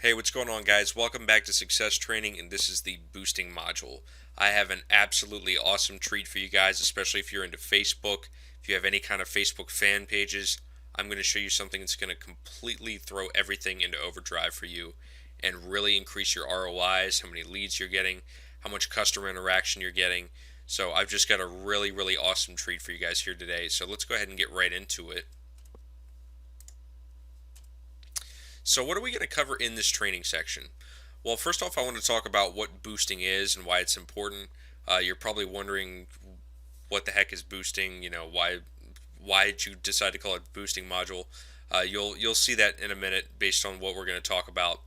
Hey, what's going on, guys? Welcome back to Success Training, and this is the boosting module. I have an absolutely awesome treat for you guys, especially if you're into Facebook. If you have any kind of Facebook fan pages, I'm going to show you something that's going to completely throw everything into overdrive for you and really increase your ROIs, how many leads you're getting, how much customer interaction you're getting. So I've just got a really awesome treat for you guys here today. So let's go ahead and get right into it. So what are we going to cover in this training section? Well, first off, I want to talk about what boosting is and why it's important. You're probably wondering what the heck is boosting. Why did you decide to call it boosting module? You'll see that in a minute based on what we're going to talk about.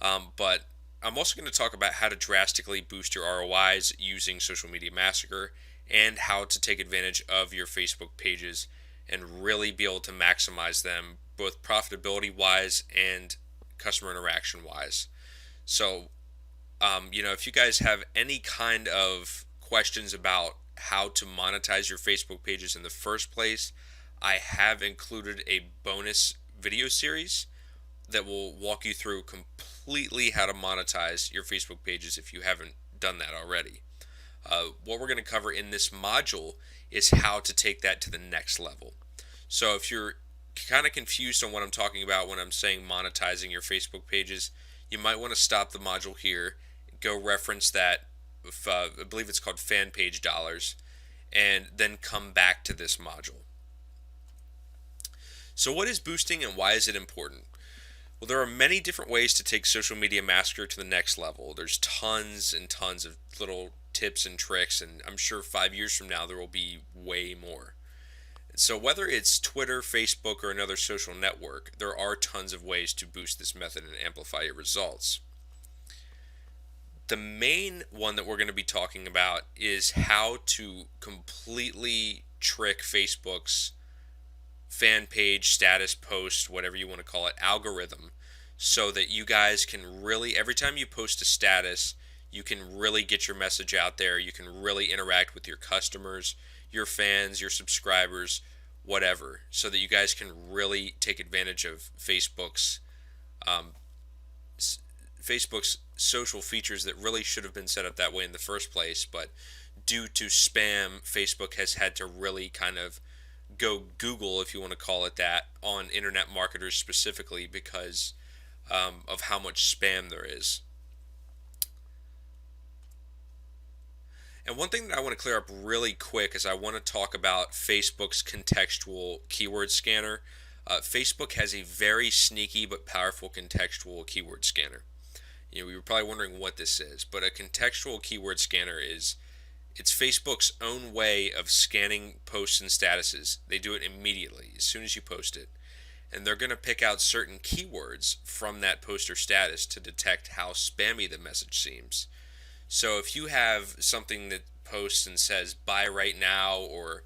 But I'm also going to talk about how to drastically boost your ROIs using Social Media Massacre and how to take advantage of your Facebook pages and really be able to maximize them both profitability wise and customer interaction wise. So, if you guys have any kind of questions about how to monetize your Facebook pages in the first place, I have included a bonus video series that will walk you through completely how to monetize your Facebook pages if you haven't done that already. What we're going to cover in this module is how to take that to the next level. So if you're kind of confused on what I'm talking about when I'm saying monetizing your Facebook pages, you might want to stop the module here, go reference that, I believe it's called fan page dollars, and then come back to this module. So what is boosting and why is it important? Well, there are many different ways to take Social Media Massacre to the next level. There's tons and tons of little tips and tricks, and I'm sure 5 years from now there will be way more. So whether it's Twitter, Facebook, or another social network, there are tons of ways to boost this method and amplify your results. The main one that we're going to be talking about is how to completely trick Facebook's fan page, status post, whatever you want to call it, algorithm, so that you guys can really, every time you post a status, you can really get your message out there. You can really interact with your customers, your fans, your subscribers, whatever, so that you guys can really take advantage of Facebook's social features that really should have been set up that way in the first place, but due to spam, Facebook has had to really kind of go Google, if you want to call it that, on internet marketers specifically because of how much spam there is. And one thing that I want to clear up really quick is I want to talk about Facebook's contextual keyword scanner. Facebook has a very sneaky but powerful contextual keyword scanner. You were probably wondering what this is, but a contextual keyword scanner it's Facebook's own way of scanning posts and statuses. They do it immediately as soon as you post it. And they're going to pick out certain keywords from that post or status to detect how spammy the message seems. So if you have something that posts and says buy right now, or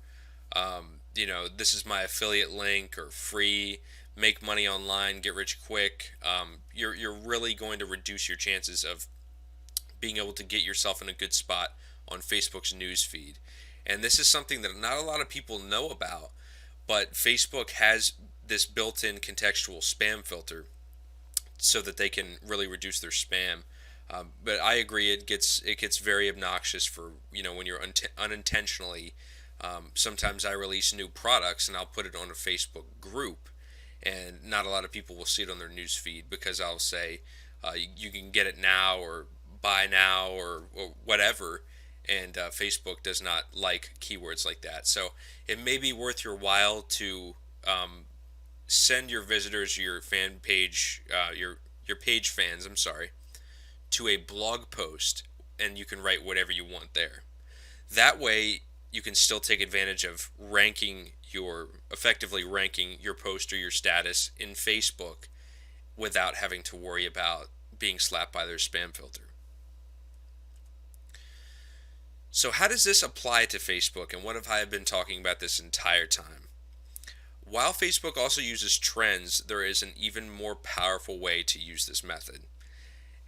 this is my affiliate link, or free, make money online, get rich quick, you're really going to reduce your chances of being able to get yourself in a good spot on Facebook's news feed. And this is something that not a lot of people know about, but Facebook has this built-in contextual spam filter so that they can really reduce their spam. But I agree, it gets very obnoxious for when you're unintentionally. Sometimes I release new products and I'll put it on a Facebook group, and not a lot of people will see it on their news feed because I'll say you can get it now, or buy now, or whatever. And Facebook does not like keywords like that. So it may be worth your while to send your visitors, your fan page, your page fans, I'm sorry, to a blog post, and you can write whatever you want there. That way you can still take advantage of effectively ranking your post or your status in Facebook without having to worry about being slapped by their spam filter. So how does this apply to Facebook, and what have I been talking about this entire time? While Facebook also uses trends, there is an even more powerful way to use this method.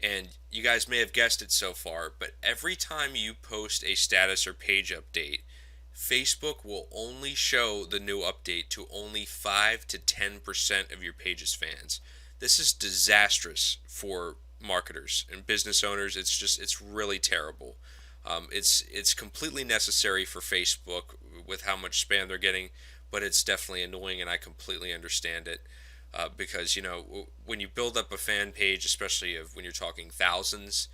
And you guys may have guessed it so far, but every time you post a status or page update, Facebook will only show the new update to only 5 to 10% of your page's fans. This is disastrous for marketers and business owners. It's really terrible. It's completely necessary for Facebook with how much spam they're getting, but it's definitely annoying, and I completely understand it. Because when you build up a fan page, especially when you're talking thousands,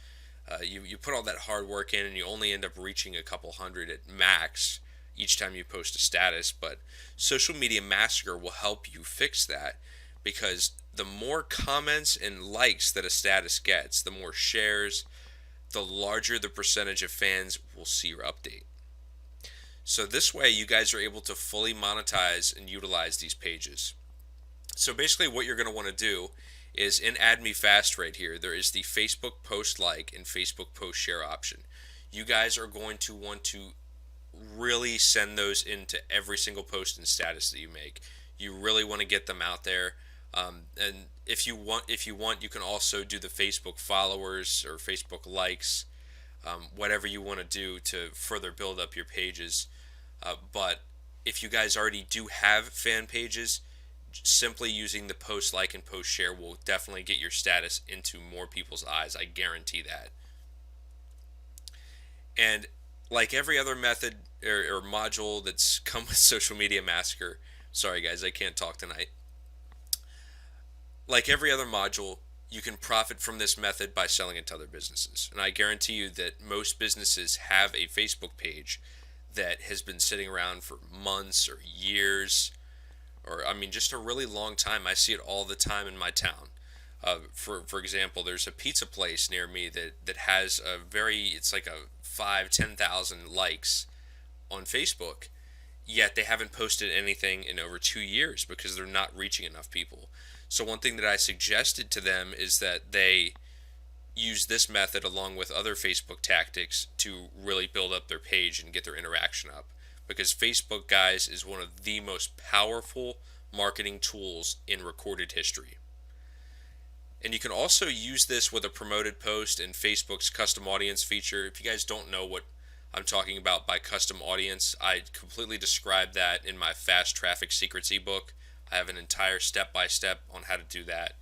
you put all that hard work in, and you only end up reaching a couple hundred at max each time you post a status. But Social Media Massacre will help you fix that, because the more comments and likes that a status gets, the more shares, the larger the percentage of fans will see your update. So this way, you guys are able to fully monetize and utilize these pages. So basically, what you're going to want to do is in Add Me Fast right here, there is the Facebook post like and Facebook post share option. You guys are going to want to really send those into every single post and status that you make. You really want to get them out there. And if you want, you can also do the Facebook followers or Facebook likes, whatever you want to do to further build up your pages. But if you guys already do have fan pages, simply using the post like and post share will definitely get your status into more people's eyes. I guarantee that. And like every other method or module that's come with Social Media Massacre, sorry guys, I can't talk tonight. Like every other module, you can profit from this method by selling it to other businesses. And I guarantee you that most businesses have a Facebook page that has been sitting around for months or years, or I mean, just a really long time. I see it all the time in my town. For example, there's a pizza place near me that has it's like a 5-10,000 likes on Facebook, yet they haven't posted anything in over 2 years because they're not reaching enough people. So one thing that I suggested to them is that they use this method along with other Facebook tactics to really build up their page and get their interaction up. Because Facebook, guys, is one of the most powerful marketing tools in recorded history. And you can also use this with a promoted post in Facebook's custom audience feature. If you guys don't know what I'm talking about by custom audience, I completely describe that in my Fast Traffic Secrets ebook. I have an entire step-by-step on how to do that.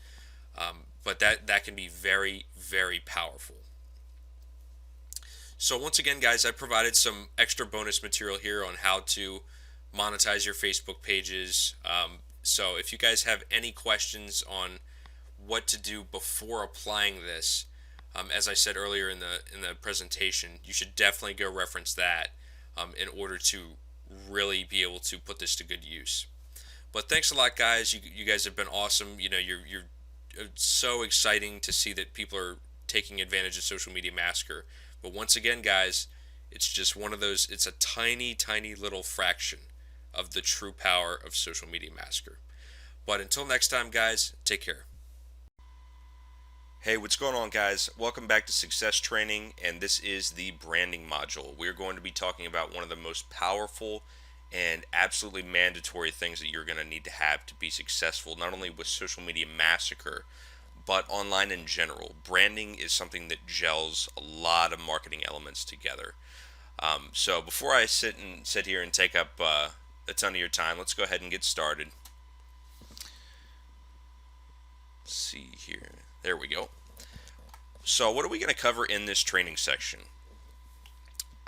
But that can be very, very powerful. So once again, guys, I provided some extra bonus material here on how to monetize your Facebook pages. So if you guys have any questions on what to do before applying this, as I said earlier in the presentation, you should definitely go reference that in order to really be able to put this to good use. But thanks a lot, guys. You guys have been awesome. You're so exciting to see that people are taking advantage of Social Media Massacre. But once again, guys, it's just one of those. It's a tiny, tiny little fraction of the true power of Social Media Massacre. But until next time, guys, take care. Hey, what's going on, guys? Welcome back to Success Training, and this is the branding module. We're going to be talking about one of the most powerful and absolutely mandatory things that you're going to need to have to be successful, not only with Social Media Massacre, but online in general. Branding is something that gels a lot of marketing elements together. So before I sit here and take up a ton of your time, let's go ahead and get started. Let's see here. There we go. So what are we going to cover in this training section?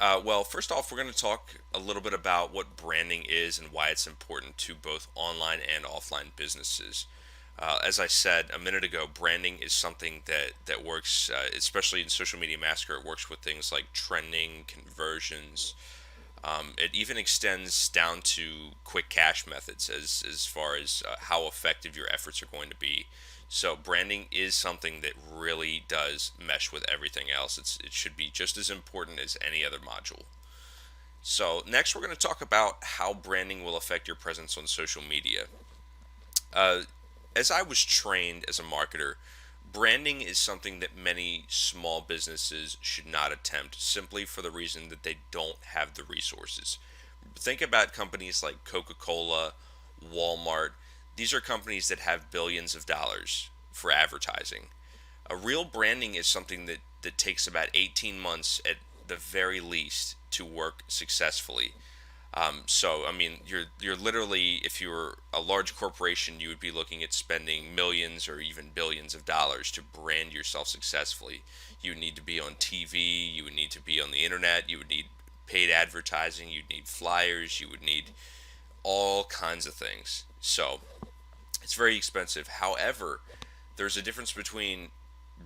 Well, first off, we're going to talk a little bit about what branding is and why it's important to both online and offline businesses. As I said a minute ago, branding is something that works, especially in Social Media Massacre. It works with things like trending, conversions. It even extends down to quick cash methods as far as how effective your efforts are going to be. So branding is something that really does mesh with everything else. It should be just as important as any other module. So next we're going to talk about how branding will affect your presence on social media. As I was trained as a marketer, branding is something that many small businesses should not attempt simply for the reason that they don't have the resources. Think about companies like Coca-Cola, Walmart. These are companies that have billions of dollars for advertising. A real branding is something that takes about 18 months at the very least to work successfully. So I mean, you're literally, if you were a large corporation, you would be looking at spending millions or even billions of dollars to brand yourself successfully. You would need to be on TV. You would need to be on the internet. You would need paid advertising. You'd need flyers. You would need all kinds of things. So it's very expensive. However, there's a difference between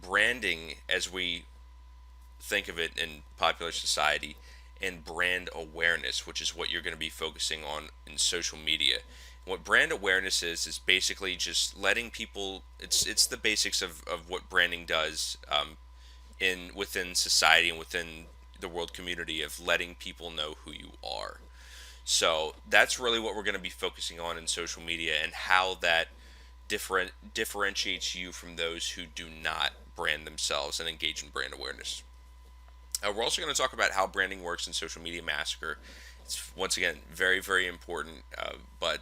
branding as we think of it in popular society and brand awareness, which is what you're going to be focusing on in social media. What brand awareness is basically just letting people. It's the basics of what branding does, in within society and within the world community, of letting people know who you are. So that's really what we're going to be focusing on in social media, and how that differentiates you from those who do not brand themselves and engage in brand awareness. We're also going to talk about how branding works in Social Media Massacre. It's once again very, very important, but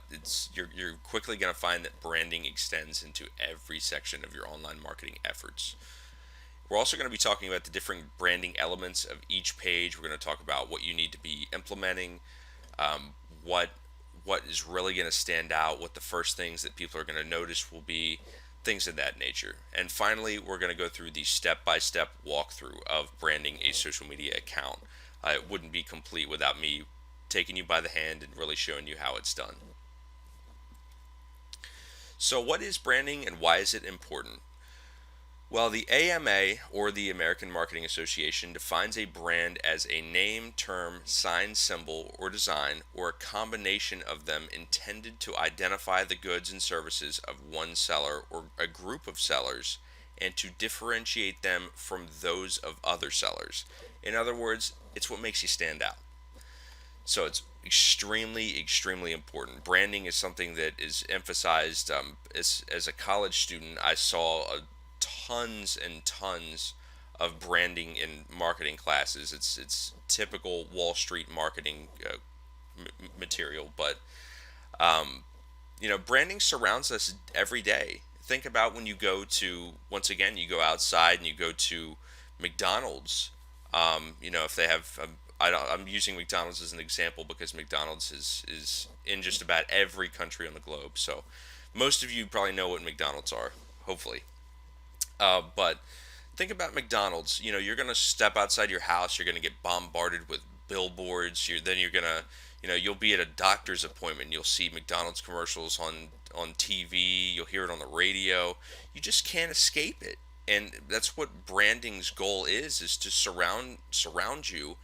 you're quickly going to find that branding extends into every section of your online marketing efforts. We're also going to be talking about the different branding elements of each page. We're going to talk about what you need to be implementing, um, what what is really going to stand out, what the first things that people are going to notice will be, things of that nature. And finally, we're going to go through the step-by-step walkthrough of branding a social media account. It wouldn't be complete without me taking you by the hand and really showing you how it's done. So, what is branding and why is it important? Well, the AMA, or the American Marketing Association, defines a brand as a name, term, sign, symbol, or design, or a combination of them intended to identify the goods and services of one seller or a group of sellers, and to differentiate them from those of other sellers. In other words, it's what makes you stand out. So it's extremely, extremely important. Branding is something that is emphasized. As a college student, I saw tons and tons of branding in marketing classes. It's typical Wall Street marketing material, but branding surrounds us every day. Think about when you go to, once again, you go outside and you go to McDonald's. If they have, I'm using McDonald's as an example because McDonald's is in just about every country on the globe. So most of you probably know what McDonald's are, hopefully. But think about McDonald's. You're going to step outside your house. You're going to get bombarded with billboards. Then you're going to, you'll be at a doctor's appointment. You'll see McDonald's commercials on TV. You'll hear it on the radio. You just can't escape it. And that's what branding's goal is to surround you,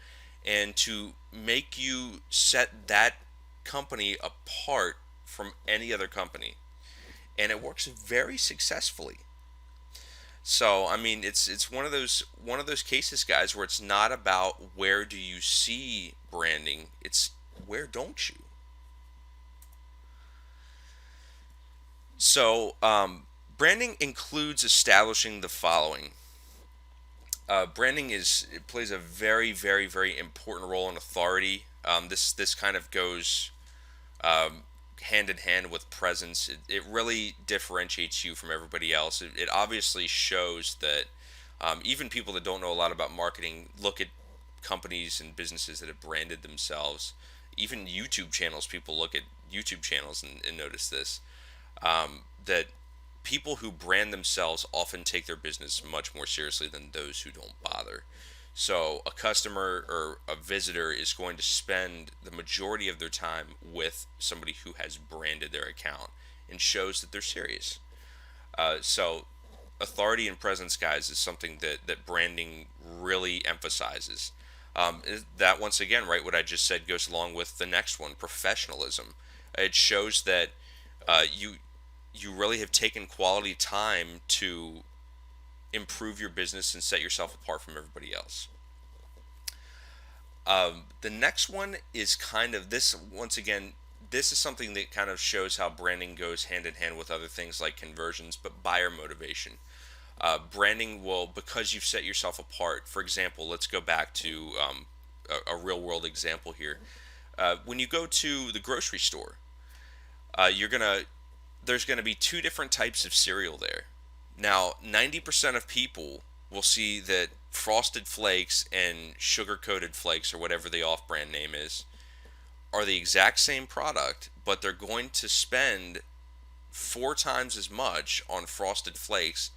and to make you set that company apart from any other company. And it works very successfully. So I mean, it's one of those cases, guys, where it's not about where do you see branding, it's where don't you. So branding includes establishing the following. Branding it plays a very, very, very important role in authority. This kind of goes um, hand in hand with presence. It really differentiates you from everybody else. It obviously shows that even people that don't know a lot about marketing look at companies and businesses that have branded themselves. Even YouTube channels, people look at YouTube channels and notice this, that people who brand themselves often take their business much more seriously than those who don't bother. So a customer or a visitor is going to spend the majority of their time with somebody who has branded their account and shows that they're serious. So authority and presence, guys, is something that branding really emphasizes. That, once again, right, what I just said goes along with the next one, professionalism. It shows that you really have taken quality time to improve your business and set yourself apart from everybody else. The next one is kind of this, once again, this is something that kind of shows how branding goes hand in hand with other things like conversions, but buyer motivation. Branding will, because you've set yourself apart. For example, let's go back to a real world example here. When you go to the grocery store, you're gonna there's gonna be two different types of cereal there. Now, 90% of people will see that Frosted Flakes and Sugar Coated Flakes, or whatever the off brand name is, are the exact same product, but they're going to spend 4 times as much on Frosted Flakes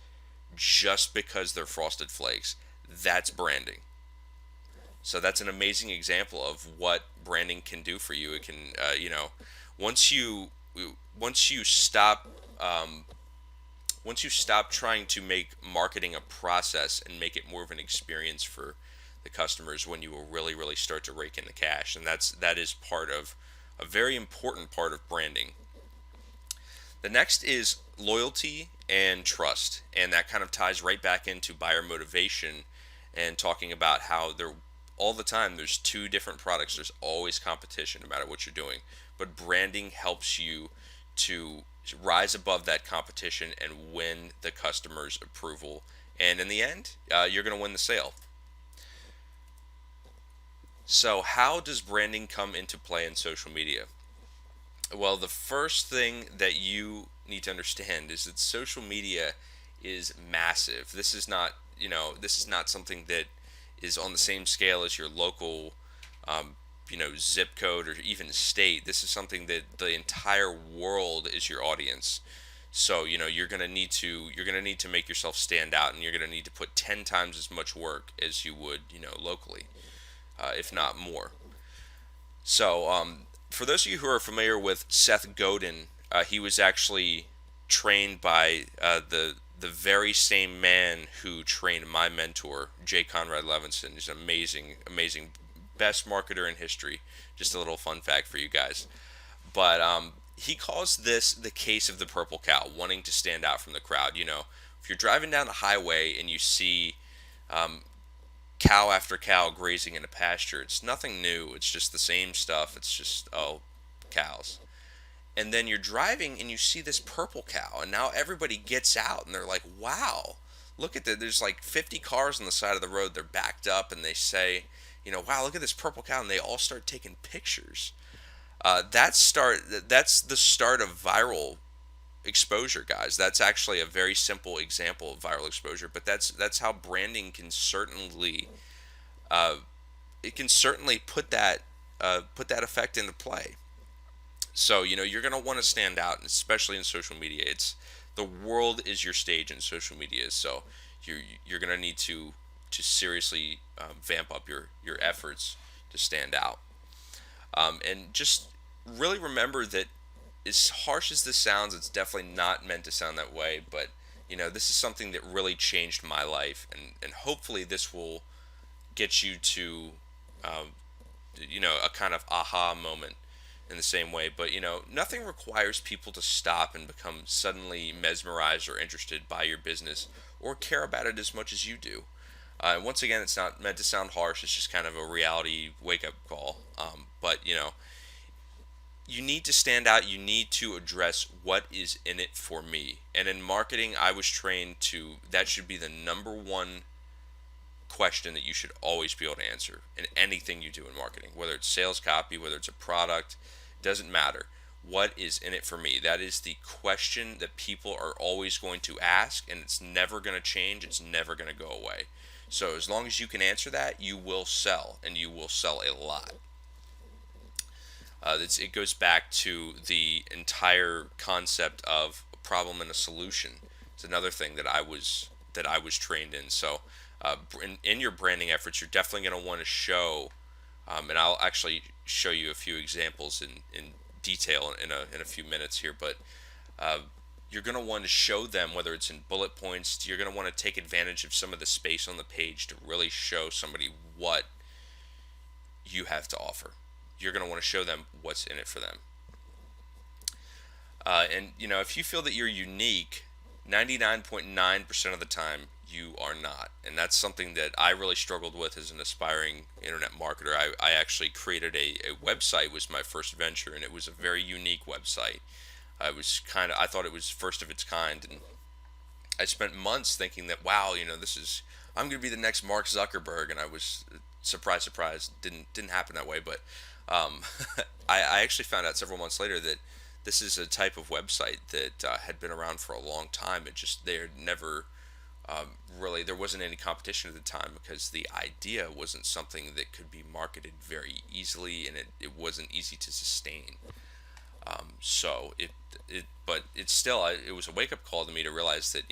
just because they're Frosted Flakes. That's branding. So that's an amazing example of what branding can do for you. It can, once you once you stop um, once you stop trying to make marketing a process and make it more of an experience for the customers, when you will really start to rake in the cash. And that is part of a very important part of branding. The next is loyalty and trust, and that kind of ties right back into buyer motivation and talking about how there all the time there's two different products. There's always competition no matter what you're doing, but branding helps you to rise above that competition and win the customer's approval. And in the end, you're going to win the sale. So, how does branding come into play in social media? Well, the first thing that you need to understand is that social media is massive. This is not something that is on the same scale as your local, um, zip code or even state. This is something that the entire world is your audience. So, you're gonna need to make yourself stand out, and you're gonna need to put 10 times as much work as you would, locally, if not more. So, for those of you who are familiar with Seth Godin, he was actually trained by the very same man who trained my mentor, J. Conrad Levinson. He's an amazing, best marketer in history. Just a little fun fact for you guys. But he calls this the case of the purple cow, wanting to stand out from the crowd. If you're driving down the highway and you see um, cow after cow grazing in a pasture. It's nothing new. It's just the same stuff. It's just, oh, cows. And then you're driving and you see this purple cow, and now everybody gets out and they're like, wow, look at that. There's like 50 cars on the side of the road. They're backed up and they say, wow, look at this purple cow. And they all start taking pictures. That's the start of viral exposure, guys. That's actually a very simple example of viral exposure, but that's how branding can certainly uh, it can certainly put that effect into play. So you're gonna want to stand out, especially in social media. It's the world is your stage in social media, so you're gonna need to seriously vamp up your efforts to stand out. And just really remember that, as harsh as this sounds, it's definitely not meant to sound that way. But this is something that really changed my life, and hopefully this will get you to, um, a kind of aha moment in the same way. But nothing requires people to stop and become suddenly mesmerized or interested by your business or care about it as much as you do. Once again, it's not meant to sound harsh. It's just kind of a reality wake up call. But you need to stand out. You need to address what is in it for me. And in marketing, I was trained to that should be the number one question that you should always be able to answer in anything you do in marketing, whether it's sales copy, whether it's a product, doesn't matter. What is in it for me? That is the question that people are always going to ask, and it's never going to change. It's never going to go away. So as long as you can answer that, you will sell, and you will sell a lot. It goes back to the entire concept of a problem and a solution. It's another thing that I was trained in. So, in your branding efforts, you're definitely going to want to show, and I'll actually show you a few examples in detail in a few minutes here. But uh, you're going to want to show them, whether it's in bullet points. You're going to want to take advantage of some of the space on the page to really show somebody what you have to offer. You're going to want to show them what's in it for them. And if you feel that you're unique, 99.9% of the time you are not. And that's something that I really struggled with as an aspiring internet marketer. I actually created a website, was my first venture, and it was a very unique website. I thought it was first of its kind, and I spent months thinking that, wow, I'm going to be the next Mark Zuckerberg, and I was surprise, didn't happen that way. But um, I actually found out several months later that this is a type of website that had been around for a long time. It just they're never Really, there wasn't any competition at the time because the idea wasn't something that could be marketed very easily, and it wasn't easy to sustain. So but it's still, it was a wake up call to me to realize that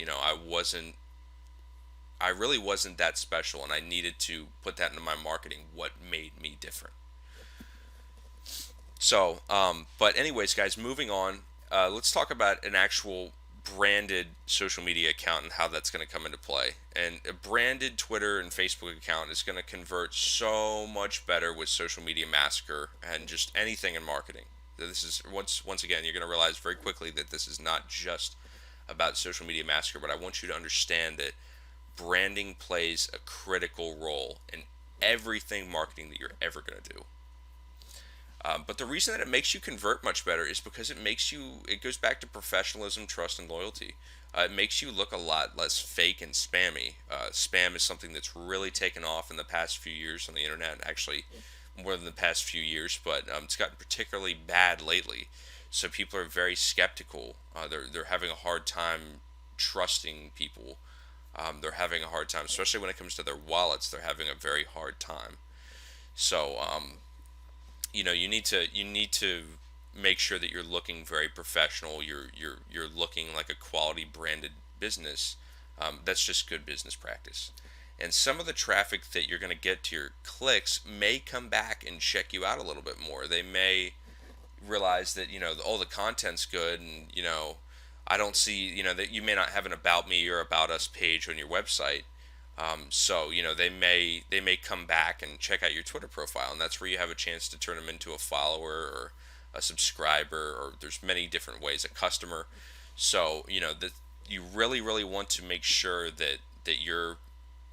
I really wasn't that special, and I needed to put that into my marketing. What made me different? So, but anyways, guys, moving on. Let's talk about an actual branded social media account and how that's going to come into play. And a branded Twitter and Facebook account is going to convert so much better with Social Media Massacre and just anything in marketing. This is once again, you're going to realize very quickly that this is not just about Social Media Massacre, but I want you to understand that branding plays a critical role in everything marketing that you're ever going to do. But the reason that it makes you convert much better is because it goes back to professionalism, trust, and loyalty. It makes you look a lot less fake and spammy. Spam is something that's really taken off in the past few years on the internet, actually more than the past few years, but it's gotten particularly bad lately. So people are very skeptical. They're having a hard time trusting people. They're having a hard time, especially when it comes to their wallets. They're having a very hard time. So you need to make sure that you're looking very professional. You're looking like a quality branded business. That's just good business practice. And some of the traffic that you're going to get to your clicks may come back and check you out a little bit more. They may realize that the content's good, and I don't see that you may not have an about me or about us page on your website. So they may come back and check out your Twitter profile, and that's where you have a chance to turn them into a follower or a subscriber, or there's many different ways, a customer. So that you really want to make sure that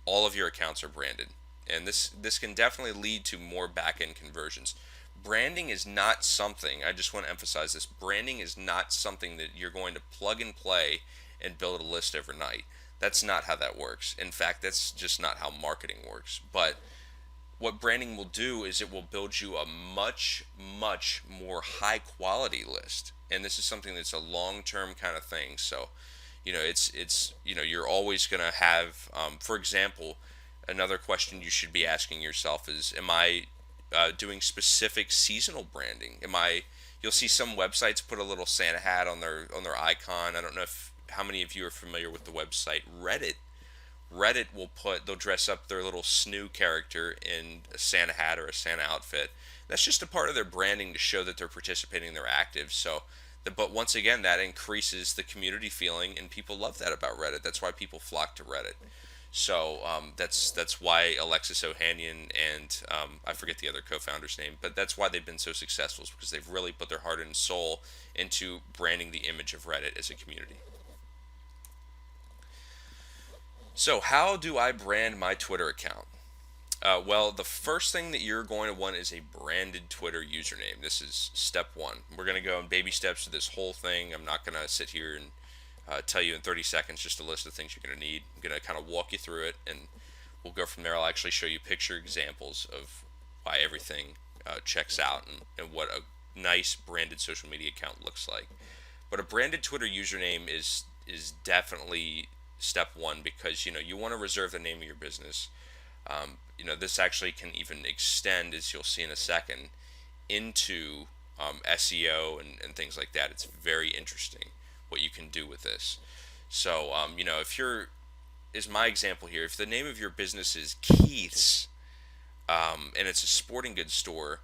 all of your accounts are branded, and this can definitely lead to more back end conversions. Branding is not something, I just want to emphasize this, branding is not something that you're going to plug and play and build a list overnight. That's not how that works. In fact, that's just not how marketing works. But what branding will do is it will build you a much, much more high quality list. And this is something that's a long term kind of thing. So, you're always going to have, for example, another question you should be asking yourself is, am I doing specific seasonal branding? You'll see some websites put a little Santa hat on their icon. I don't know if how many of you are familiar with the website Reddit. They'll dress up their little snoo character in a Santa hat or a Santa outfit. That's just a part of their branding to show that they're participating, they're active. But once again, that increases the community feeling, and people love that about Reddit. That's why people flock to Reddit. So that's why Alexis Ohanian and I forget the other co-founder's name, but that's why they've been so successful, is because they've really put their heart and soul into branding the image of Reddit as a community. So how do I brand my Twitter account? Well, the first thing that you're going to want is a branded Twitter username. This is step one. We're going to go in baby steps to this whole thing. I'm not going to sit here and tell you in 30 seconds just a list of things you're going to need. I'm going to kind of walk you through it, and we'll go from there. I'll actually show you picture examples of why everything checks out, and what a nice branded social media account looks like. But a branded Twitter username is definitely step one, because you want to reserve the name of your business. This actually can even extend, as you'll see in a second, into SEO and things like that. It's very interesting what you can do with this. So, if is my example here, if the name of your business is Keith's, and it's a sporting goods store,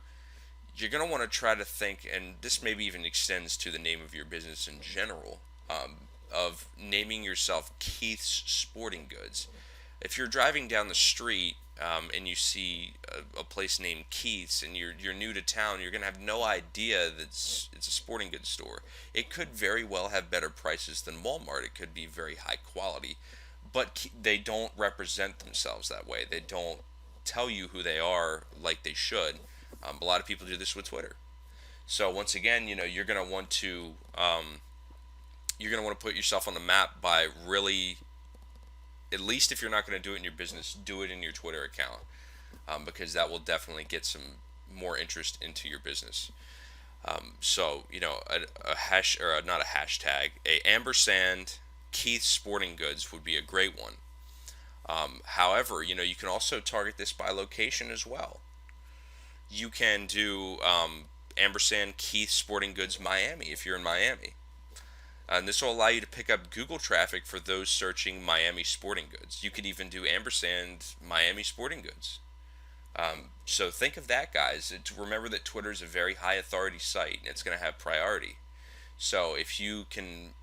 you're going to want to try to think, and this maybe even extends to the name of your business in general, of naming yourself Keith's Sporting Goods. If you're driving down the street and you see a place named Keith's, and you're new to town, you're going to have no idea that it's a sporting goods store. It could very well have better prices than Walmart. It could be very high quality, but they don't represent themselves that way. They don't tell you who they are like they should. A lot of people do this with Twitter. So once again, you're going to want to put yourself on the map by really, at least if you're not going to do it in your business, do it in your Twitter account, because that will definitely get some more interest into your business. A hash, or not a hashtag, a ampersand Keith Sporting Goods would be a great one. However, you can also target this by location as well. You can do ampersand Keith Sporting Goods Miami if you're in Miami. And this will allow you to pick up Google traffic for those searching Miami sporting goods. You could even do ampersand Miami sporting goods. So think of that, guys. Remember that Twitter is a very high authority site and it's going to have priority. So if you can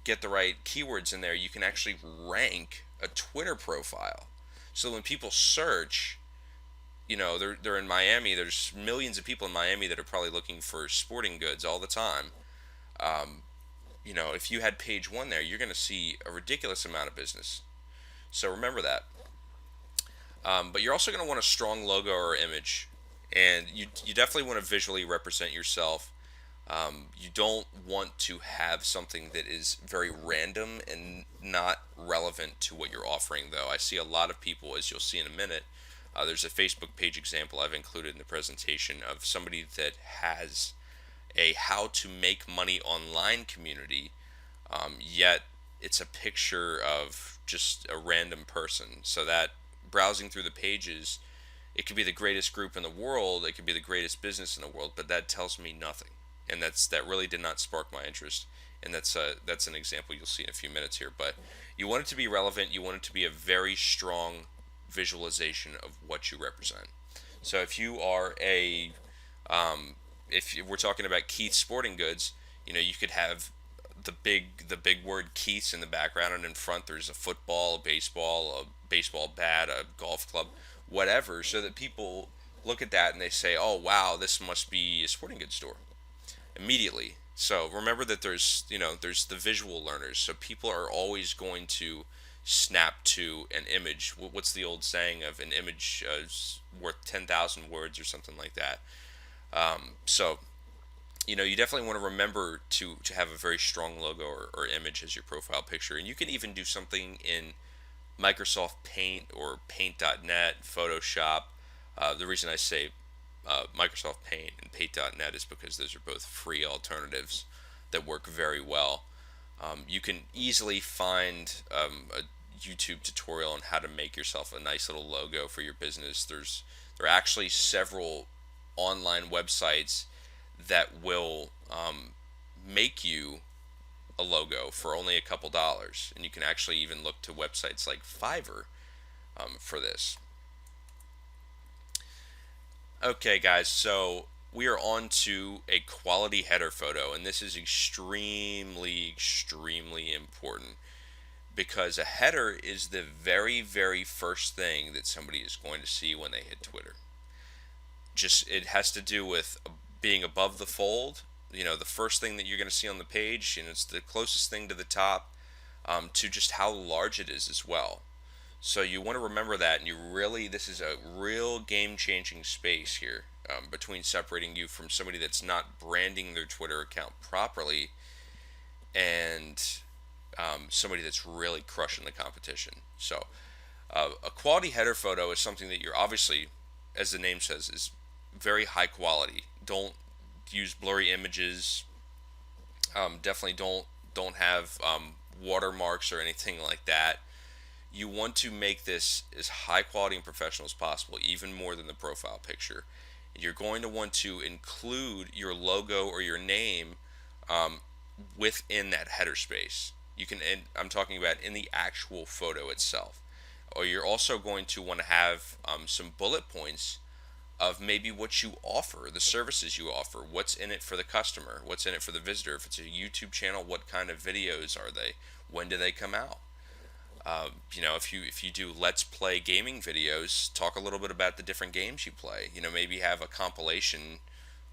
get the right keywords in there, you can actually rank a Twitter profile. So when people search, they're in Miami. There's millions of people in Miami that are probably looking for sporting goods all the time. Um, if you had page one there, you're going to see a ridiculous amount of business. So remember that. But you're also going to want a strong logo or image, and you definitely want to visually represent yourself. You don't want to have something that is very random and not relevant to what you're offering, though. I see a lot of people, as you'll see in a minute. There's a Facebook page example I've included in the presentation of somebody that has a how to make money online community, yet it's a picture of just a random person. So that browsing through the pages, it could be the greatest group in the world, it could be the greatest business in the world, but that tells me nothing, and that really did not spark my interest. And that's an example you'll see in a few minutes here. But you want it to be relevant. You want it to be a very strong visualization of what you represent. So if we're talking about Keith's Sporting Goods, you could have the big word Keith's in the background, and in front there's a football, a baseball bat, a golf club, whatever, so that people look at that and they say, "Oh wow, this must be a sporting goods store." Immediately. So remember that there's the visual learners. So people are always going to snap to an image. What's the old saying of an image is worth 10,000 words or something like that? So you definitely want to remember to have a very strong logo or image as your profile picture, and you can even do something in Microsoft Paint or Paint.net, Photoshop. The reason I say Microsoft Paint and Paint.net is because those are both free alternatives that work very well. You can easily find a YouTube tutorial on how to make yourself a nice little logo for your business. There are actually several online websites that will make you a logo for only a couple dollars, and you can actually even look to websites like Fiverr for this. Okay, guys, so we are on to a quality header photo, and this is extremely important because a header is the very first thing that somebody is going to see when they hit Twitter. Just it has to do with being above the fold. The first thing that you're going to see on the page, and it's the closest thing to the top, to just how large it is as well. So you want to remember that, and this is a real game-changing space here between separating you from somebody that's not branding their Twitter account properly and somebody that's really crushing the competition. So a quality header photo is something that you're obviously, as the name says, is very high quality. Don't use blurry images. Definitely don't have watermarks or anything like that. You want to make this as high quality and professional as possible, even more than the profile picture. You're going to want to include your logo or your name within that header space. And I'm talking about in the actual photo itself. Or you're also going to want to have some bullet points of maybe what you offer, the services you offer, what's in it for the customer, what's in it for the visitor. If it's a YouTube channel, what kind of videos are they? When do they come out? If you do let's play gaming videos, talk a little bit about the different games you play. Maybe have a compilation,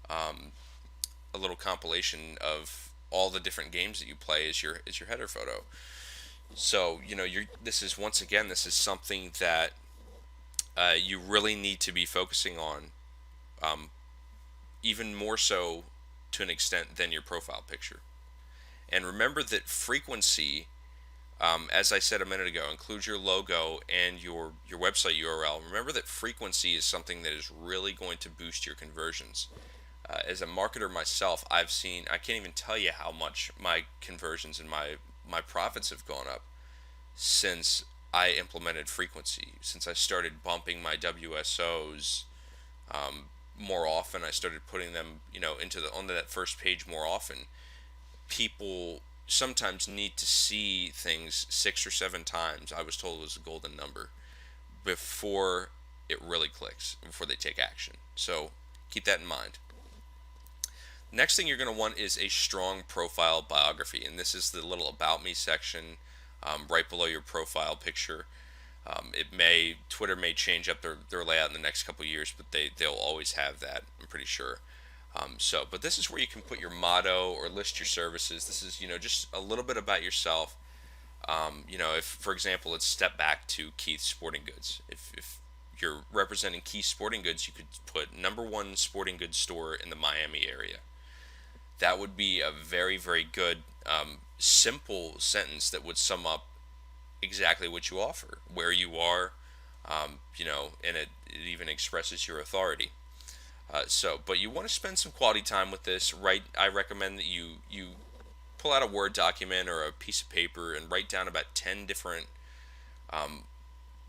a little compilation of all the different games that you play as your header photo. So this is something that you really need to be focusing on, even more so to an extent than your profile picture. And remember that frequency, as I said a minute ago, includes your logo and your website URL. Remember that frequency is something that is really going to boost your conversions. As a marketer myself, I can't even tell you how much my conversions and my profits have gone up since I implemented frequency. Since I started bumping my WSOs more often, I started putting them, into the onto that first page more often. People sometimes need to see things 6 or 7 times. I was told it was a golden number before it really clicks, before they take action. So keep that in mind. Next thing you're going to want is a strong profile biography, and this is the little about me section right below your profile picture. Twitter may change up their layout in the next couple of years, but they'll always have that, I'm pretty sure. But this is where you can put your motto or list your services. This is, just a little bit about yourself. If, for example, let's step back to Keith's Sporting Goods. If you're representing Keith's Sporting Goods, you could put number one sporting goods store in the Miami area. That would be a very, very good, simple sentence that would sum up exactly what you offer, where you are, and it even expresses your authority. But you want to spend some quality time with this, right? I recommend that you pull out a Word document or a piece of paper and write down about um,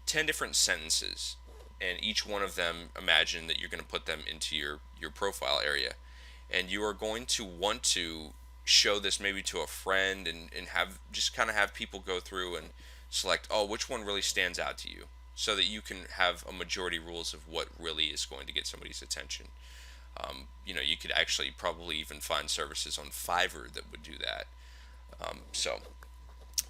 10 different sentences, and each one of them, imagine that you're going to put them into your profile area, and you are going to want to show this maybe to a friend, and have just kind of have people go through and select, oh, which one really stands out to you, so that you can have a majority rules of what really is going to get somebody's attention. You could actually probably even find services on Fiverr that would do that. So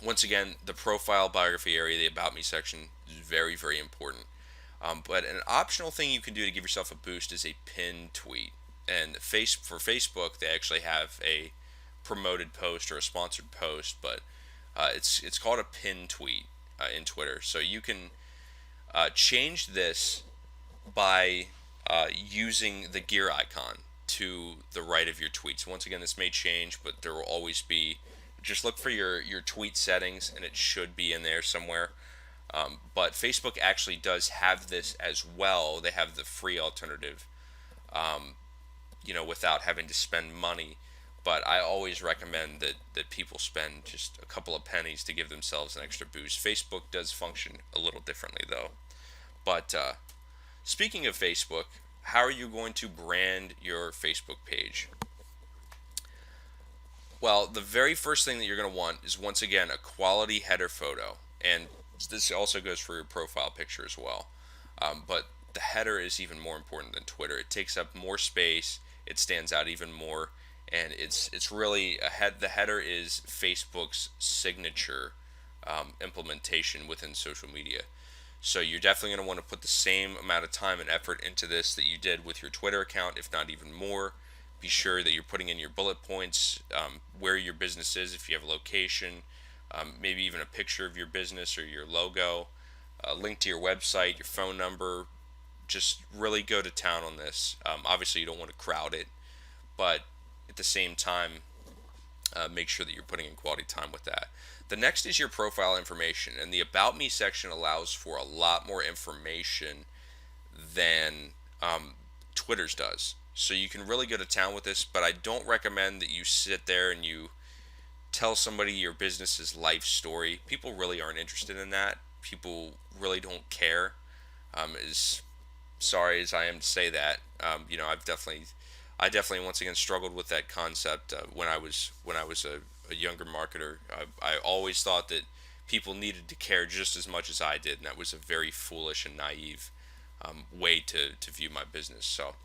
once again, the profile biography area, the about me section, is very, very important. But an optional thing you can do to give yourself a boost is a pinned tweet. And for Facebook, they actually have a promoted post or a sponsored post, but it's called a pinned tweet in Twitter. So you can change this by using the gear icon to the right of your tweets. Once again, this may change, but there will always be. Just look for your tweet settings, and it should be in there somewhere. But Facebook actually does have this as well. They have the free alternative, without having to spend money. But I always recommend that people spend just a couple of pennies to give themselves an extra boost. Facebook does function a little differently, though. But speaking of Facebook, how are you going to brand your Facebook page? Well, the very first thing that you're going to want is, once again, a quality header photo. And this also goes for your profile picture as well. But the header is even more important than Twitter. It takes up more space, it stands out even more, and it's really the header is Facebook's signature implementation within social media. So you're definitely going to want to put the same amount of time and effort into this that you did with your Twitter account, if not even more. Be sure that you're putting in your bullet points, where your business is, if you have a location, maybe even a picture of your business or your logo, a link to your website, your phone number. Just really go to town on this. Obviously, you don't want to crowd it, but at the same time, make sure that you're putting in quality time with that. The next is your profile information, and the About Me section allows for a lot more information than Twitter's does. So you can really go to town with this, but I don't recommend that you sit there and you tell somebody your business's life story. People really aren't interested in that. People really don't care. As sorry as I am to say that, I definitely once again struggled with that concept when I was a younger marketer. I always thought that people needed to care just as much as I did, and that was a very foolish and naive way to view my business. So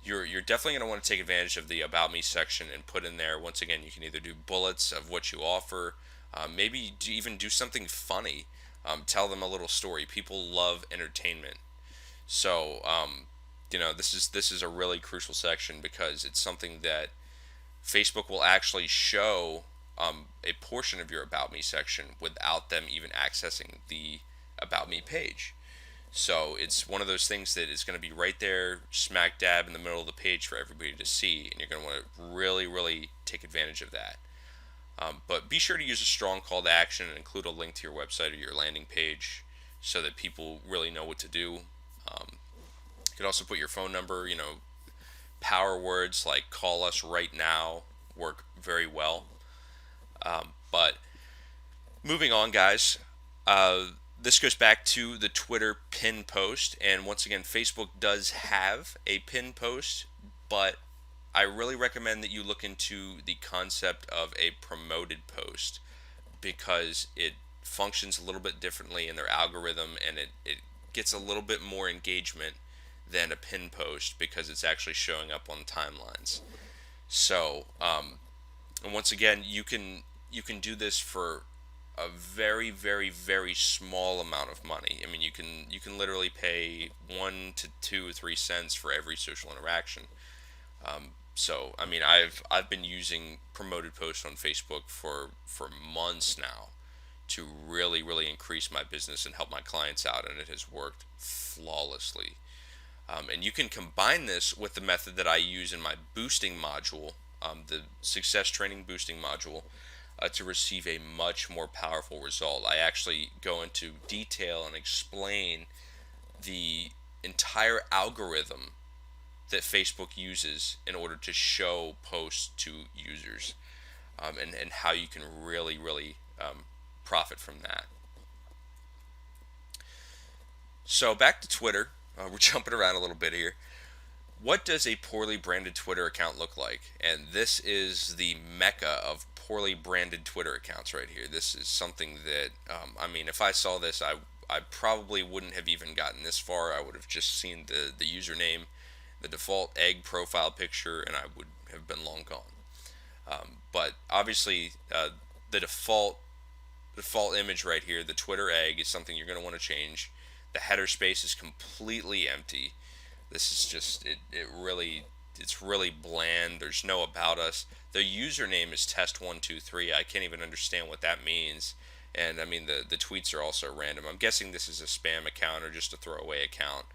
you're definitely going to want to take advantage of the About Me section and put in there. Once again, you can either do bullets of what you offer, maybe even do something funny. Tell them a little story. People love entertainment. So this is a really crucial section, because it's something that Facebook will actually show a portion of your About Me section without them even accessing the About Me page. So it's one of those things that is going to be right there, smack dab in the middle of the page for everybody to see, and you're going to want to really, really take advantage of that. But be sure to use a strong call to action and include a link to your website or your landing page so that people really know what to do. You could also put your phone number. Power words like "call us right now" work very well. But moving on, guys, this goes back to the Twitter pin post, and once again, Facebook does have a pin post, but I really recommend that you look into the concept of a promoted post because it functions a little bit differently in their algorithm, and it gets a little bit more engagement than a pin post because it's actually showing up on timelines. So, and once again, you can do this for a very, very, very small amount of money. I mean, you can literally pay 1 to 2 or 3 cents for every social interaction. So, I mean, I've been using promoted posts on Facebook for months now to really, really increase my business and help my clients out, and it has worked flawlessly. And you can combine this with the method that I use in my boosting module, the success training boosting module, to receive a much more powerful result. I actually go into detail and explain the entire algorithm that Facebook uses in order to show posts to users, and how you can really, really profit from that. So back to Twitter. We're jumping around a little bit here. What does a poorly branded Twitter account look like? And this is the mecca of poorly branded Twitter accounts right here. This is something that, I mean, if I saw this, I probably wouldn't have even gotten this far. I would have just seen the username, the default egg profile picture, and I would have been long gone. But obviously, the default image right here, the Twitter egg, is something you're going to want to change. The header space is completely empty. This is just it's really bland. There's no about us. The username is test123. I can't even understand what that means. And I mean the tweets are also random. I'm guessing this is a spam account or just a throwaway account.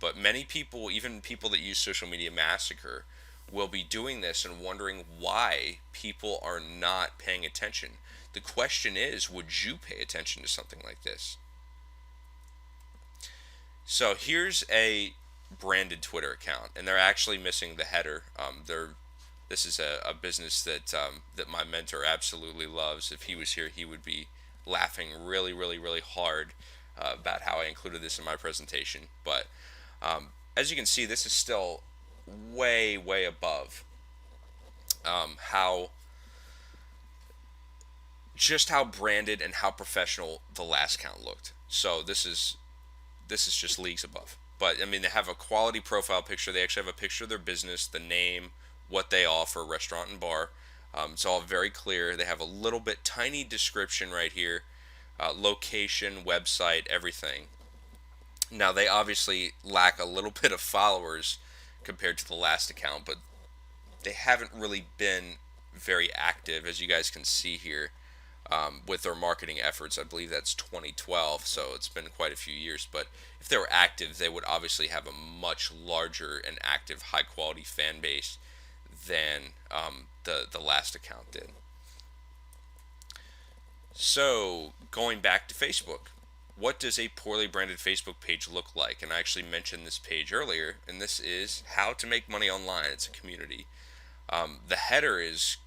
But many people, even people that use Social Media Massacre, will be doing this and wondering why people are not paying attention. The question is, would you pay attention to something like this? So here's a branded Twitter account, and they're actually missing the header. This is a business that my mentor absolutely loves. If he was here, he would be laughing really, really, really hard about how I included this in my presentation. But as you can see, this is still way, way above how branded and how professional the last count looked. So this is just leagues above. But I mean, they have a quality profile picture. They actually have a picture of their business, the name, what they offer, restaurant and bar. It's all very clear. They have a little bit tiny description right here, location, website, everything. Now they obviously lack a little bit of followers compared to the last account, but they haven't really been very active, as you guys can see here, with their marketing efforts. I believe that's 2012, so it's been quite a few years. But if they were active, they would obviously have a much larger and active, high-quality fan base than the last account did. So going back to Facebook, what does a poorly branded Facebook page look like? And I actually mentioned this page earlier, and this is how to make money online. It's a community. The header is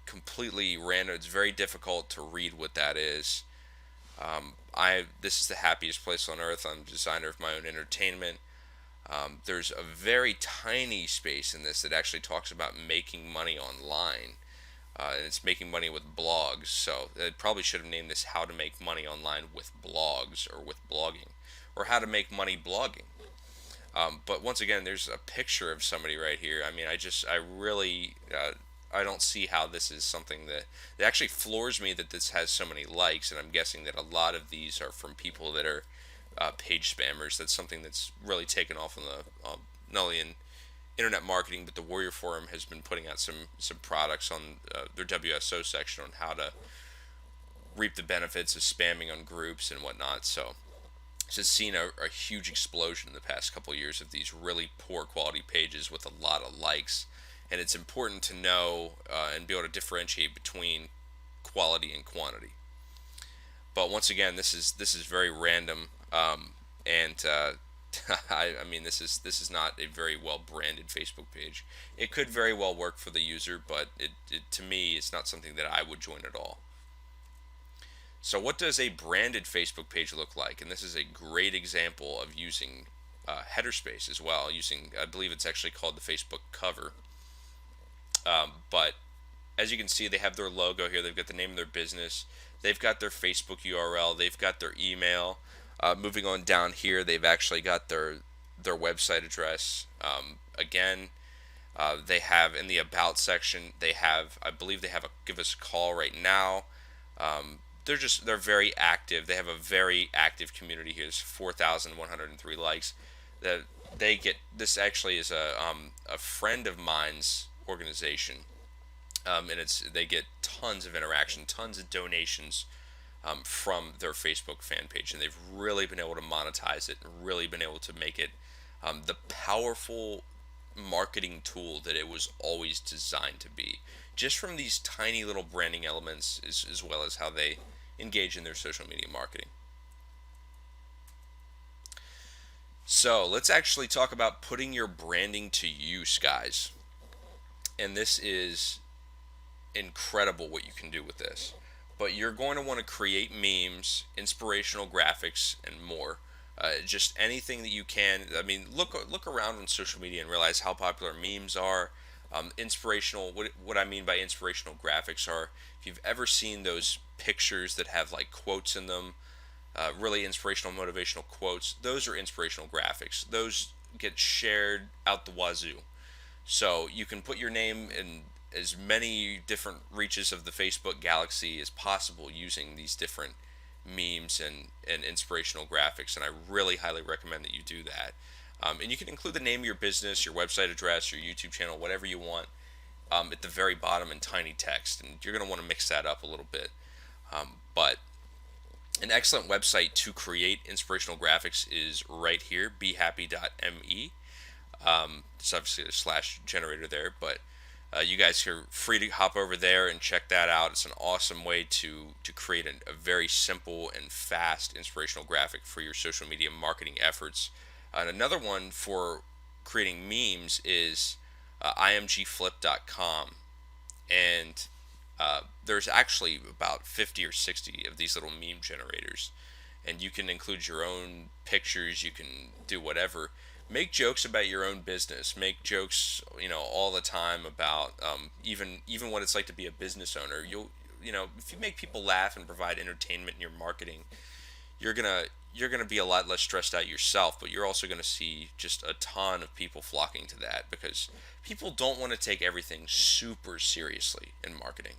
completely random. It's very difficult to read what that is. This is the happiest place on earth. I'm a designer of my own entertainment. There's a very tiny space in this that actually talks about making money online. And it's making money with blogs. So they probably should have named this "How to Make Money Online with Blogs" or with blogging, or "How to Make Money Blogging." But once again, there's a picture of somebody right here. I mean, I really, I don't see how this is something that it actually floors me that this has so many likes, and I'm guessing that a lot of these are from people that are page spammers. That's something that's really taken off on the not only in internet marketing, but the Warrior Forum has been putting out some products on their WSO section on how to reap the benefits of spamming on groups and whatnot. So it's just seen a huge explosion in the past couple of years of these really poor quality pages with a lot of likes. And it's important to know and be able to differentiate between quality and quantity. But once again, this is very random, and I mean, this is not a very well branded Facebook page. It could very well work for the user, but it to me, it's not something that I would join at all. So what does a branded Facebook page look like? And this is a great example of using header space as well, using, I believe it's actually called the Facebook cover. But as you can see, they have their logo here. They've got the name of their business. They've got their Facebook URL. They've got their email. Moving on down here, they've actually got their website address. Again, they have in the about section. They have, I believe, they have a give us a call right now. They're very active. They have a very active community here. There's 4,103 likes. That they get this actually is a friend of mine's organization, and they get tons of interaction, tons of donations from their Facebook fan page, and they've really been able to monetize it, and really been able to make it the powerful marketing tool that it was always designed to be. Just from these tiny little branding elements, as well as how they engage in their social media marketing. So let's actually talk about putting your branding to use, guys. And this is incredible what you can do with this. But you're going to want to create memes, inspirational graphics, and more. Just anything that you can. I mean, look around on social media and realize how popular memes are. Inspirational. What I mean by inspirational graphics are, if you've ever seen those pictures that have like quotes in them, really inspirational, motivational quotes. Those are inspirational graphics. Those get shared out the wazoo. So you can put your name in as many different reaches of the Facebook galaxy as possible using these different memes and inspirational graphics. And I really highly recommend that you do that. And you can include the name of your business, your website address, your YouTube channel, whatever you want, at the very bottom in tiny text. And you're going to want to mix that up a little bit. But an excellent website to create inspirational graphics is right here, behappy.me. There's obviously a slash generator there, but you guys are free to hop over there and check that out. It's an awesome way to create a very simple and fast inspirational graphic for your social media marketing efforts. And another one for creating memes is imgflip.com. And there's actually about 50 or 60 of these little meme generators. And you can include your own pictures, you can do whatever. Make jokes about your own business. Make jokes, all the time about even what it's like to be a business owner. If you make people laugh and provide entertainment in your marketing, you're gonna be a lot less stressed out yourself. But you're also gonna see just a ton of people flocking to that because people don't want to take everything super seriously in marketing.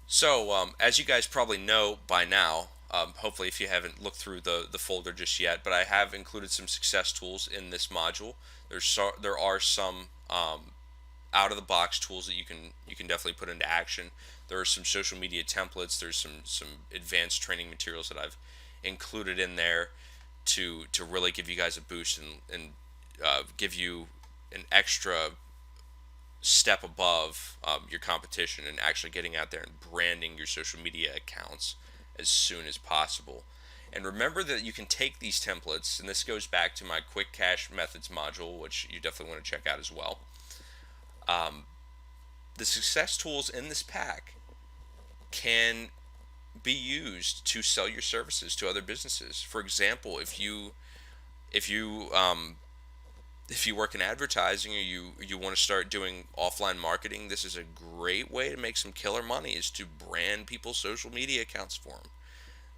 So, as you guys probably know by now, hopefully if you haven't looked through the folder just yet, but I have included some success tools in this module. There are some out of the box tools that you can definitely put into action. There are some social media templates. There's some advanced training materials that I've included in there to really give you guys a boost and give you an extra step above your competition and actually getting out there and branding your social media accounts as soon as possible. And remember that you can take these templates, and this goes back to my quick cash methods module, which you definitely want to check out as well. The success tools in this pack can be used to sell your services to other businesses. For example, if you work in advertising or you want to start doing offline marketing, this is a great way to make some killer money, is to brand people's social media accounts for them.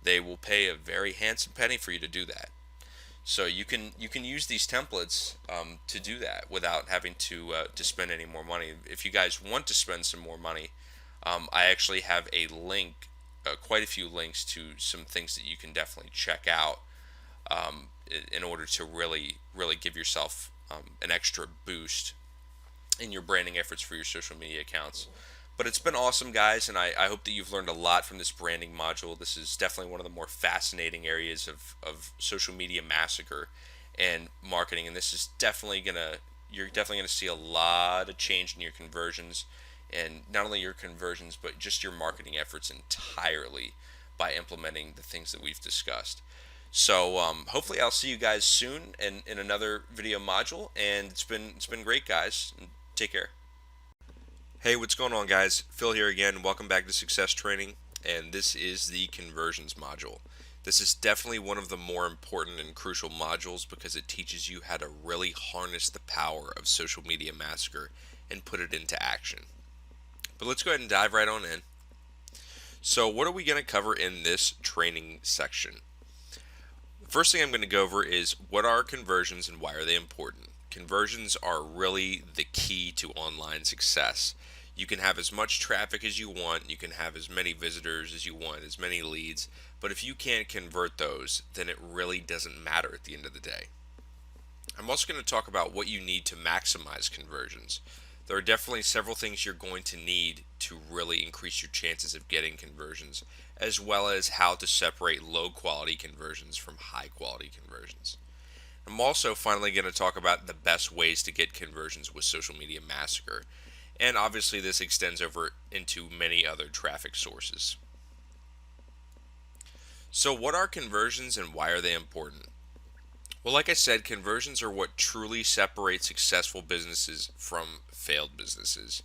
They will pay a very handsome penny for you to do that. So you can use these templates to do that without having to spend any more money. If you guys want to spend some more money, I actually have a link, quite a few links to some things that you can definitely check out in order to really give yourself an extra boost in your branding efforts for your social media accounts. But it's been awesome, guys, and I hope that you've learned a lot from this branding module. This is definitely one of the more fascinating areas of social media massacre and marketing, and this is you're definitely gonna see a lot of change in your conversions, and not only your conversions, but just your marketing efforts entirely by implementing the things that we've discussed. So hopefully I'll see you guys soon in another video module, and it's been great, guys. Take care. Hey, what's going on, guys? Phil here again. Welcome back to Success Training, and this is the conversions module. This is definitely one of the more important and crucial modules because it teaches you how to really harness the power of Social Media Massacre and put it into action. But let's go ahead and dive right on in. So, what are we going to cover in this training section? The first thing I'm going to go over is what are conversions and why are they important? Conversions are really the key to online success. You can have as much traffic as you want, you can have as many visitors as you want, as many leads, but if you can't convert those, then it really doesn't matter at the end of the day. I'm also going to talk about what you need to maximize conversions. There are definitely several things you're going to need to really increase your chances of getting conversions, as well as how to separate low quality conversions from high quality conversions. I'm also finally going to talk about the best ways to get conversions with Social Media Massacre. And obviously this extends over into many other traffic sources. So what are conversions and why are they important? Well, like I said, conversions are what truly separates successful businesses from failed businesses.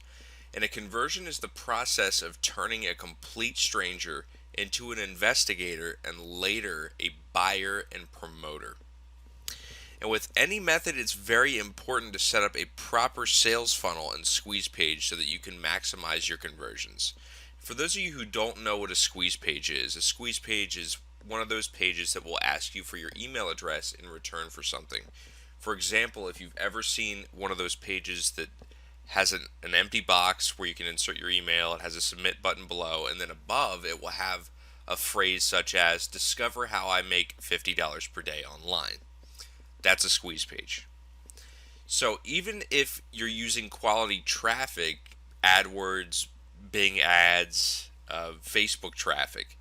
And a conversion is the process of turning a complete stranger into an investigator and later a buyer and promoter. And with any method, it's very important to set up a proper sales funnel and squeeze page so that you can maximize your conversions. For those of you who don't know what a squeeze page is, a squeeze page is one of those pages that will ask you for your email address in return for something. For example, if you've ever seen one of those pages that has an empty box where you can insert your email, it has a submit button below, and then above it will have a phrase such as, discover how I make $50 per day online. That's a squeeze page. So even if you're using quality traffic, AdWords, Bing ads, Facebook traffic,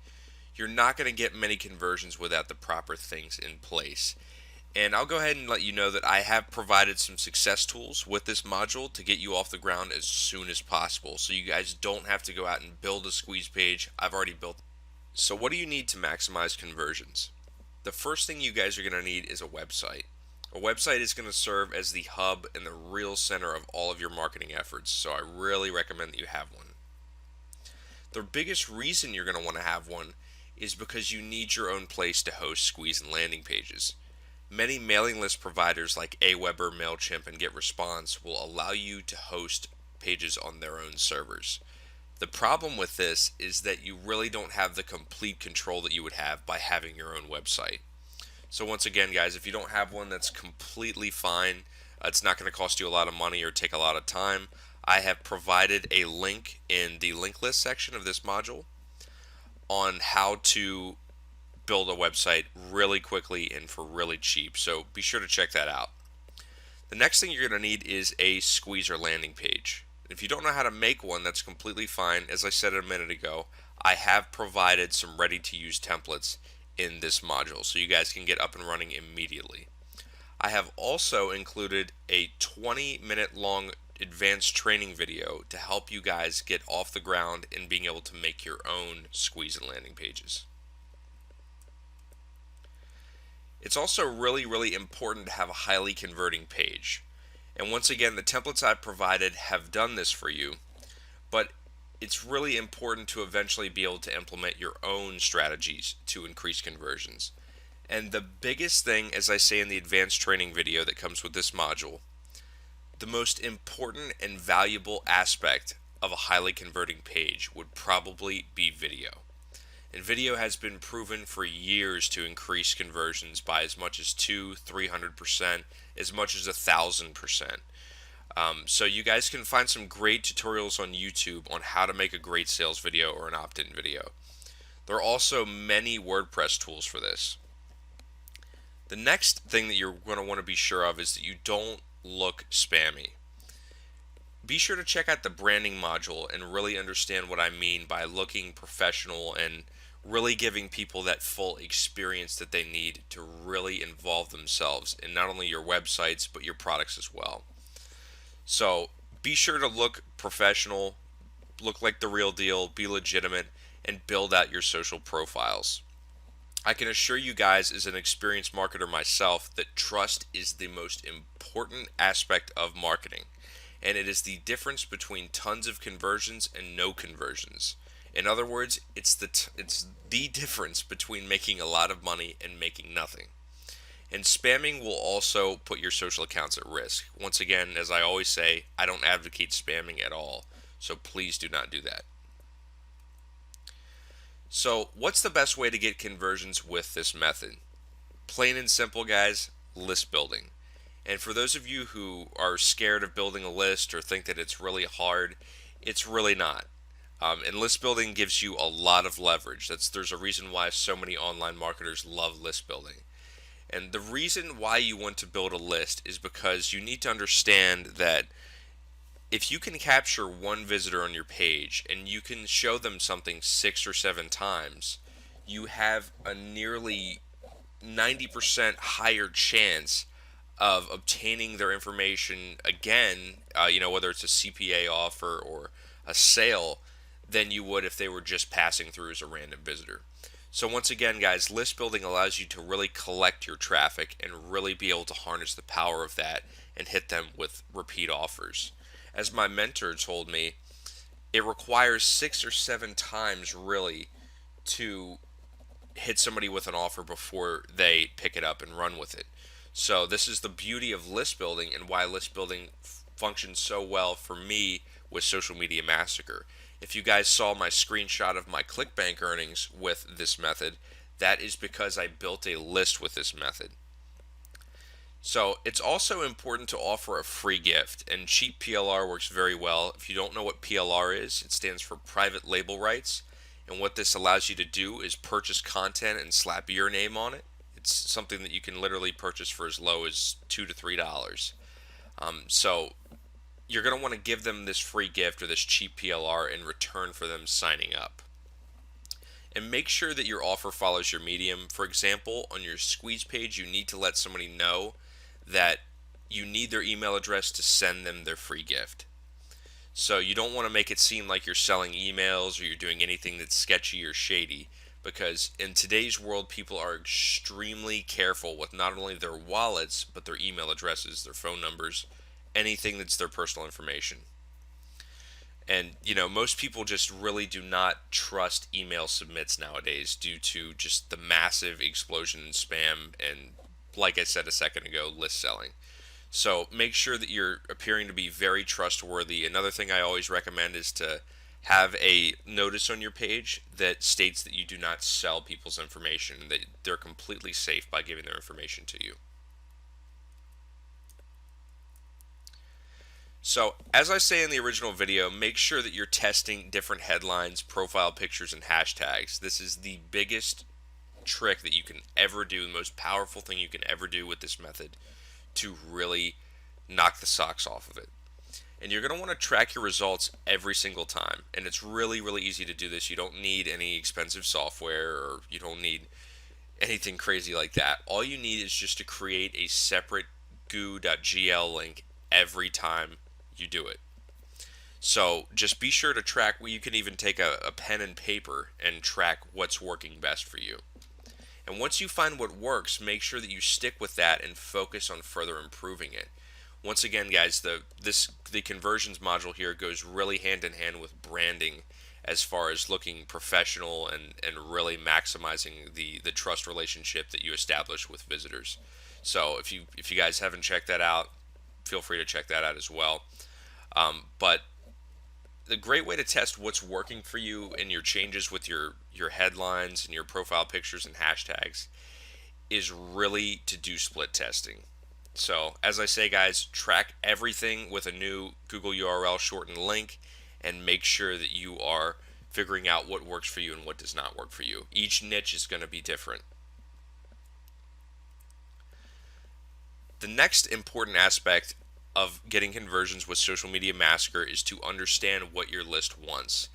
you're not going to get many conversions without the proper things in place. And I'll go ahead and let you know that I have provided some success tools with this module to get you off the ground as soon as possible. So you guys don't have to go out and build a squeeze page. I've already built. So what do you need to maximize conversions? The first thing you guys are going to need is a website. A website is going to serve as the hub and the real center of all of your marketing efforts, so I really recommend that you have one. The biggest reason you're going to want to have one is because you need your own place to host squeeze and landing pages. Many mailing list providers like Aweber, MailChimp, and GetResponse will allow you to host pages on their own servers. The problem with this is that you really don't have the complete control that you would have by having your own website. So once again, guys, if you don't have one, that's completely fine. It's not going to cost you a lot of money or take a lot of time. I have provided a link in the link list section of this module on how to build a website really quickly and for really cheap. So be sure to check that out. The next thing you're going to need is a squeezer landing page. If you don't know how to make one, that's completely fine. As I said a minute ago, I have provided some ready to use templates in this module so you guys can get up and running immediately. I have also included a 20-minute long advanced training video to help you guys get off the ground and being able to make your own squeeze and landing pages. It's also really important to have a highly converting page. And once again, the templates I've provided have done this for you, but it's really important to eventually be able to implement your own strategies to increase conversions. And the biggest thing, as I say in the advanced training video that comes with this module, the most important and valuable aspect of a highly converting page would probably be video. And video has been proven for years to increase conversions by as much as 200-300%, as much as 1,000%. So you guys can find some great tutorials on YouTube on how to make a great sales video or an opt-in video. There are also many WordPress tools for this. The next thing that you're going to want to be sure of is that you don't look spammy. Be sure to check out the branding module and really understand what I mean by looking professional and really giving people that full experience that they need to really involve themselves in not only your websites but your products as well. So be sure to look professional, look like the real deal, be legitimate, and build out your social profiles. I can assure you guys, as an experienced marketer myself, that trust is the most important aspect of marketing. and it is the difference between tons of conversions and no conversions. In other words, it's the difference between making a lot of money and making nothing. And spamming will also put your social accounts at risk. Once again, as I always say, I don't advocate spamming at all, so please do not do that. So, what's the best way to get conversions with this method? Plain and simple, guys, list building. And for those of you who are scared of building a list or think that it's really hard, it's really not. And list building gives you a lot of leverage. There's a reason why so many online marketers love list building. And the reason why you want to build a list is because you need to understand that if you can capture one visitor on your page and you can show them something 6 or 7 times, you have a nearly 90% higher chance of obtaining their information again, whether it's a CPA offer or a sale, than you would if they were just passing through as a random visitor. So once again, guys, list building allows you to really collect your traffic and really be able to harness the power of that and hit them with repeat offers. As my mentor told me, it requires 6 or 7 times really to hit somebody with an offer before they pick it up and run with it. So this is the beauty of list building and why list building functions so well for me with Social Media Massacre. If you guys saw my screenshot of my ClickBank earnings with this method, that is because I built a list with this method. So it's also important to offer a free gift, and cheap PLR works very well. If you don't know what PLR is, it stands for private label rights, and what this allows you to do is purchase content and slap your name on it. It's something that you can literally purchase for as low as $2 to $3. So you're going to want to give them this free gift or this cheap PLR in return for them signing up. And make sure that your offer follows your medium. For example, on your squeeze page, you need to let somebody know that you need their email address to send them their free gift. So you don't want to make it seem like you're selling emails or you're doing anything that's sketchy or shady, because in today's world, people are extremely careful with not only their wallets, but their email addresses, their phone numbers, anything that's their personal information. And, most people just really do not trust email submits nowadays due to just the massive explosion in spam and, like I said a second ago, list selling. So make sure that you're appearing to be very trustworthy. Another thing I always recommend is to have a notice on your page that states that you do not sell people's information, that they're completely safe by giving their information to you. So, as I say in the original video, make sure that you're testing different headlines, profile pictures, and hashtags. This is the biggest trick that you can ever do, the most powerful thing you can ever do with this method to really knock the socks off of it. And you're going to want to track your results every single time. And it's really, really easy to do this. You don't need any expensive software, or you don't need anything crazy like that. All you need is just to create a separate goo.gl link every time you do it. So just be sure to track. You can even take a pen and paper and track what's working best for you. And once you find what works, make sure that you stick with that and focus on further improving it. Once again, guys, the conversions module here goes really hand in hand with branding as far as looking professional and really maximizing the trust relationship that you establish with visitors. So if you guys haven't checked that out, feel free to check that out as well. But the great way to test what's working for you and your changes with your headlines and your profile pictures and hashtags is really to do split testing. So as I say, guys, track everything with a new Google URL shortened link and make sure that you are figuring out what works for you and what does not work for you. Each niche is going to be different. The next important aspect of getting conversions with Social Media Massacre is to understand what your list wants.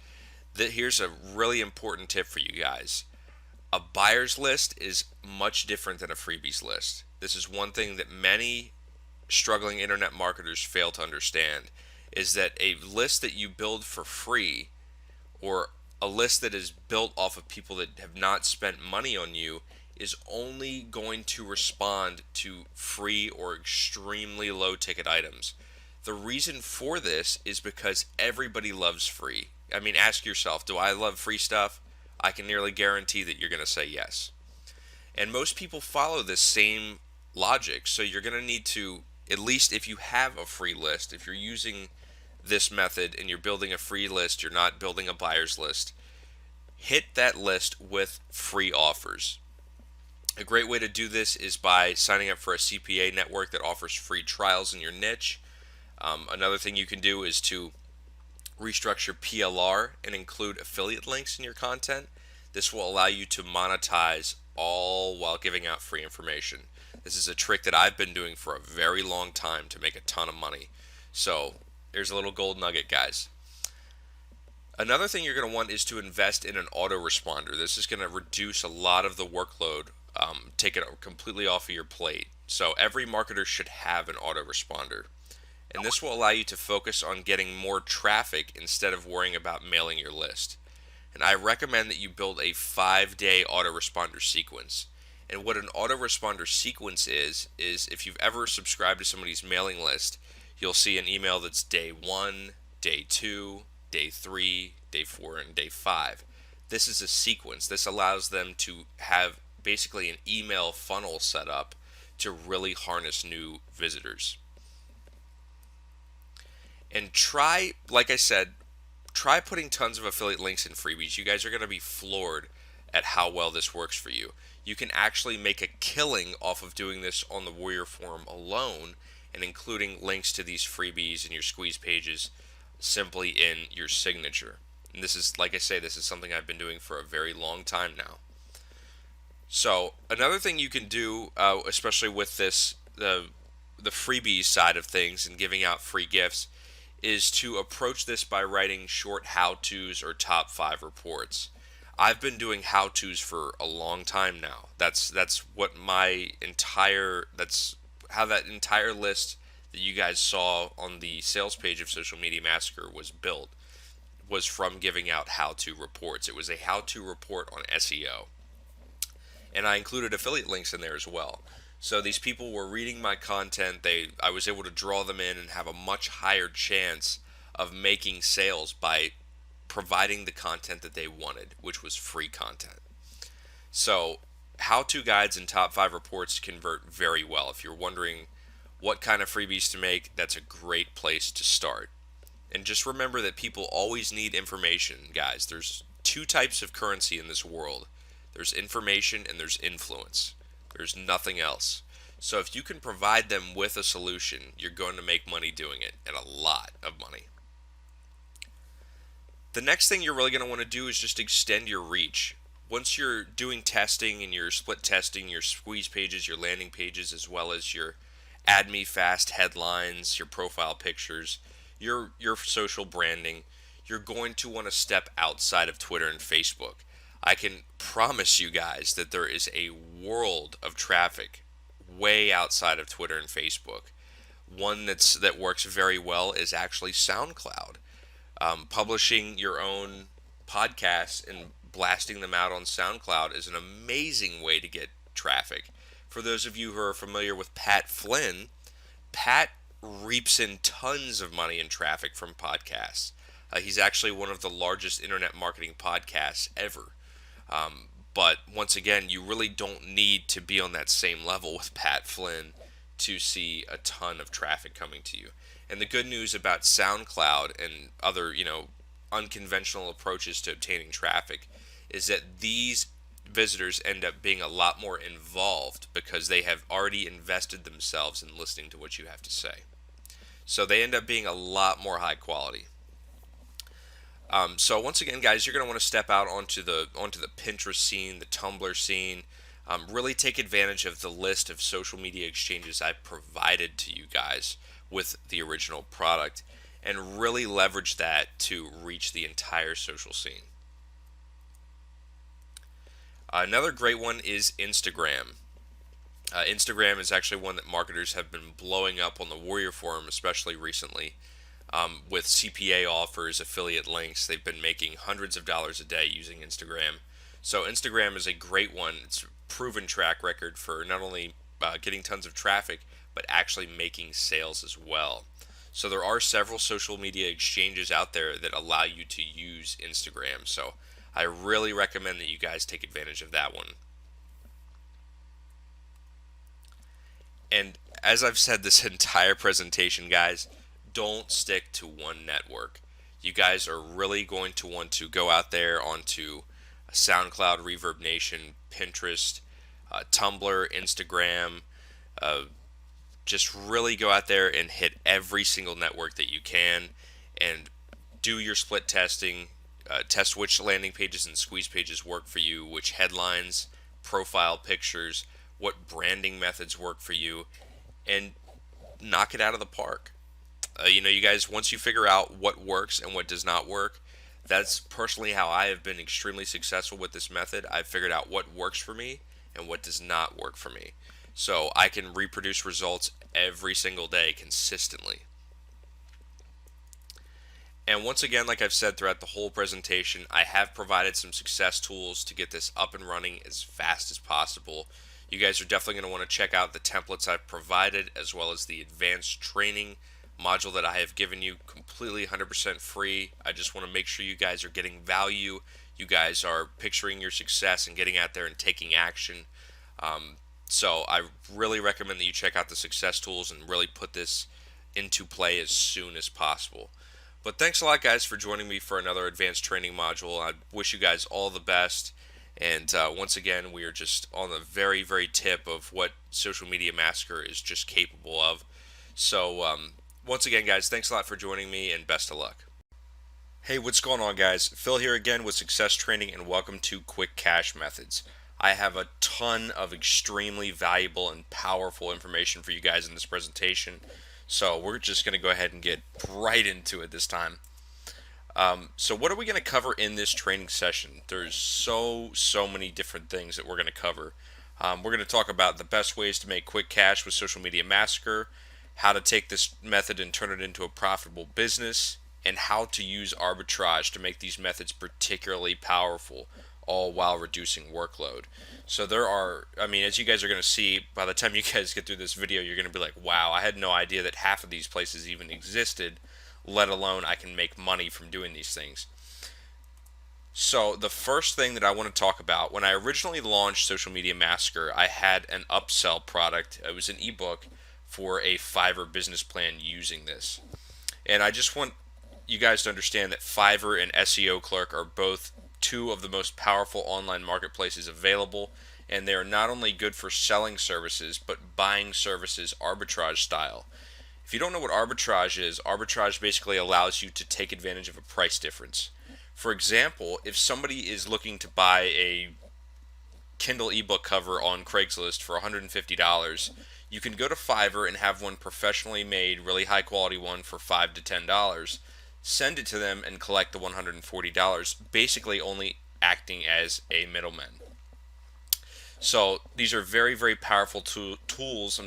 Here's a really important tip for you guys. A buyer's list is much different than a freebies list. This is one thing that many struggling internet marketers fail to understand, is that a list that you build for free, or a list that is built off of people that have not spent money on you, is only going to respond to free or extremely low ticket items. The reason for this is because everybody loves free. I mean, ask yourself, do I love free stuff? I can nearly guarantee that you're going to say yes. And most people follow this same logic. So you're going to need to, at least if you have a free list, if you're using this method and you're building a free list, you're not building a buyer's list, hit that list with free offers. A great way to do this is by signing up for a CPA network that offers free trials in your niche. Another thing you can do is to restructure PLR and include affiliate links in your content. This will allow you to monetize all while giving out free information. This is a trick that I've been doing for a very long time to make a ton of money. So there's a little gold nugget, guys. Another thing you're going to want is to invest in an autoresponder. This is going to reduce a lot of the workload, take it completely off of your plate. So every marketer should have an autoresponder. And this will allow you to focus on getting more traffic instead of worrying about mailing your list. And I recommend that you build a 5-day autoresponder sequence. And what an autoresponder sequence is if you've ever subscribed to somebody's mailing list, you'll see an email that's day 1, day 2, day 3, day 4, and day 5. This is a sequence. This allows them to have basically an email funnel set up to really harness new visitors. And try, like I said, try putting tons of affiliate links in freebies. You guys are going to be floored at how well this works for you. You can actually make a killing off of doing this on the Warrior Forum alone and including links to these freebies and your squeeze pages simply in your signature. And this is, like I say, this is something I've been doing for a very long time now. So another thing you can do, especially with this, the freebies side of things and giving out free gifts, is to approach this by writing short how-tos or top 5 reports. I've been doing how-tos for a long time now. That's how that entire list that you guys saw on the sales page of Social Media Massacre was built, was from giving out how-to reports. It was a how-to report on SEO. And I included affiliate links in there as well. So these people were reading my content. I was able to draw them in and have a much higher chance of making sales by providing the content that they wanted, which was free content. So how-to guides and top 5 reports convert very well. If you're wondering what kind of freebies to make, that's a great place to start. And just remember that people always need information, guys. There's 2 types of currency in this world. There's information and there's influence. There's nothing else. So if you can provide them with a solution, you're going to make money doing it, and a lot of money. The next thing you're really going to want to do is just extend your reach. Once you're doing testing and you're split testing your squeeze pages, your landing pages, as well as your add me fast headlines, your profile pictures, your social branding, you're going to want to step outside of Twitter and Facebook. I can promise you guys that there is a world of traffic way outside of Twitter and Facebook. One that works very well is actually SoundCloud. Publishing your own podcasts and blasting them out on SoundCloud is an amazing way to get traffic. For those of you who are familiar with Pat Flynn, Pat reaps in tons of money in traffic from podcasts. He's actually one of the largest internet marketing podcasts ever. But once again, you really don't need to be on that same level with Pat Flynn to see a ton of traffic coming to you. And the good news about SoundCloud and other, unconventional approaches to obtaining traffic is that these visitors end up being a lot more involved because they have already invested themselves in listening to what you have to say. So they end up being a lot more high quality. So once again, guys, you're going to want to step out onto the Pinterest scene, the Tumblr scene. Really take advantage of the list of social media exchanges I provided to you guys with the original product, and really leverage that to reach the entire social scene. Another great one is Instagram. Instagram is actually one that marketers have been blowing up on the Warrior Forum, especially recently. With CPA offers, affiliate links, they've been making hundreds of dollars a day using Instagram. So Instagram is a great one. It's a proven track record for not only getting tons of traffic, but actually making sales as well. So there are several social media exchanges out there that allow you to use Instagram. So I really recommend that you guys take advantage of that one. And as I've said this entire presentation, guys, don't stick to one network. You guys are really going to want to go out there onto SoundCloud, Reverb Nation, Pinterest, Tumblr, Instagram. Uh, just really go out there and hit every single network that you can and do your split testing. Test which landing pages and squeeze pages work for you, which headlines, profile pictures, what branding methods work for you, and knock it out of the park. You guys, once you figure out what works and what does not work, that's personally how I have been extremely successful with this method. I've figured out what works for me and what does not work for me. So I can reproduce results every single day consistently. And once again, like I've said throughout the whole presentation, I have provided some success tools to get this up and running as fast as possible. You guys are definitely going to want to check out the templates I've provided, as well as the advanced training module that I have given you completely 100% free. I just want to make sure you guys are getting value. You guys are picturing your success and getting out there and taking action. So I really recommend that you check out the success tools and really put this into play as soon as possible. But thanks a lot, guys, for joining me for another advanced training module. I wish you guys all the best. And once again, we are just on the very, very tip of what Social Media Massacre is just capable of. So once again, guys, thanks a lot for joining me, and best of luck. Hey, what's going on, guys? Phil here again with Success Training, and welcome to Quick Cash Methods. I have a ton of extremely valuable and powerful information for you guys in this presentation. So we're just going to go ahead and get right into it this time. So what are we going to cover in this training session? There's so many different things that we're going to cover. We're going to talk about the best ways to make quick cash with Social Media Massacre, how to take this method and turn it into a profitable business, and how to use arbitrage to make these methods particularly powerful, all while reducing workload. So there are, as you guys are going to see, by the time you guys get through this video, you're going to be like, wow, I had no idea that half of these places even existed, let alone I can make money from doing these things. So the first thing that I want to talk about, when I originally launched Social Media Massacre, I had an upsell product. It was an ebook for a Fiverr business plan using this. And I just want you guys to understand that Fiverr and SEO Clerk are both two of the most powerful online marketplaces available, and they are not only good for selling services, but buying services arbitrage style. If you don't know what arbitrage is, arbitrage basically allows you to take advantage of a price difference. For example, if somebody is looking to buy a Kindle ebook cover on Craigslist for $150, you can go to Fiverr and have one professionally made, really high quality one for $5 to $10. Send it to them and collect the $140, basically only acting as a middleman. So these are very, very powerful tools,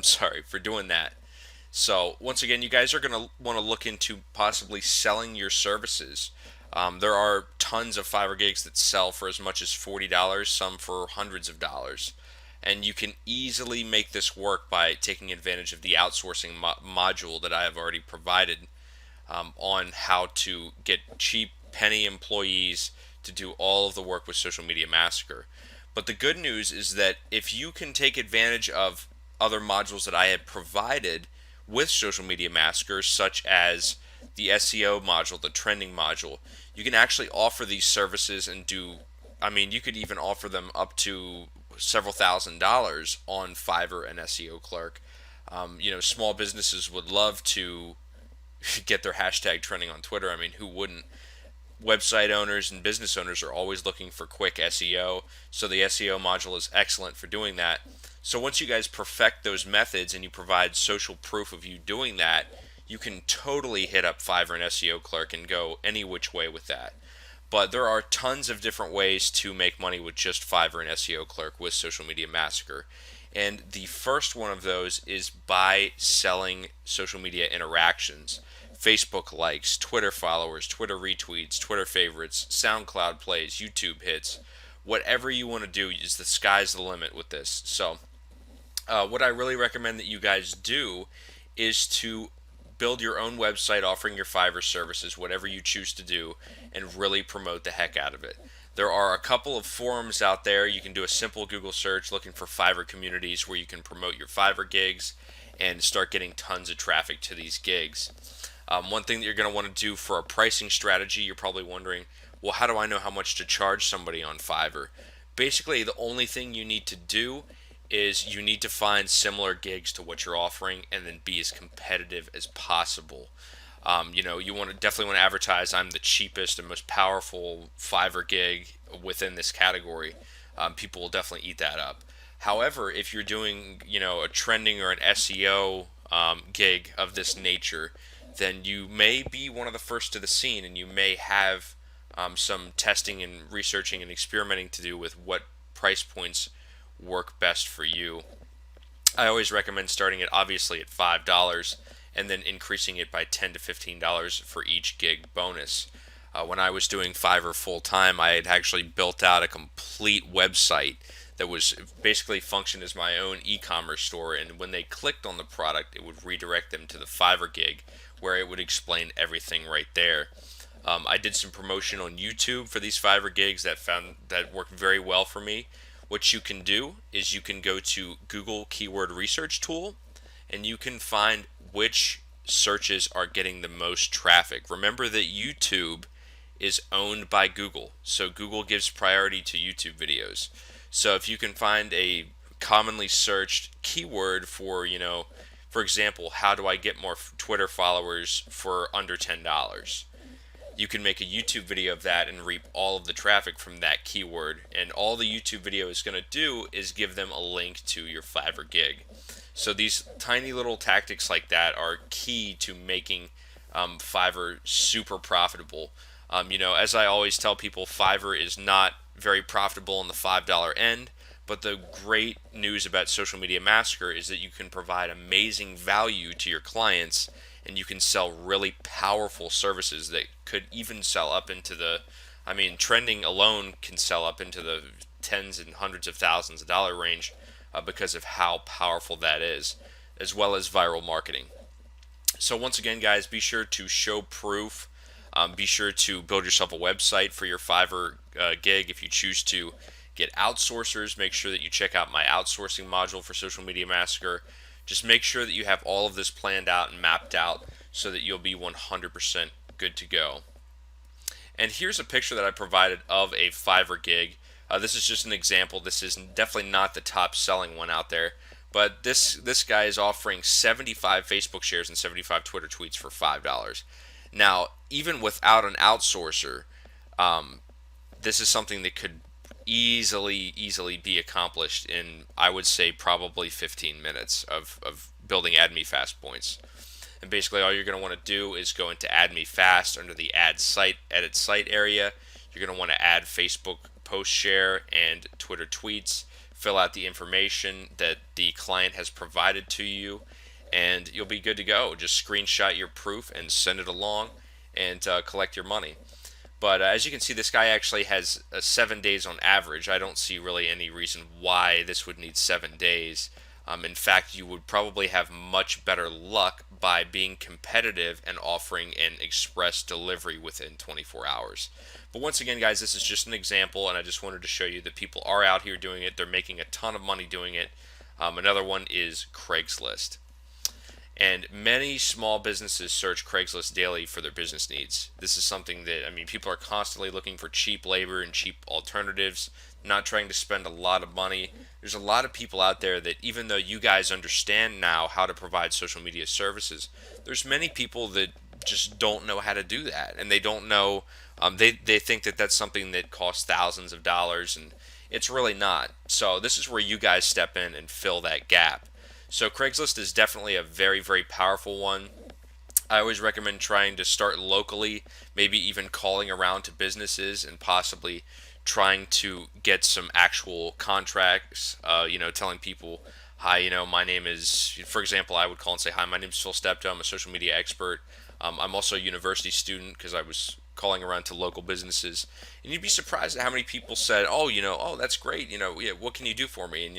for doing that. So once again, you guys are going to want to look into possibly selling your services. There are tons of Fiverr gigs that sell for as much as $40, some for hundreds of dollars. And you can easily make this work by taking advantage of the outsourcing module that I have already provided on how to get cheap penny employees to do all of the work with Social Media Massacre. But the good news is that if you can take advantage of other modules that I have provided with Social Media Massacre, such as the SEO module, the trending module, you can actually offer these services and you could even offer them up to several $1,000s on Fiverr and SEO Clerk. Small businesses would love to get their hashtag trending on Twitter. Who wouldn't? Website owners and business owners are always looking for quick SEO, so the SEO module is excellent for doing that. So once you guys perfect those methods and you provide social proof of you doing that, you can totally hit up Fiverr and SEO Clerk and go any which way with that. But there are tons of different ways to make money with just Fiverr and SEO Clerk with Social Media Massacre. And the first one of those is by selling social media interactions. Facebook likes, Twitter followers, Twitter retweets, Twitter favorites, SoundCloud plays, YouTube hits. Whatever you want to do, the sky's the limit with this. So what I really recommend that you guys do is to build your own website offering your Fiverr services, whatever you choose to do, and really promote the heck out of it. There are a couple of forums out there. You can do a simple Google search looking for Fiverr communities where you can promote your Fiverr gigs and start getting tons of traffic to these gigs. One thing that you're going to want to do for a pricing strategy, you're probably wondering, well, how do I know how much to charge somebody on Fiverr? Basically, the only thing you need to do is you need to find similar gigs to what you're offering and then be as competitive as possible. You want to definitely want to advertise I'm the cheapest and most powerful Fiverr gig within this category. People will definitely eat that up. However, if you're doing a trending or an SEO gig of this nature, then you may be one of the first to the scene, and you may have some testing and researching and experimenting to do with what price points work best for you. I always recommend starting it obviously at $5 and then increasing it by $10 to $15 for each gig bonus. When I was doing Fiverr full time, I had actually built out a complete website that was basically functioned as my own e-commerce store, and when they clicked on the product, it would redirect them to the Fiverr gig where it would explain everything right there. I did some promotion on YouTube for these Fiverr gigs that worked very well for me. What you can do is you can go to Google Keyword Research Tool and you can find which searches are getting the most traffic. Remember that YouTube is owned by Google, so Google gives priority to YouTube videos. So if you can find a commonly searched keyword for example, how do I get more Twitter followers for under $10? You can make a YouTube video of that and reap all of the traffic from that keyword. And all the YouTube video is going to do is give them a link to your Fiverr gig. So these tiny little tactics like that are key to making Fiverr super profitable. As I always tell people, Fiverr is not very profitable on the $5 end. But the great news about Social Media Massacre is that you can provide amazing value to your clients, and you can sell really powerful services that could even sell up into trending alone can sell up into the tens and hundreds of thousands of dollar range because of how powerful that is, as well as viral marketing. So once again, guys, be sure to show proof. Be sure to build yourself a website for your Fiverr gig. If you choose to get outsourcers, make sure that you check out my outsourcing module for Social Media Massacre. Just make sure that you have all of this planned out and mapped out so that you'll be 100% good to go. And here's a picture that I provided of a Fiverr gig. This is just an example. This is definitely not the top selling one out there, but this guy is offering 75 Facebook shares and 75 Twitter tweets for $5. Now, even without an outsourcer, this is something that could easily be accomplished in, I would say, probably 15 minutes of building AdMeFast points. And basically all you're going to want to do is go into AdMeFast under the Add Site, Edit Site area. You're going to want to add Facebook post share and Twitter tweets, fill out the information that the client has provided to you, and you'll be good to go. Just screenshot your proof and send it along and collect your money. But as you can see, this guy actually has 7 days on average. I don't see really any reason why this would need 7 days. In fact, you would probably have much better luck by being competitive and offering an express delivery within 24 hours. But once again, guys, this is just an example, and I just wanted to show you that people are out here doing it. They're making a ton of money doing it. Another one is Craigslist. And many small businesses search Craigslist daily for their business needs. This is something that, people are constantly looking for cheap labor and cheap alternatives, not trying to spend a lot of money. There's a lot of people out there that, even though you guys understand now how to provide social media services, there's many people that just don't know how to do that. And they don't know, they think that that's something that costs thousands of dollars, and it's really not. So this is where you guys step in and fill that gap. So Craigslist is definitely a very, very powerful one. I always recommend trying to start locally, maybe even calling around to businesses and possibly trying to get some actual contracts, telling people, hi, my name is, for example, I would call and say, hi, my name is Phil Steptoe, I'm a social media expert. I'm also a university student, because I was calling around to local businesses, and you'd be surprised at how many people said, oh, that's great, yeah, what can you do for me? And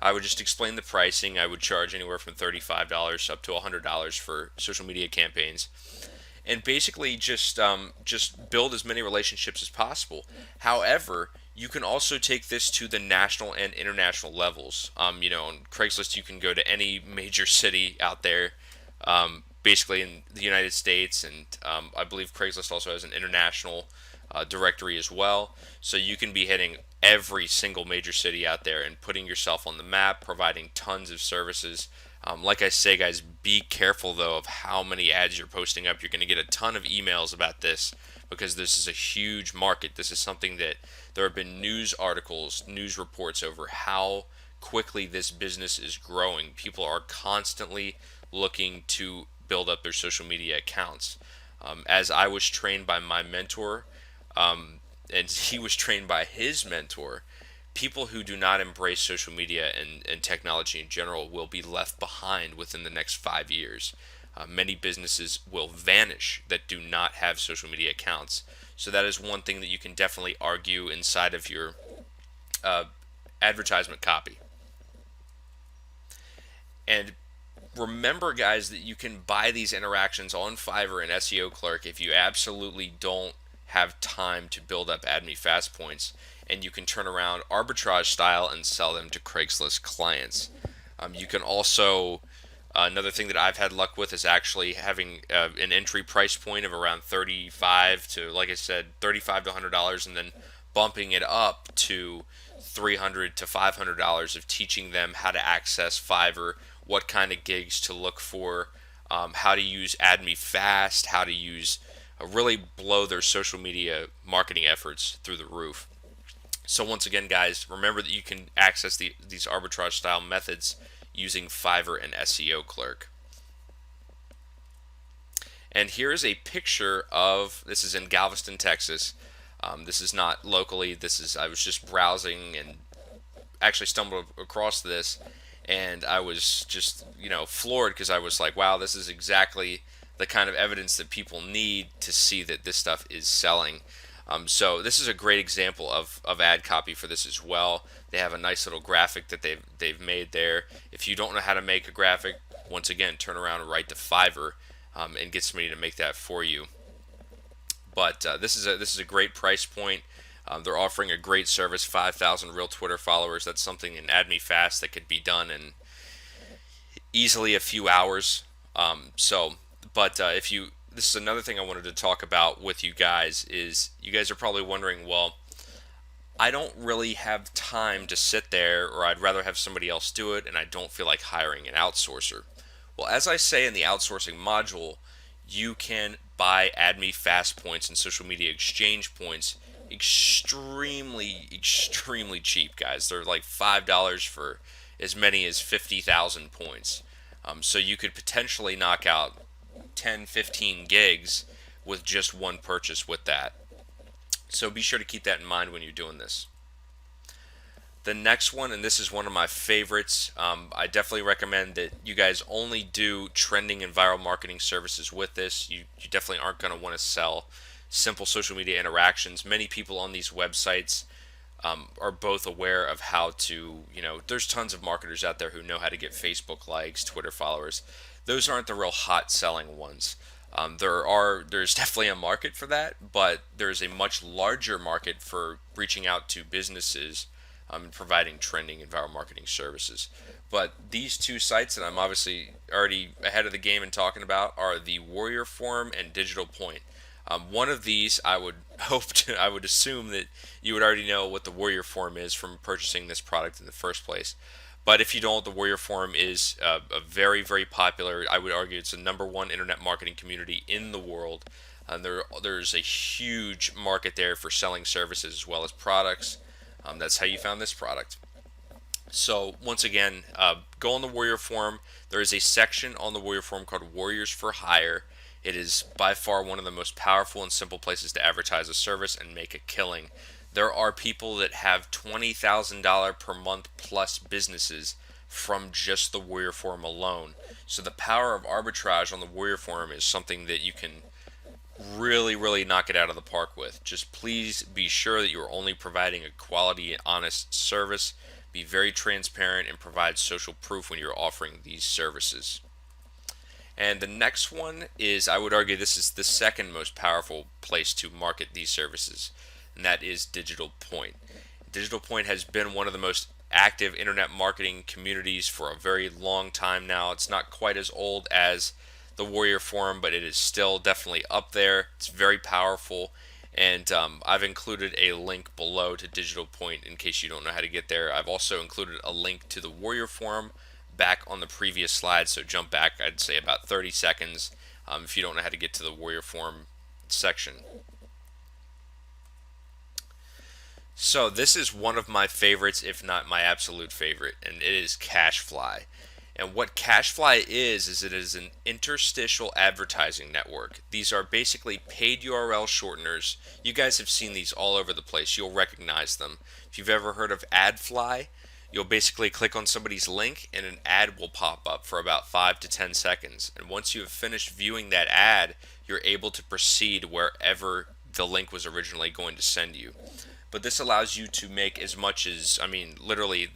I would just explain the pricing. I would charge anywhere from $35 up to $100 for social media campaigns, and basically just build as many relationships as possible. However, you can also take this to the national and international levels. On Craigslist, you can go to any major city out there, basically in the United States, and I believe Craigslist also has an international directory as well. So you can be hitting every single major city out there and putting yourself on the map, providing tons of services. Like I say, guys, be careful though of how many ads you're posting up. You're going to get a ton of emails about this because this is a huge market. This is something that there have been news articles, news reports over how quickly this business is growing. People are constantly looking to build up their social media accounts. As I was trained by my mentor, and he was trained by his mentor, people who do not embrace social media and technology in general will be left behind within the next 5 years. Many businesses will vanish that do not have social media accounts. So that is one thing that you can definitely argue inside of your uh, advertisement copy. And remember, guys, that you can buy these interactions on Fiverr and SEO Clerk if you absolutely don't have time to build up AdMe Fast Points, and you can turn around arbitrage style and sell them to Craigslist clients. You can also another thing that I've had luck with is actually having an entry price point of around 35 to, like I said, 35 to $100, and then bumping it up to $300 to $500 of teaching them how to access Fiverr, what kind of gigs to look for, how to use AdMe Fast, how to use really blow their social media marketing efforts through the roof. So once again, guys, remember that you can access these arbitrage style methods using Fiverr and SEO Clerk. And here is a picture of, this is in Galveston, Texas. This is not locally. I was just browsing and actually stumbled across this, and I was just, floored because I was like, wow, this is exactly the kind of evidence that people need to see that this stuff is selling. So this is a great example of ad copy for this as well. They have a nice little graphic that they've made there. If you don't know how to make a graphic, once again, turn around and write to Fiverr and get somebody to make that for you. But this is a great price point. They're offering a great service, 5,000 real Twitter followers. That's something in AdMe Fast that could be done in easily a few hours. This is another thing I wanted to talk about with you guys is you guys are probably wondering, well, I don't really have time to sit there, or I'd rather have somebody else do it, and I don't feel like hiring an outsourcer. Well, as I say in the outsourcing module, you can buy AdMe Fast Points and social media exchange points extremely, extremely cheap, guys. They're like $5 for as many as 50,000 points. So you could potentially knock out 10, 15 gigs with just one purchase with that. So be sure to keep that in mind when you're doing this. The next one, and this is one of my favorites, I definitely recommend that you guys only do trending and viral marketing services with this. You definitely aren't going to want to sell simple social media interactions. Many people on these websites are both aware of how to, there's tons of marketers out there who know how to get Facebook likes, Twitter followers. Those aren't the real hot selling ones. There's definitely a market for that, but there's a much larger market for reaching out to businesses and providing trending and viral marketing services. But these two sites that I'm obviously already ahead of the game in talking about are the Warrior Forum and Digital Point. One of these, I would assume that you would already know what the Warrior Forum is from purchasing this product in the first place. But if you don't, the Warrior Forum is a very, very popular, I would argue it's the #1 internet marketing community in the world. There's a huge market there for selling services as well as products. That's how you found this product. So once again, go on the Warrior Forum. There is a section on the Warrior Forum called Warriors for Hire. It is by far one of the most powerful and simple places to advertise a service and make a killing. There are people that have $20,000 per month plus businesses from just the Warrior Forum alone. So the power of arbitrage on the Warrior Forum is something that you can really, really knock it out of the park with. Just please be sure that you're only providing a quality, honest service. be very transparent, and provide social proof when you're offering these services. And the next one is, I would argue, this is the second most powerful place to market these services, and that is Digital Point. Digital Point has been one of the most active internet marketing communities for a very long time now. It's not quite as old as the Warrior Forum, but it is still definitely up there. It's very powerful, and I've included a link below to Digital Point in case you don't know how to get there. I've also included a link to the Warrior Forum back on the previous slide, so jump back, I'd say about 30 seconds if you don't know how to get to the Warrior Forum section. So this is one of my favorites, if not my absolute favorite, and it is CashFly. And what CashFly is it is an interstitial advertising network. These are basically paid URL shorteners. You guys have seen these all over the place. You'll recognize them. If you've ever heard of AdFly, you'll basically click on somebody's link and an ad will pop up for about 5 to 10 seconds. And once you have finished viewing that ad, you're able to proceed wherever the link was originally going to send you. But this allows you to make as much as, I mean, literally,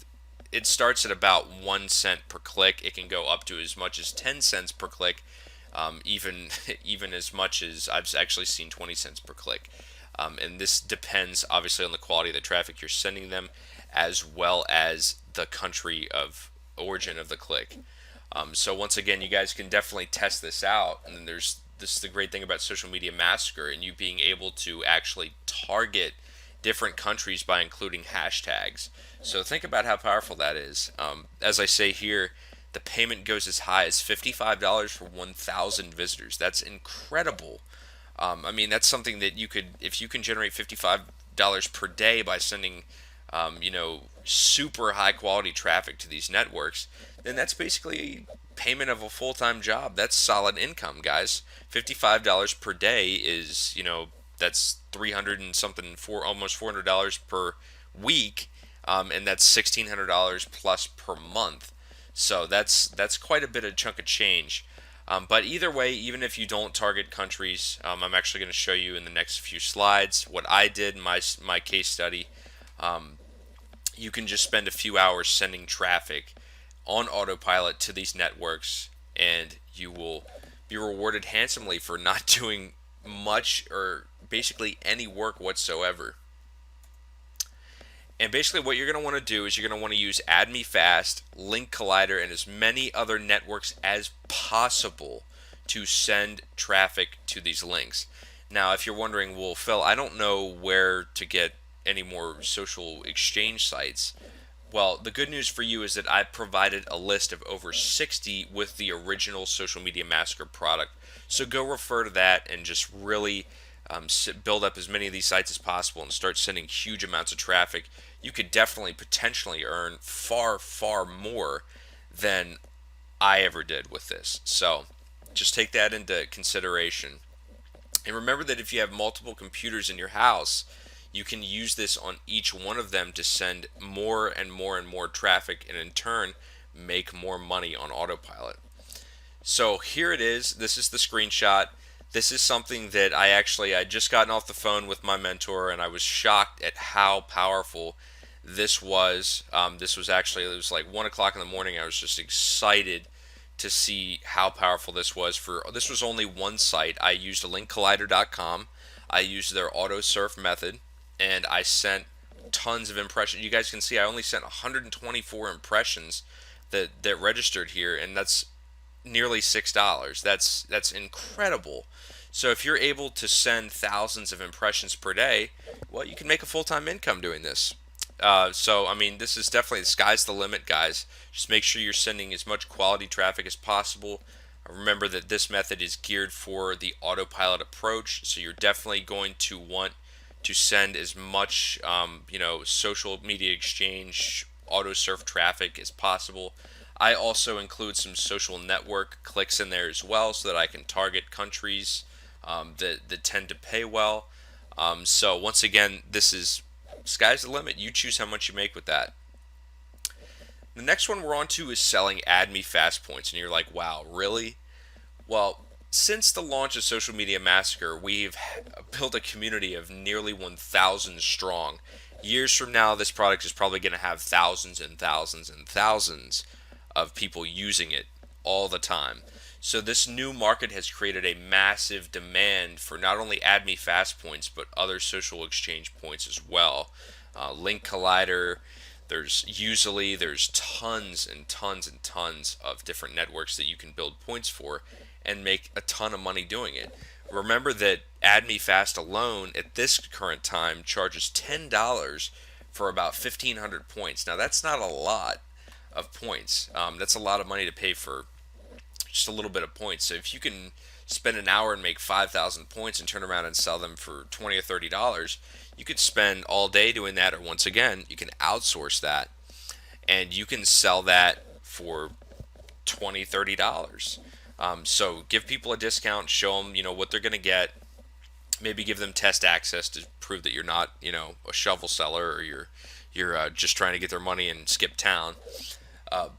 it starts at about 1 cent per click. It can go up to as much as 10 cents per click, even as much as I've actually seen 20 cents per click. And this depends obviously on the quality of the traffic you're sending them, as well as the country of origin of the click. So once again, you guys can definitely test this out. And then this is the great thing about Social Media Massacre and you being able to actually target different countries by including hashtags. So think about how powerful that is. As I say here, the payment goes as high as $55 for 1,000 visitors. That's incredible. I mean, that's something that you could, if you can generate $55 per day by sending, super high quality traffic to these networks, then that's basically payment of a full-time job. That's solid income, guys. $55 per day is, that's 300 and something, almost $400 per week, and that's $1,600 plus per month. So that's quite a bit of chunk of change. But either way, even if you don't target countries, I'm actually going to show you in the next few slides what I did in my case study. You can just spend a few hours sending traffic on autopilot to these networks, and you will be rewarded handsomely for not doing much or basically any work whatsoever. And basically what you're going to want to do is you're going to want to use AdMeFast, Link Collider, and as many other networks as possible to send traffic to these links. Now, if you're wondering, well, Phil, I don't know where to get any more social exchange sites. Well, the good news for you is that I've provided a list of over 60 with the original Social Media Massacre product. So go refer to that and just really build up as many of these sites as possible and start sending huge amounts of traffic. You could definitely potentially earn far, far more than I ever did with this. So just take that into consideration. And remember that if you have multiple computers in your house, you can use this on each one of them to send more and more and more traffic, and in turn make more money on autopilot. So here it is. This is the screenshot. This is something that I just gotten off the phone with my mentor, and I was shocked at how powerful this was. It was like 1 o'clock in the morning. I was just excited to see how powerful this was. This was only one site. I used linkcollider.com. I used their auto surf method, and I sent tons of impressions. You guys can see I only sent 124 impressions that registered here, and that's nearly $6. That's incredible. So if you're able to send thousands of impressions per day, well, you can make a full-time income doing this. So I mean, this is definitely, the sky's the limit, guys. Just make sure you're sending as much quality traffic as possible. Remember that this method is geared for the autopilot approach, so you're definitely going to want to send as much social media exchange auto surf traffic as possible. I also include some social network clicks in there as well, so that I can target countries that tend to pay well. So once again, this is sky's the limit. You choose how much you make with that. The next one we're on to is selling AdMeFast points, and you're like, wow, really? Well, since the launch of Social Media Massacre, we've built a community of nearly 1,000 strong, Years from now, this product is probably going to have thousands and thousands and thousands of people using it all the time. So this new market has created a massive demand for not only Add Me Fast points, but other social exchange points as well. Link Collider, there's tons and tons and tons of different networks that you can build points for and make a ton of money doing it. Remember that Add Me Fast alone at this current time charges $10 for about 1,500 points. Now that's not a lot of points. That's a lot of money to pay for just a little bit of points. So if you can spend an hour and make 5,000 points and turn around and sell them for $20 or $30, you could spend all day doing that. Or once again, you can outsource that and you can sell that for $20, $30. So give people a discount, show them what they're going to get. Maybe give them test access to prove that you're not a shovel seller, or you're just trying to get their money and skip town.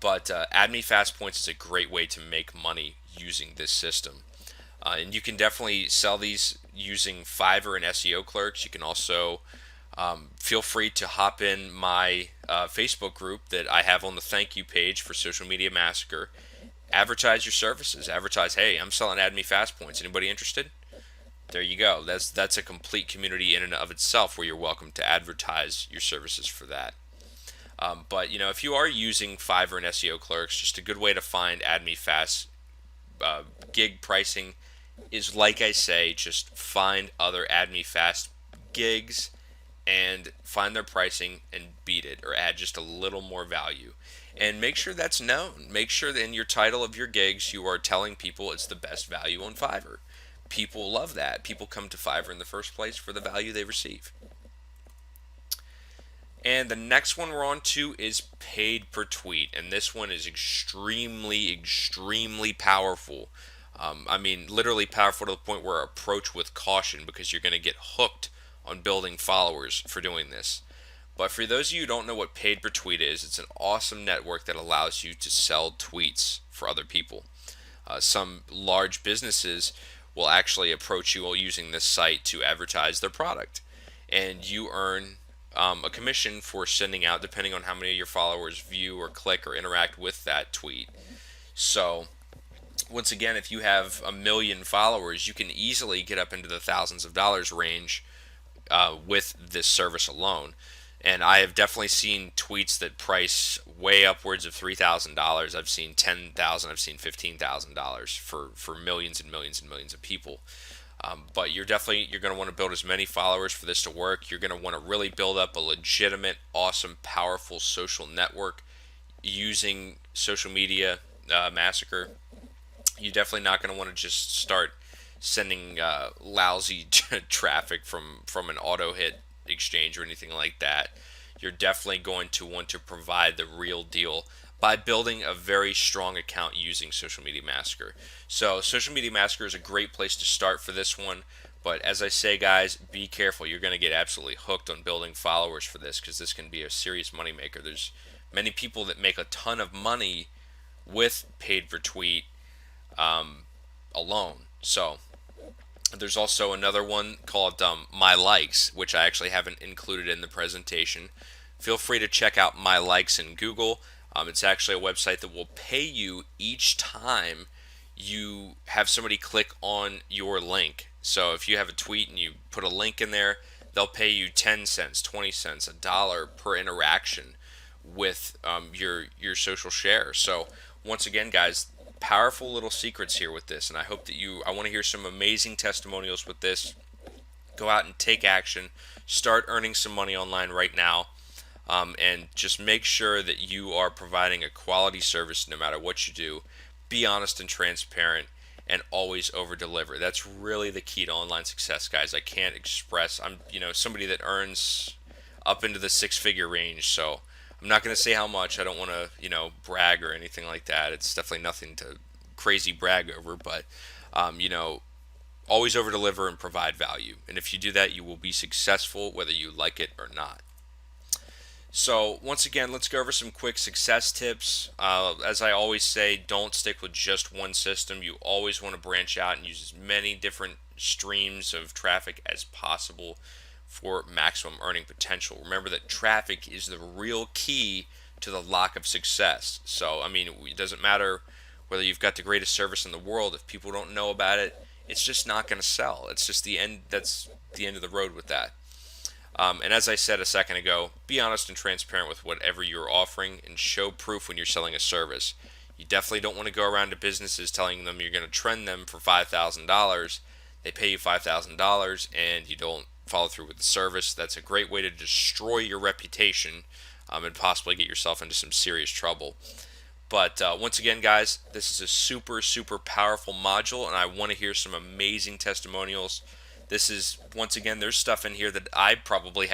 But Add Me Fast Points is a great way to make money using this system. And you can definitely sell these using Fiverr and SEO clerks. You can also feel free to hop in my Facebook group that I have on the thank you page for Social Media Massacre. Advertise your services. Advertise, hey, I'm selling Add Me Fast Points. Anybody interested? There you go. That's a complete community in and of itself where you're welcome to advertise your services for that. But if you are using Fiverr and SEO clerks, just a good way to find Add Me Fast gig pricing is, like I say, just find other Add Me Fast gigs and find their pricing and beat it, or add just a little more value. And make sure that's known. Make sure that in your title of your gigs you are telling people it's the best value on Fiverr. People love that. People come to Fiverr in the first place for the value they receive. And the next one we're on to is paid per tweet, and this one is extremely, extremely powerful. I mean, literally powerful to the point where approach with caution, because you're going to get hooked on building followers for doing this. But for those of you who don't know what paid per tweet is, it's an awesome network that allows you to sell tweets for other people. Some large businesses will actually approach you while using this site to advertise their product, and you earn a commission for sending out, depending on how many of your followers view or click or interact with that tweet. So once again, if you have 1 million followers, you can easily get up into the thousands of dollars range with this service alone. And I have definitely seen tweets that price way upwards of $3,000. I've seen $10,000. I've seen $15,000 for millions and millions and millions of people. But you're going to want to build as many followers for this to work. You're going to want to really build up a legitimate, awesome, powerful social network using Social Media Massacre. You're definitely not going to want to just start sending lousy traffic from an auto hit exchange or anything like that. You're definitely going to want to provide the real deal by building a very strong account using Social Media Massacre. So Social Media Massacre is a great place to start for this one. But as I say, guys, be careful. You're going to get absolutely hooked on building followers for this, because this can be a serious moneymaker. There's many people that make a ton of money with paid per tweet alone. So there's also another one called My Likes, which I actually haven't included in the presentation. Feel free to check out My Likes in Google. It's actually a website that will pay you each time you have somebody click on your link. So if you have a tweet and you put a link in there, they'll pay you 10 cents, 20 cents, $1 per interaction with your social share. So once again, guys, powerful little secrets here with this, and I hope that I want to hear some amazing testimonials with this. Go out and take action. Start earning some money online right now. And just make sure that you are providing a quality service no matter what you do. Be honest and transparent, and always over deliver. That's really the key to online success, guys. I can't express. I'm somebody that earns up into the 6-figure range, so I'm not going to say how much. I don't want to brag or anything like that. It's definitely nothing to crazy brag over, but always over deliver and provide value. And if you do that, you will be successful whether you like it or not. So once again, let's go over some quick success tips. As I always say, don't stick with just one system. You always want to branch out and use as many different streams of traffic as possible. for maximum earning potential. Remember that traffic is the real key to the lock of success. So, I mean, it doesn't matter whether you've got the greatest service in the world. If people don't know about it, it's just not going to sell. It's just the end. That's the end of the road with that. And as I said a second ago, be honest and transparent with whatever you're offering and show proof when you're selling a service. You definitely don't want to go around to businesses telling them you're going to trend them for $5,000. They pay you $5,000 and you don't follow through with the service. That's a great way to destroy your reputation, and possibly get yourself into some serious trouble. But once again, guys, this is a super, super powerful module, and I want to hear some amazing testimonials. This is, once again, there's stuff in here that I've probably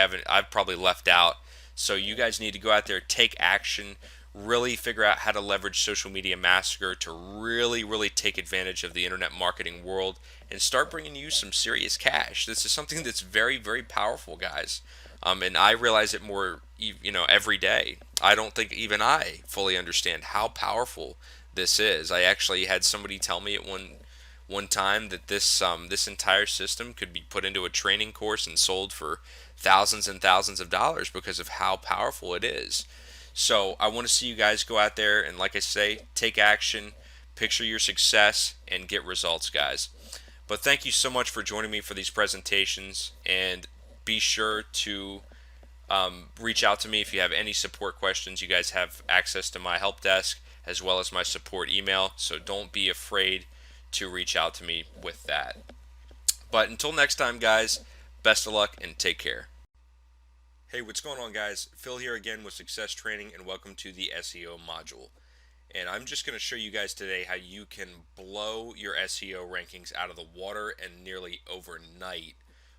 left out. So you guys need to go out there, take action, really figure out how to leverage Social Media Massacre to really, really take advantage of the internet marketing world and start bringing you some serious cash. This is something that's very, very powerful, guys. And I realize it more, every day. I don't think even I fully understand how powerful this is. I actually had somebody tell me at one time that this entire system could be put into a training course and sold for thousands and thousands of dollars because of how powerful it is. So I want to see you guys go out there and, like I say, take action, picture your success, and get results, guys. But thank you so much for joining me for these presentations, and be sure to reach out to me if you have any support questions. You guys have access to my help desk as well as my support email, so don't be afraid to reach out to me with that. But until next time, guys, best of luck and take care. Hey, what's going on, guys? Phil here again with Success Training, and welcome to the SEO module. And I'm just going to show you guys today how you can blow your SEO rankings out of the water and nearly overnight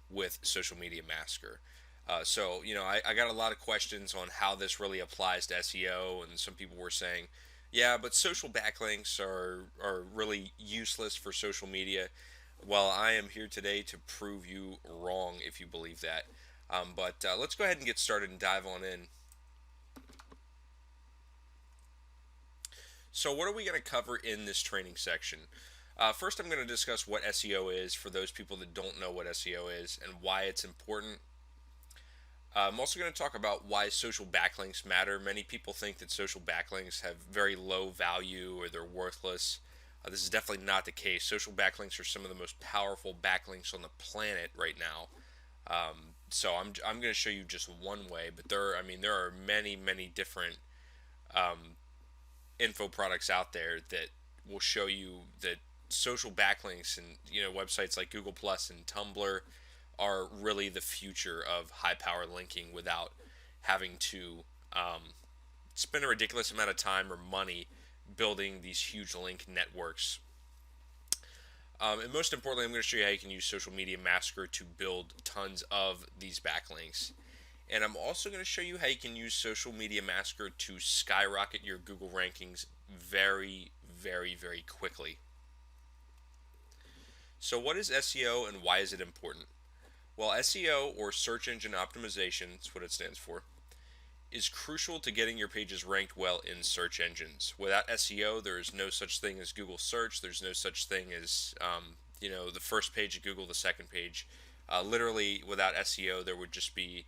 with Social Media Massacre. I got a lot of questions on how this really applies to SEO, and some people were saying, yeah, but social backlinks are really useless for social media. Well, I am here today to prove you wrong if you believe that. But let's go ahead and get started and dive on in. So what are we going to cover in this training section? First, I'm going to discuss what SEO is for those people that don't know what SEO is and why it's important. I'm also going to talk about why social backlinks matter. Many people think that social backlinks have very low value or they're worthless. This is definitely not the case. Social backlinks are some of the most powerful backlinks on the planet right now. So I'm going to show you just one way, but there are many, many different info products out there that will show you that social backlinks and websites like Google Plus and Tumblr are really the future of high power linking without having to spend a ridiculous amount of time or money building these huge link networks. And most importantly, I'm going to show you how you can use Social Media Massacre to build tons of these backlinks. And I'm also going to show you how you can use Social Media Massacre to skyrocket your Google rankings very, very, very quickly. So what is SEO and why is it important? Well, SEO, or search engine optimization, that's what it stands for, is crucial to getting your pages ranked well in search engines. Without SEO, there is no such thing as Google search. There's no such thing as the first page of Google, the second page. Literally, without SEO, there would just be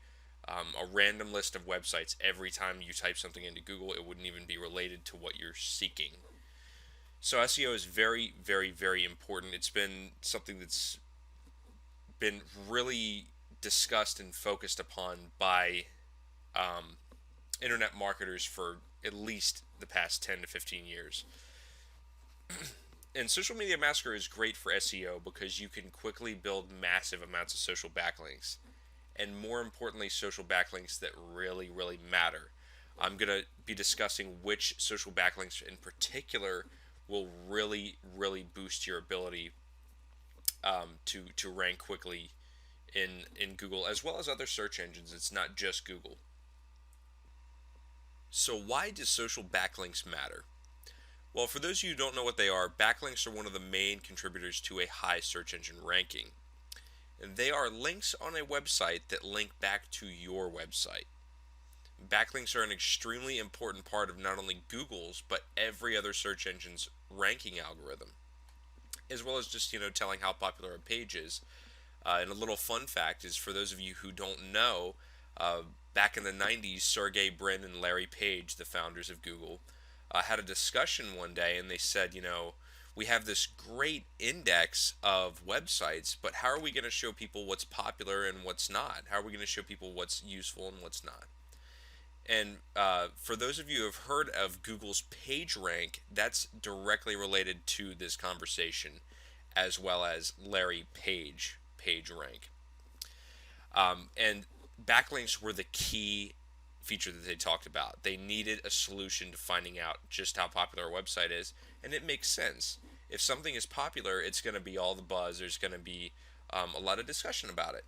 a random list of websites. Every time you type something into Google, it wouldn't even be related to what you're seeking. So SEO is very, very, very important. It's been something that's been really discussed and focused upon by internet marketers for at least the past 10 to 15 years. And Social Media Massacre is great for SEO because you can quickly build massive amounts of social backlinks, and more importantly, social backlinks that really, really matter. I'm going to be discussing which social backlinks in particular will really, really boost your ability to rank quickly in Google as well as other search engines. It's not just Google. So why do social backlinks matter? Well, for those of you who don't know what they are, backlinks are one of the main contributors to a high search engine ranking. And they are links on a website that link back to your website. Backlinks are an extremely important part of not only Google's, but every other search engine's ranking algorithm, as well as just telling how popular a page is. And a little fun fact is, for those of you who don't know, uh, back in the 90s, Sergey Brin and Larry Page, the founders of Google, had a discussion one day, and they said, we have this great index of websites, but how are we going to show people what's popular and what's not? How are we going to show people what's useful and what's not? And for those of you who have heard of Google's PageRank, that's directly related to this conversation, as well as Larry Page PageRank. And backlinks were the key feature that they talked about. They needed a solution to finding out just how popular a website is, and it makes sense. If something is popular, it's going to be all the buzz. There's going to be a lot of discussion about it.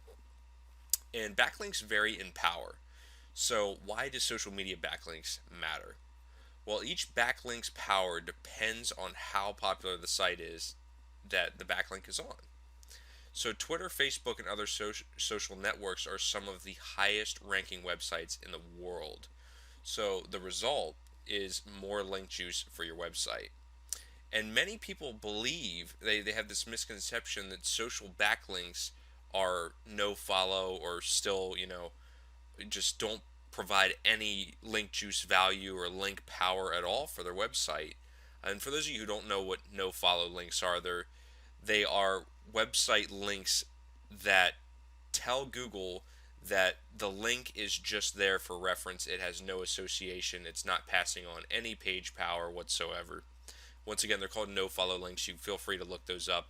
And backlinks vary in power. So why do social media backlinks matter? Well, each backlink's power depends on how popular the site is that the backlink is on. So Twitter, Facebook, and other social networks are some of the highest ranking websites in the world. So the result is more link juice for your website. And many people believe, they have this misconception that social backlinks are no follow, or still, just don't provide any link juice value or link power at all for their website. And for those of you who don't know what no follow links are, they are website links that tell Google that the link is just there for reference. It has no association. It's not passing on any page power whatsoever. Once again, they're called no follow links. You feel free to look those up.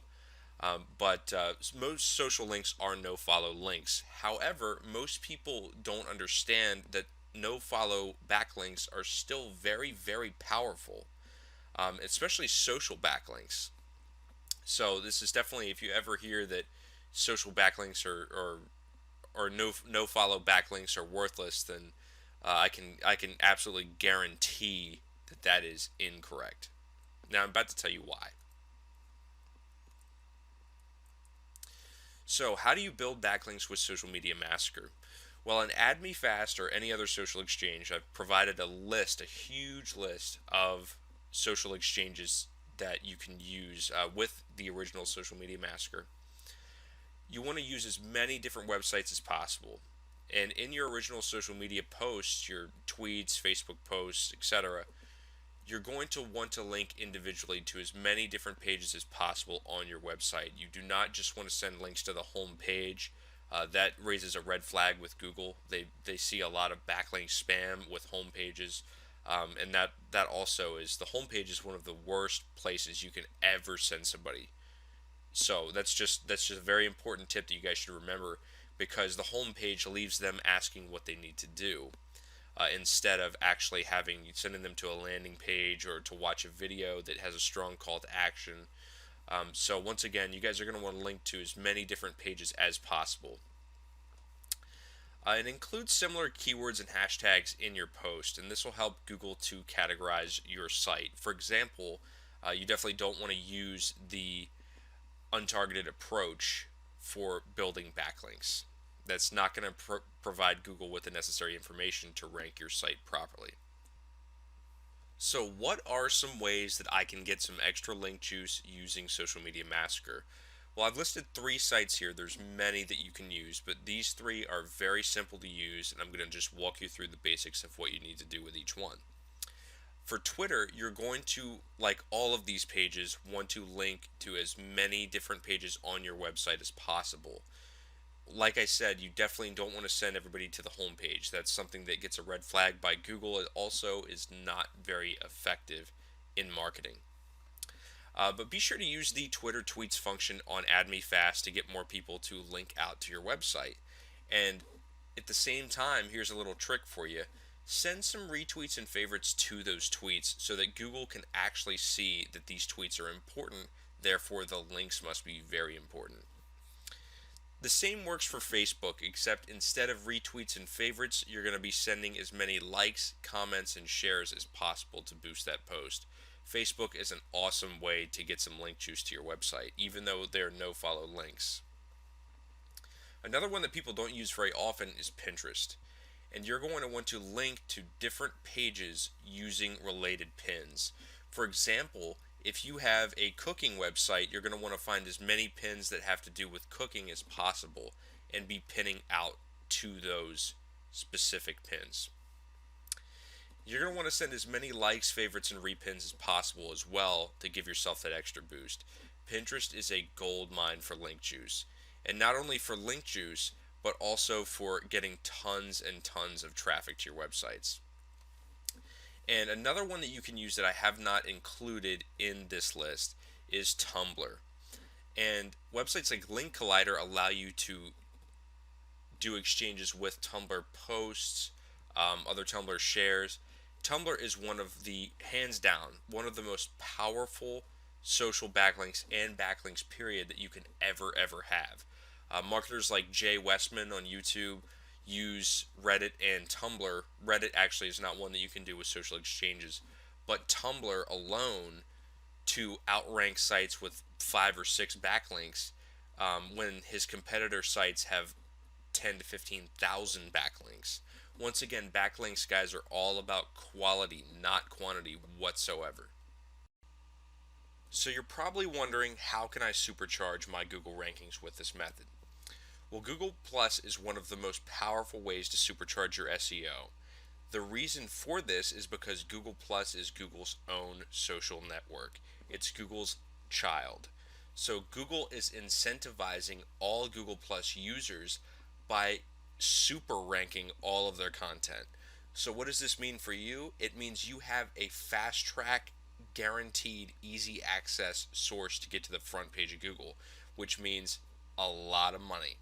But most social links are no follow links. However, most people don't understand that no follow backlinks are still very, very powerful, especially social backlinks. So this is definitely, if you ever hear that social backlinks or no follow backlinks are worthless, then I can absolutely guarantee that is incorrect. Now I'm about to tell you why. So how do you build backlinks with Social Media Massacre? Well, in Add Me Fast or any other social exchange, I've provided a huge list of social exchanges that you can use with the original Social Media Massacre. You want to use as many different websites as possible. And in your original social media posts, your tweets, Facebook posts, etc., you're going to want to link individually to as many different pages as possible on your website. You do not just want to send links to the home page. That raises a red flag with Google. They see a lot of backlink spam with home pages, and that also is, the home page is one of the worst places you can ever send somebody. So that's just a very important tip that you guys should remember, because the home page leaves them asking what they need to do. Instead of actually sending them to a landing page or to watch a video that has a strong call to action. So once again, you guys are going to want to link to as many different pages as possible. And include similar keywords and hashtags in your post, and this will help Google to categorize your site. For example, you definitely don't want to use the untargeted approach for building backlinks. That's not going to provide Google with the necessary information to rank your site properly. So what are some ways that I can get some extra link juice using Social Media Massacre? Well, I've listed 3 sites here. There's many that you can use, but these 3 are very simple to use, and I'm going to just walk you through the basics of what you need to do with each one. For Twitter, you're going to, like all of these pages, want to link to as many different pages on your website as possible. Like I said, you definitely don't want to send everybody to the home page. That's something that gets a red flag by Google. It also is not very effective in marketing. But be sure to use the Twitter tweets function on Add Me Fast to get more people to link out to your website. And at the same time, here's a little trick for you. Send some retweets and favorites to those tweets so that Google can actually see that these tweets are important. Therefore, the links must be very important. The same works for Facebook, except instead of retweets and favorites, you're going to be sending as many likes, comments, and shares as possible to boost that post. Facebook is an awesome way to get some link juice to your website, even though there are no follow links. Another one that people don't use very often is Pinterest. And you're going to want to link to different pages using related pins. For example, If you have a cooking website, you're going to want to find as many pins that have to do with cooking as possible and be pinning out to those specific pins. You're going to want to send as many likes, favorites, and repins as possible as well to give yourself that extra boost. Pinterest is a gold mine for link juice. And not only for link juice, but also for getting tons and tons of traffic to your websites. And another one that you can use that I have not included in this list is Tumblr. And websites like Link Collider allow you to do exchanges with Tumblr posts, other Tumblr shares. Tumblr is one of the, hands down, one of the most powerful social backlinks and backlinks period that you can ever have. Marketers like Jay Westman on YouTube use Reddit and Tumblr. Reddit actually is not one that you can do with social exchanges, but Tumblr alone to outrank sites with 5 or 6 backlinks when his competitor sites have 10 to 15,000 backlinks. Once again, backlinks, guys, are all about quality, not quantity whatsoever. So you're probably wondering, how can I supercharge my Google rankings with this method? Well, Google Plus is one of the most powerful ways to supercharge your SEO. The reason for this is because Google Plus is Google's own social network. It's Google's child. So Google is incentivizing all Google Plus users by super ranking all of their content. So what does this mean for you? It means you have a fast track, guaranteed, easy access source to get to the front page of Google, which means a lot of money.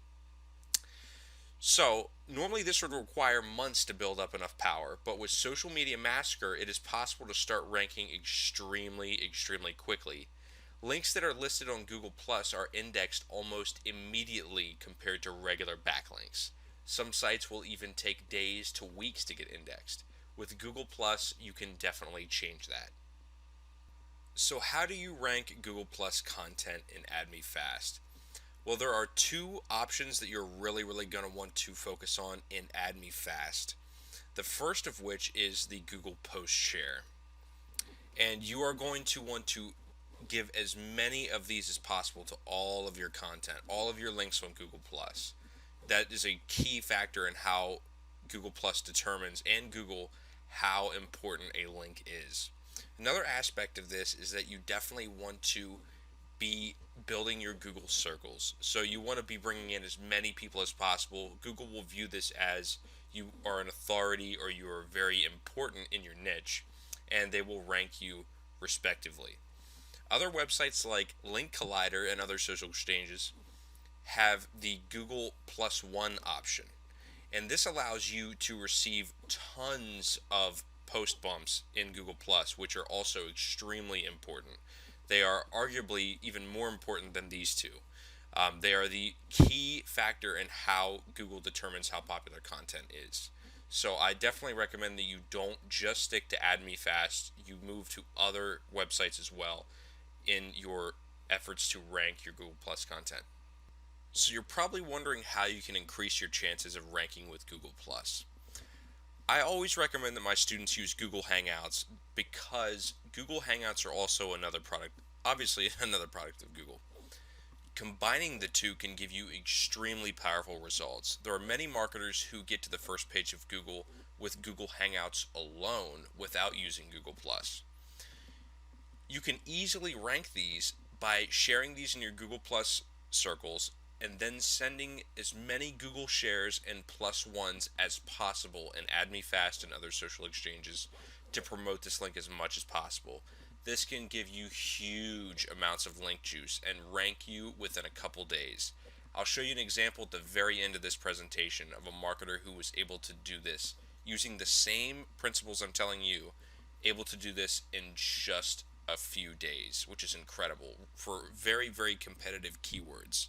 So, normally this would require months to build up enough power, but with Social Media Massacre, it is possible to start ranking extremely quickly. Links that are listed on Google Plus are indexed almost immediately compared to regular backlinks. Some sites will even take days to weeks to get indexed. With Google Plus, you can definitely change that. So how do you rank Google Plus content in AdMeFast? Well, there are 2 options that you're really going to want to focus on in AdMeFast. The first of which is the Google Post Share. And you are going to want to give as many of these as possible to all of your content, all of your links on Google Plus. That is a key factor in how Google Plus determines, and Google, how important a link is. Another aspect of this is that you definitely want to be building your Google circles. So you want to be bringing in as many people as possible. Google will view this as you are an authority or you are very important in your niche, and they will rank you respectively. Other websites like Link Collider and other social exchanges have the Google Plus One option, and this allows you to receive tons of post bumps in Google Plus, which are also extremely important. They are arguably even more important than these two. They are the key factor in how Google determines how popular content is. So I definitely recommend that you don't just stick to AdMeFast, you move to other websites as well in your efforts to rank your Google Plus content. So you're probably wondering how you can increase your chances of ranking with Google Plus. I always recommend that my students use Google Hangouts because Google Hangouts are also another product, obviously another product of Google. Combining the two can give you extremely powerful results. There are many marketers who get to the first page of Google with Google Hangouts alone without using Google Plus. You can easily rank these by sharing these in your Google Plus circles and then sending as many Google shares and plus ones as possible in AdMeFast and other social exchanges to promote this link as much as possible. This can give you huge amounts of link juice and rank you within a couple days. I'll show you an example at the very end of this presentation of a marketer who was able to do this using the same principles I'm telling you, able to do this in just a few days, which is incredible for very competitive keywords.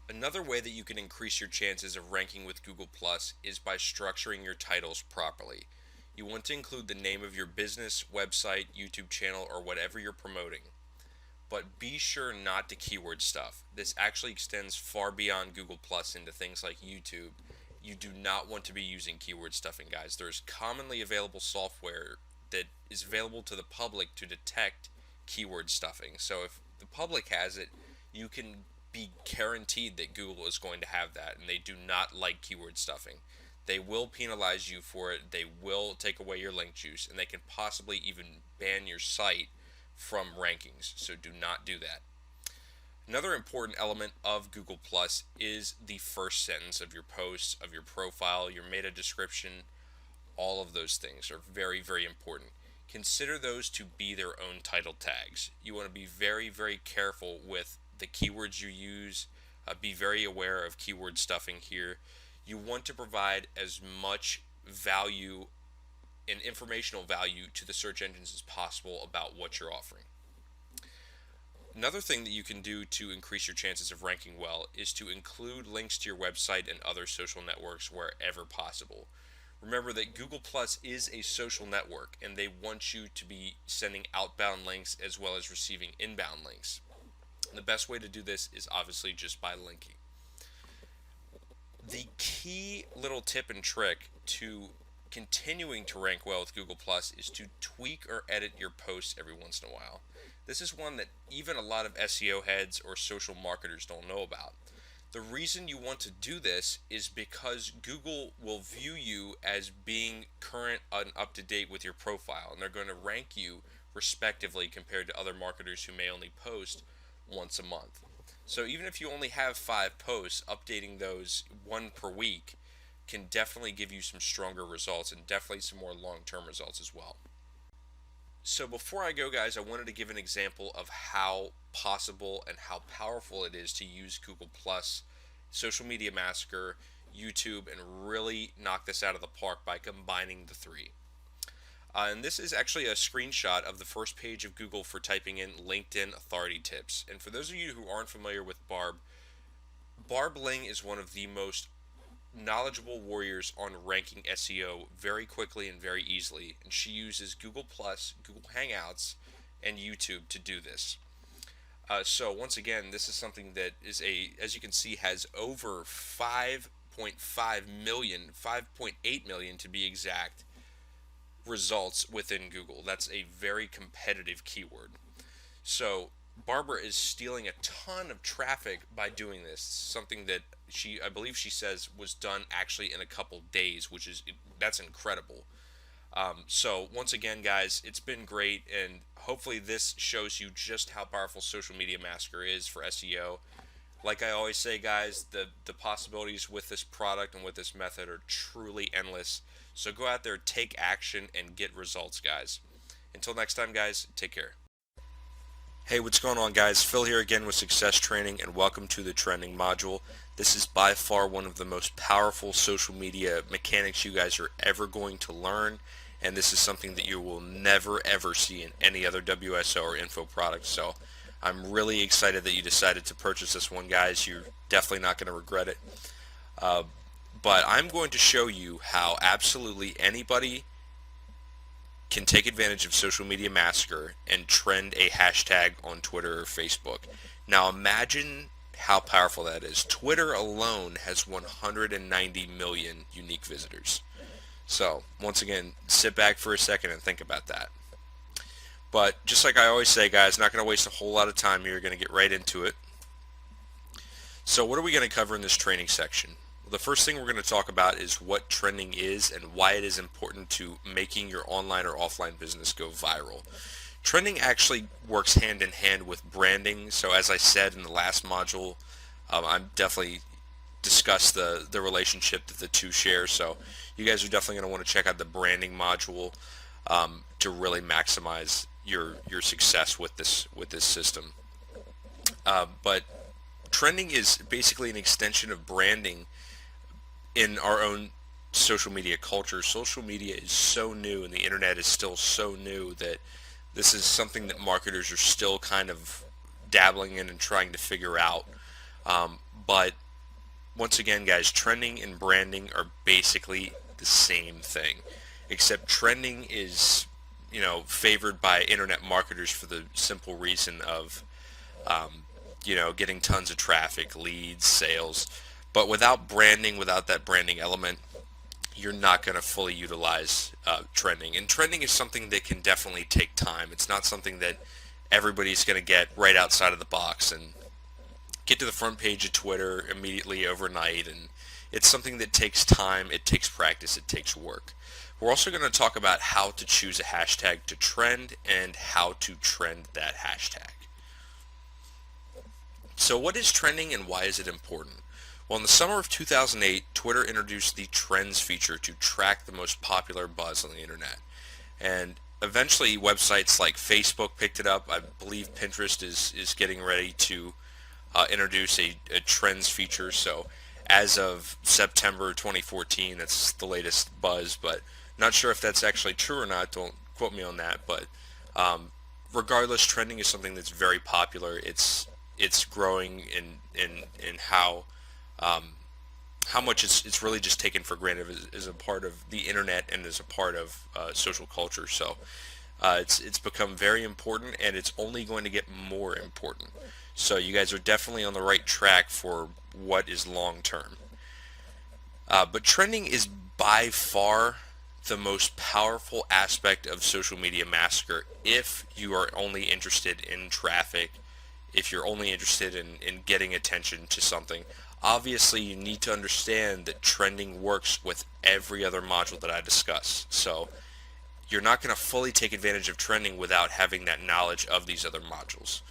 Another way that you can increase your chances of ranking with Google Plus is by structuring your titles properly. You want to include the name of your business, website, YouTube channel, or whatever you're promoting. But be sure not to keyword stuff. This actually extends far beyond Google Plus into things like YouTube. You do not want to be using keyword stuffing, guys. There's commonly available software that is available to the public to detect keyword stuffing. So if the public has it, you can be guaranteed that Google is going to have that, and they do not like keyword stuffing. They will penalize you for it, they will take away your link juice, and they can possibly even ban your site from rankings. So do not do that. Another important element of Google Plus is the first sentence of your post, of your profile, your meta description. All of those things are very, very important. Consider those to be their own title tags. You want to be very, very careful with the keywords you use. Be very aware of keyword stuffing here. You want to provide as much value and informational value to the search engines as possible about what you're offering. Another thing that you can do to increase your chances of ranking well is to include links to your website and other social networks wherever possible. Remember that Google Plus is a social network, and they want you to be sending outbound links as well as receiving inbound links. And the best way to do this is obviously just by linking. The key little tip and trick to continuing to rank well with Google Plus is to tweak or edit your posts every once in a while. This is one that even a lot of SEO heads or social marketers don't know about. The reason you want to do this is because Google will view you as being current and up to date with your profile, and they're going to rank you respectively compared to other marketers who may only post once a month. So even if you only have 5 posts, updating those one per week can definitely give you some stronger results and definitely some more long-term results as well. So before I go, guys, I wanted to give an example of how possible and how powerful it is to use Google Plus, Social Media Massacre, YouTube, and really knock this out of the park by combining the three. And this is actually a screenshot of the first page of Google for typing in LinkedIn authority tips. And for those of you who aren't familiar with Barb Ling is one of the most knowledgeable warriors on ranking SEO very quickly and very easily, and she uses Google Plus, Google Hangouts, and YouTube to do this. So once again, this is something that is as you can see, has over 5.5 million, 5.8 million to be exact, results within Google. That's a very competitive keyword. So Barbara is stealing a ton of traffic by doing this. Something that I believe she says was done actually in a couple days, that's incredible. So once again, guys, it's been great, and hopefully this shows you just how powerful Social Media Massacre is for SEO. Like I always say, guys, the possibilities with this product and with this method are truly endless. So go out there, take action, and get results, guys. Until next time, guys, take care. Hey, what's going on, guys? Phil here again with Success Training, and welcome to the trending module. This is by far one of the most powerful social media mechanics you guys are ever going to learn, and this is something that you will never ever see in any other WSO or info product. So I'm really excited that you decided to purchase this one, guys. You're definitely not going to regret it. But I'm going to show you how absolutely anybody can take advantage of Social Media Massacre and trend a hashtag on Twitter or Facebook. Now imagine how powerful that is. Twitter alone has 190 million unique visitors. So once again, sit back for a second and think about that. But just like I always say, guys, not going to waste a whole lot of time here. We're going to get right into it. So what are we going to cover in this training section? The first thing we're going to talk about is what trending is and why it is important to making your online or offline business go viral. Trending actually works hand in hand with branding. So as I said in the last module, I'm definitely discussed the relationship that the two share. So you guys are definitely going to want to check out the branding module to really maximize your success with this system. But trending is basically an extension of branding in our own social media culture. Social media is so new and the internet is still so new that this is something that marketers are still kind of dabbling in and trying to figure out. But once again, guys, trending and branding are basically the same thing, except trending is, favored by internet marketers for the simple reason of, getting tons of traffic, leads, sales. But without branding, without that branding element, you're not going to fully utilize trending. And trending is something that can definitely take time. It's not something that everybody's going to get right outside of the box and get to the front page of Twitter immediately overnight. And it's something that takes time, it takes practice, it takes work. We're also going to talk about how to choose a hashtag to trend and how to trend that hashtag. So what is trending and why is it important? Well, in the summer of 2008, Twitter introduced the Trends feature to track the most popular buzz on the internet. And eventually websites like Facebook picked it up. I believe Pinterest is getting ready to introduce a Trends feature. So as of September 2014, that's the latest buzz, but not sure if that's actually true or not. Don't quote me on that. But regardless, trending is something that's very popular. It's growing in how much it's really just taken for granted as a part of the internet and as a part of social culture. So it's become very important, and it's only going to get more important. So you guys are definitely on the right track for what is long term. But trending is by far the most powerful aspect of Social Media Massacre if you are only interested in traffic, if you're only interested in getting attention to something. Obviously, you need to understand that trending works with every other module that I discuss. So you're not going to fully take advantage of trending without having that knowledge of these other modules.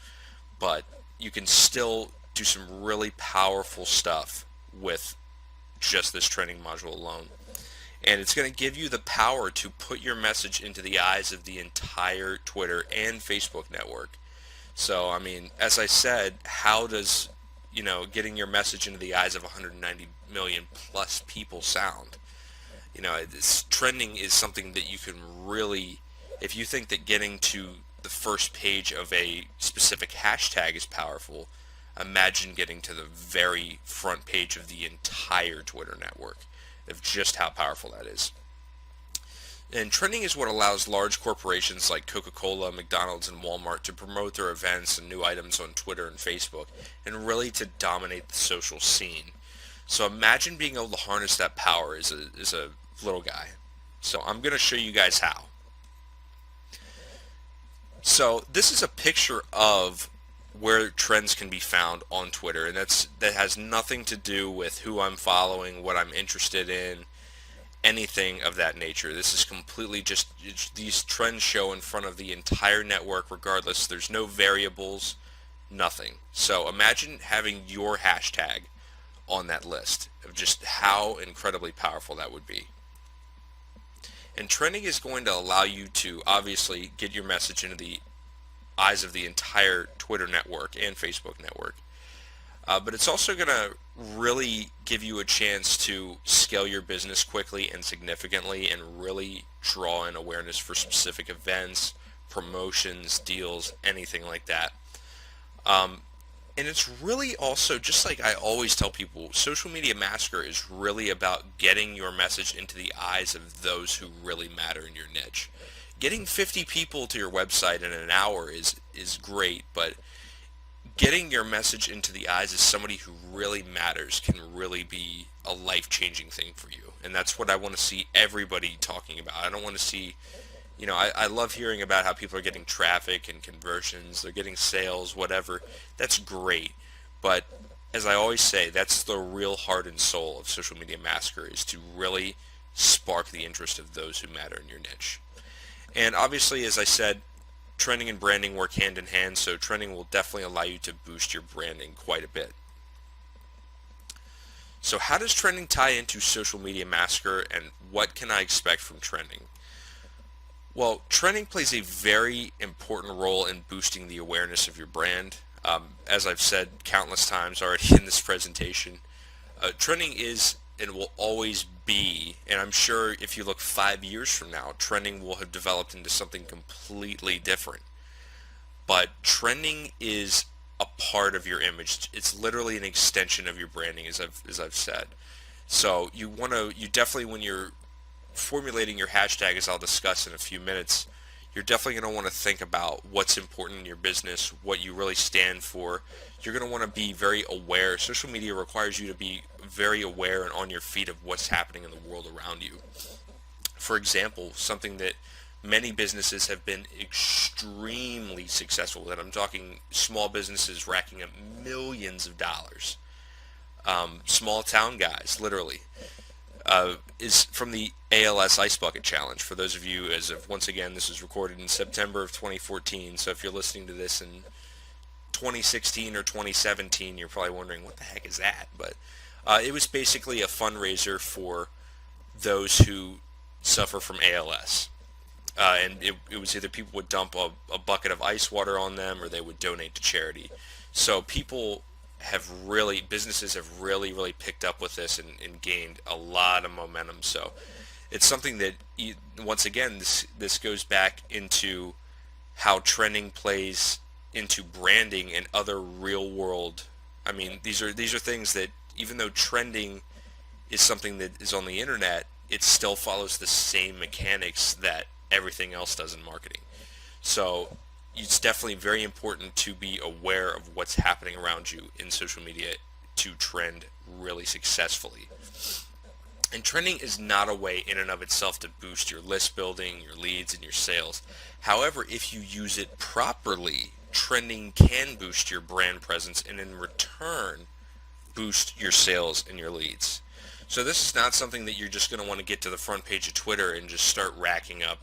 But you can still do some really powerful stuff with just this trending module alone. And it's going to give you the power to put your message into the eyes of the entire Twitter and Facebook network. So, I mean, as I said, how does, getting your message into the eyes of 190 million plus people sound? This trending is something that you can really, if you think that getting to the first page of a specific hashtag is powerful, imagine getting to the very front page of the entire Twitter network, of just how powerful that is. And trending is what allows large corporations like Coca-Cola, McDonald's, and Walmart to promote their events and new items on Twitter and Facebook, and really to dominate the social scene. So imagine being able to harness that power as a little guy. So I'm going to show you guys how. So this is a picture of where trends can be found on Twitter, and that has nothing to do with who I'm following, what I'm interested in, anything of that nature. This is completely just these trends show in front of the entire network regardless. There's no variables, nothing. So imagine having your hashtag on that list of just how incredibly powerful that would be. And trending is going to allow you to obviously get your message into the eyes of the entire Twitter network and Facebook network. But it's also going to really give you a chance to scale your business quickly and significantly and really draw in awareness for specific events, promotions, deals, anything like that. And it's really also, just like I always tell people, Social Media Massacre is really about getting your message into the eyes of those who really matter in your niche. Getting 50 people to your website in an hour is great, but getting your message into the eyes of somebody who really matters can really be a life-changing thing for you. And that's what I want to see everybody talking about. I don't want to see, I love hearing about how people are getting traffic and conversions, they're getting sales, whatever. That's great. But as I always say, that's the real heart and soul of Social Media Massacre, is to really spark the interest of those who matter in your niche. And obviously, as I said, trending and branding work hand in hand, so trending will definitely allow you to boost your branding quite a bit. So how does trending tie into Social Media Massacre, and what can I expect from trending? Well, trending plays a very important role in boosting the awareness of your brand. As I've said countless times already in this presentation, trending is and will always be, and I'm sure if you look 5 years from now, trending will have developed into something completely different. But trending is a part of your image. It's literally an extension of your branding, as I've said. So you definitely, when you're formulating your hashtag, as I'll discuss in a few minutes, you're definitely going to want to think about what's important in your business, what you really stand for. You're going to want to be very aware. Social media requires you to be very aware and on your feet of what's happening in the world around you. For example, something that many businesses have been extremely successful with it. I'm talking small businesses racking up millions of dollars. Small town guys, literally. Is from the ALS Ice Bucket Challenge. For those of you, as of once again, this was recorded in September of 2014. So if you're listening to this in 2016 or 2017, you're probably wondering what the heck is that. But it was basically a fundraiser for those who suffer from ALS. And it was either people would dump a bucket of ice water on them or they would donate to charity. So businesses have really picked up with this and gained a lot of momentum. So it's something that, once again, this goes back into how trending plays into branding and other real world. I mean, these are things that, even though trending is something that is on the internet, it still follows the same mechanics that everything else does in marketing. So it's definitely very important to be aware of what's happening around you in social media to trend really successfully. And trending is not a way in and of itself to boost your list building, your leads, and your sales. However, if you use it properly, trending can boost your brand presence and in return boost your sales and your leads. So this is not something that you're just going to want to get to the front page of Twitter and just start racking up,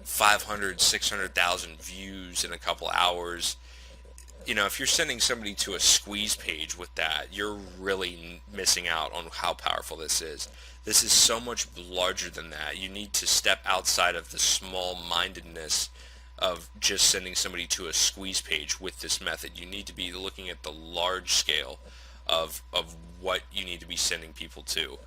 500, 600,000 views in a couple hours. If you're sending somebody to a squeeze page with that, you're really missing out on how powerful this is. This is so much larger than that. You need to step outside of the small-mindedness of just sending somebody to a squeeze page with this method. You need to be looking at the large scale of what you need to be sending people to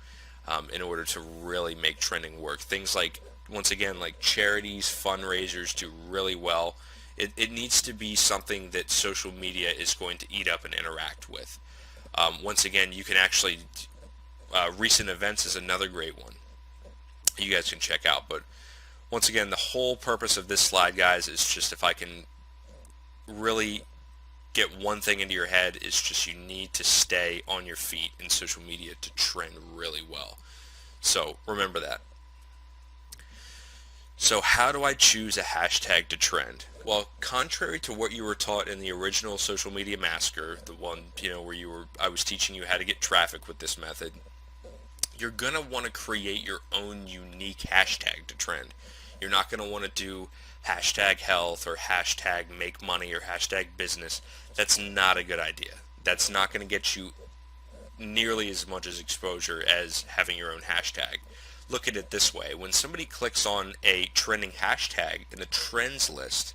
in order to really make trending work. Things like, once again, like charities, fundraisers do really well. It needs to be something that social media is going to eat up and interact with. Once again, you can actually, recent events is another great one you guys can check out. But once again, the whole purpose of this slide, guys, is just, if I can really get one thing into your head, is just you need to stay on your feet in social media to trend really well. So remember that. So how do I choose a hashtag to trend? Well, contrary to what you were taught in the original Social Media Massacre, the one where I was teaching you how to get traffic with this method, you're going to want to create your own unique hashtag to trend. You're not going to want to do hashtag health or hashtag make money or hashtag business. That's not a good idea. That's not going to get you nearly as much as exposure as having your own hashtag. Look at it this way. When somebody clicks on a trending hashtag in the trends list,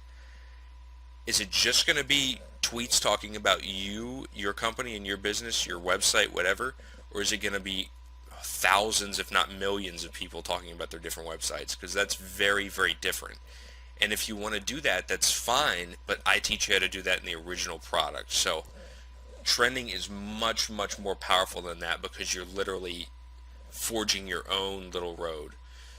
is it just going to be tweets talking about you, your company, and your business, your website, whatever? Or is it going to be thousands, if not millions, of people talking about their different websites? Because that's very, very different. And if you want to do that, that's fine, but I teach you how to do that in the original product. So trending is much, much more powerful than that, because you're literally forging your own little road.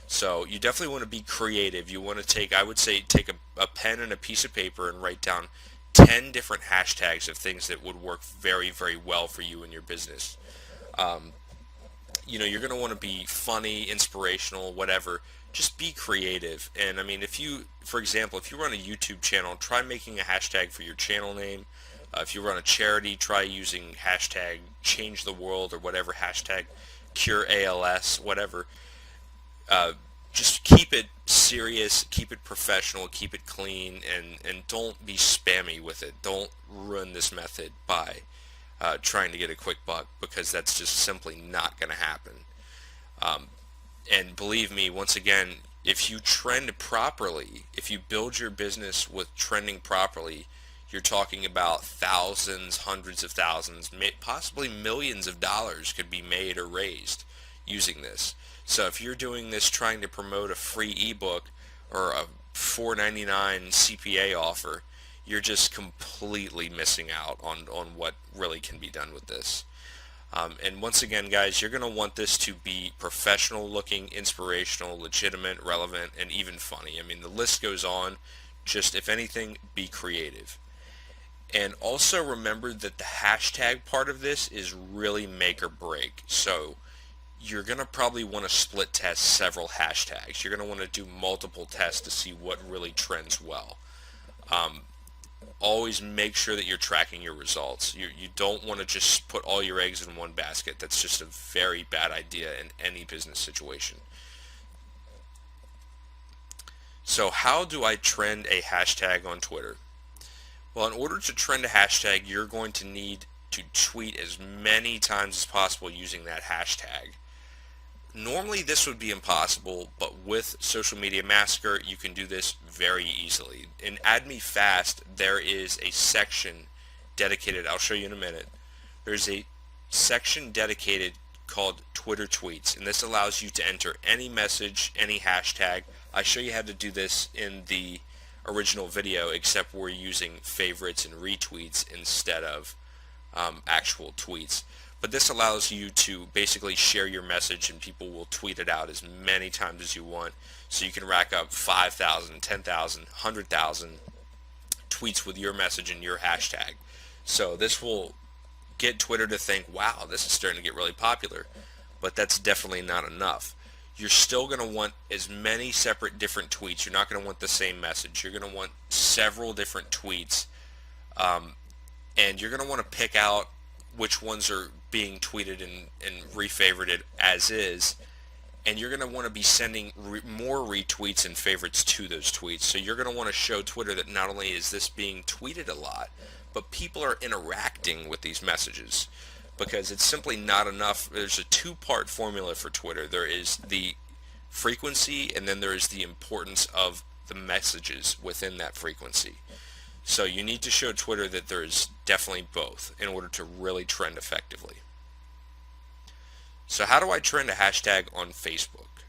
So you definitely want to be creative. You want to take a pen and a piece of paper and write down 10 different hashtags of things that would work very, very well for you and your business. You're going to want to be funny, inspirational, whatever. Just be creative. And I mean, for example, if you run a YouTube channel, try making a hashtag for your channel name. If you run a charity, try using hashtag change the world or whatever, hashtag cure ALS, whatever. Just keep it serious, keep it professional, keep it clean, and don't be spammy with it. Don't ruin this method by trying to get a quick buck, because that's just simply not going to happen. And believe me, once again, if you trend properly, if you build your business with trending properly, you're talking about thousands, hundreds of thousands, possibly millions of dollars could be made or raised using this. So if you're doing this trying to promote a free ebook or a $4.99 CPA offer, you're just completely missing out on what really can be done with this. And once again, guys, you're going to want this to be professional looking, inspirational, legitimate, relevant, and even funny. I mean, the list goes on. Just, if anything, be creative. And also remember that the hashtag part of this is really make or break. So you're going to probably want to split test several hashtags. You're going to want to do multiple tests to see what really trends well. Um, Always make sure that you're tracking your results. You don't want to just put all your eggs in one basket. That's just a very bad idea in any business situation. So how do I trend a hashtag on Twitter? Well, in order to trend a hashtag, you're going to need to tweet as many times as possible using that hashtag. Normally this would be impossible, but with Social Media Massacre, you can do this very easily. In Add Me Fast, there is a section dedicated, I'll show you in a minute. There's a section dedicated called Twitter Tweets, and this allows you to enter any message, any hashtag. I show you how to do this in the original video, except we're using favorites and retweets instead of actual tweets. But this allows you to basically share your message, and people will tweet it out as many times as you want. So you can rack up 5,000, 10,000, 100,000 tweets with your message and your hashtag. So this will get Twitter to think, wow, this is starting to get really popular. But that's definitely not enough. You're still going to want as many separate different tweets. You're not going to want the same message. You're going to want several different tweets. And you're going to want to pick out which ones are being tweeted and refavorited as is, and you're going to want to be sending more retweets and favorites to those tweets. So you're going to want to show Twitter that not only is this being tweeted a lot, but people are interacting with these messages, because it's simply not enough. There's a two-part formula for Twitter. There is the frequency, and then there is the importance of the messages within that frequency. So you need to show Twitter that there is definitely both in order to really trend effectively. So how do I trend a hashtag on Facebook?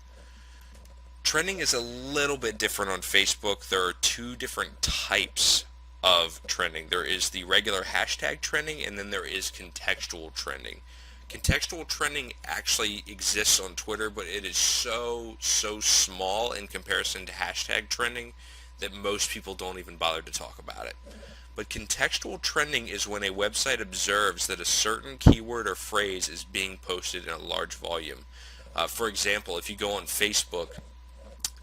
Trending is a little bit different on Facebook. There are two different types of trending. There is the regular hashtag trending, and then there is contextual trending. Contextual trending actually exists on Twitter, but it is so small in comparison to hashtag trending that most people don't even bother to talk about it. But contextual trending is when a website observes that a certain keyword or phrase is being posted in a large volume. For example, if you go on Facebook,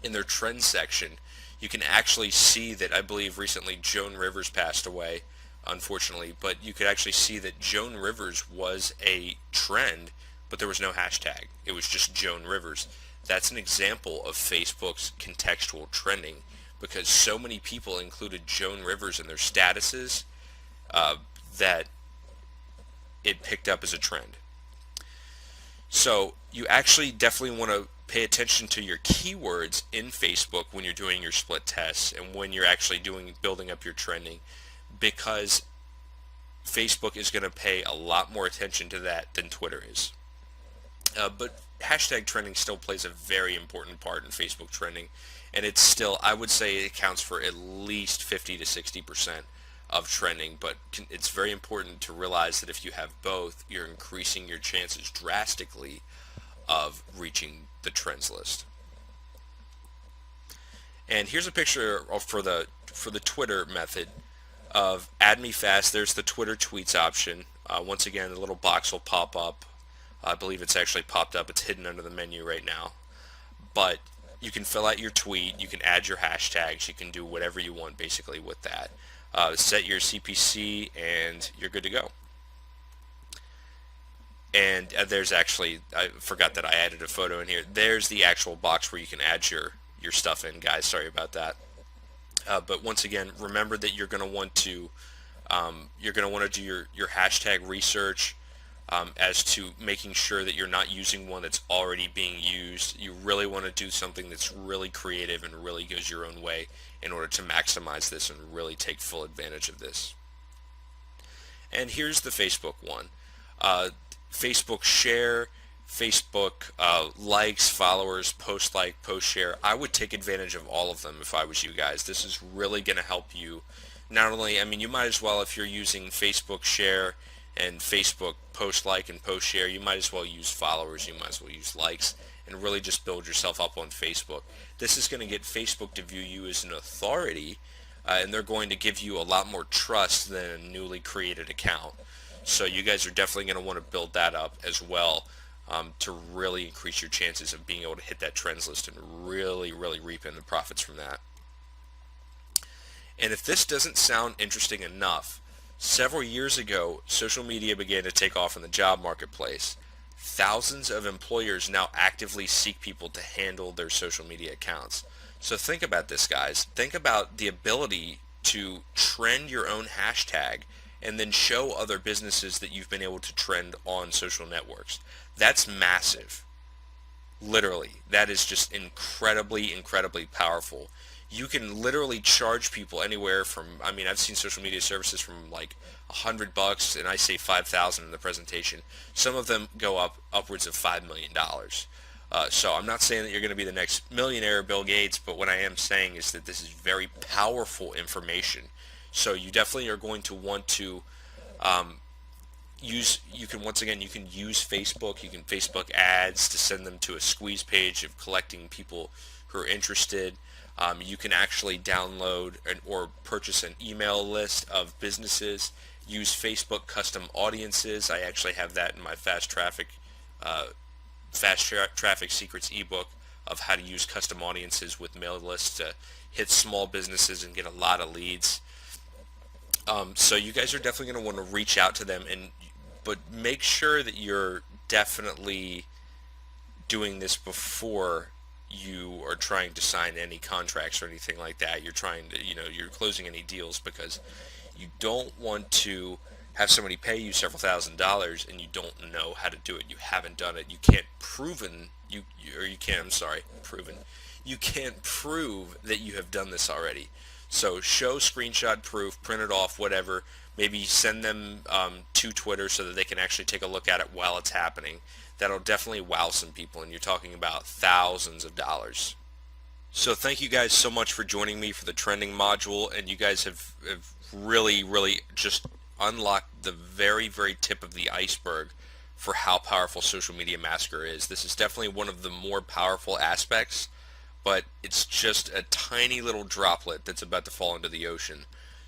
in their trends section, you can actually see that, I believe recently Joan Rivers passed away, unfortunately, but you could actually see that Joan Rivers was a trend, but there was no hashtag. It was just Joan Rivers. That's an example of Facebook's contextual trending, because so many people included Joan Rivers in their statuses that it picked up as a trend. So you actually definitely want to pay attention to your keywords in Facebook when you're doing your split tests and when you're actually building up your trending, because Facebook is going to pay a lot more attention to that than Twitter is. But hashtag trending still plays a very important part in Facebook trending, and it's still, I would say, it accounts for at least 50 to 60% of trending. But it's very important to realize that if you have both, you're increasing your chances drastically of reaching the trends list. And here's a picture for the Twitter method of Add Me Fast. There's the Twitter tweets option. Once again, the little box will pop up. I believe it's actually popped up. It's hidden under the menu right now. But you can fill out your tweet. You can add your hashtags. You can do whatever you want basically with that. Set your CPC and you're good to go. And there's actually, I forgot that I added a photo in here. There's the actual box where you can add your stuff in, guys. Sorry about that. But once again, remember that you're going to want to do your hashtag research as to making sure that you're not using one that's already being used. You really want to do something that's really creative and really goes your own way in order to maximize this and really take full advantage of this. And here's the Facebook one. Facebook share, Facebook likes, followers, post like, post share. I would take advantage of all of them if I was you guys. This is really going to help you. Not only, I mean, you might as well, if you're using Facebook share and Facebook post like and post share, you might as well use followers, you might as well use likes, and really just build yourself up on Facebook. This is going to get Facebook to view you as an authority, and they're going to give you a lot more trust than a newly created account. So you guys are definitely going to want to build that up as well. to really increase your chances of being able to hit that trends list and really, really reap in the profits from that. And if this doesn't sound interesting enough, several years ago, social media began to take off in the job marketplace. Thousands of employers now actively seek people to handle their social media accounts. So think about this, guys. Think about the ability to trend your own hashtag and then show other businesses that you've been able to trend on social networks. That's massive. Literally, that is just incredibly, incredibly powerful. You can literally charge people anywhere from, I mean, I've seen social media services from like $100, and I say 5,000 in the presentation. Some of them go up upwards of $5 million. So I'm not saying that you're going to be the next millionaire Bill Gates, but what I am saying is that this is very powerful information. So you definitely are going to want to you can use Facebook. You can Facebook ads to send them to a squeeze page of collecting people who are interested. You can actually download or purchase an email list of businesses. Use Facebook custom audiences. I actually have that in my Fast Traffic Secrets ebook of how to use custom audiences with mail lists to hit small businesses and get a lot of leads. So you guys are definitely going to want to reach out to them, but make sure that you're definitely doing this before you are trying to sign any contracts or anything like that. You're trying to, you're closing any deals, because you don't want to have somebody pay you several $1,000s and you don't know how to do it. You haven't done it. You can't you can't prove that you have done this already. So show screenshot proof, print it off, whatever. Maybe send them to Twitter so that they can actually take a look at it while it's happening. That'll definitely wow some people, and you're talking about thousands of dollars. So thank you guys so much for joining me for the trending module, and you guys have really, really just unlocked the very, very tip of the iceberg for how powerful Social Media Massacre is. This is definitely one of the more powerful aspects, but it's just a tiny little droplet that's about to fall into the ocean.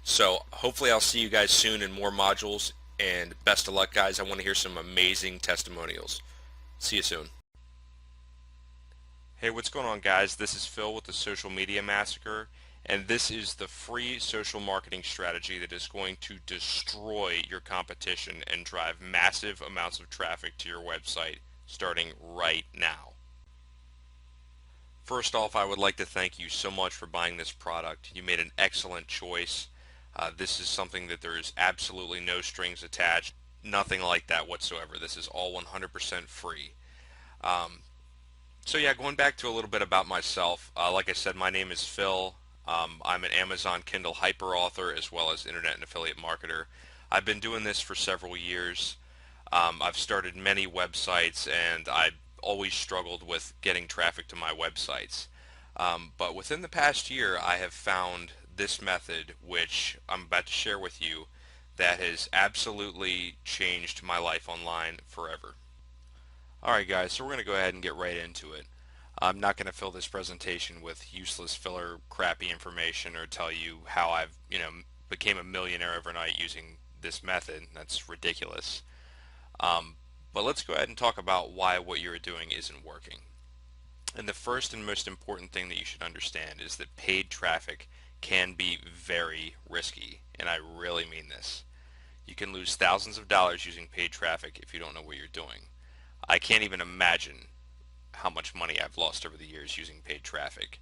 So hopefully I'll see you guys soon in more modules, and best of luck, guys. I want to hear some amazing testimonials. See you soon. Hey, what's going on, guys? This is Phil with the Social Media Massacre, and this is the free social marketing strategy that is going to destroy your competition and drive massive amounts of traffic to your website starting right now. First off, I would like to thank you so much for buying this product. You made an excellent choice. This is something that there is absolutely no strings attached, nothing like that whatsoever. This is all 100% free. So yeah, going back to a little bit about myself, like I said, my name is Phil. I'm an Amazon Kindle hyper author as well as internet and affiliate marketer. I've been doing this for several years. I've started many websites, and I always struggled with getting traffic to my websites. But within the past year, I have found this method, which I'm about to share with you, that has absolutely changed my life online forever. Alright guys, so we're going to go ahead and get right into it. I'm not going to fill this presentation with useless filler crappy information or tell you how I've became a millionaire overnight using this method. That's ridiculous. But let's go ahead and talk about why what you're doing isn't working. And the first and most important thing that you should understand is that paid traffic can be very risky, and I really mean this. You can lose thousands of dollars using paid traffic if you don't know what you're doing. I can't even imagine how much money I've lost over the years using paid traffic.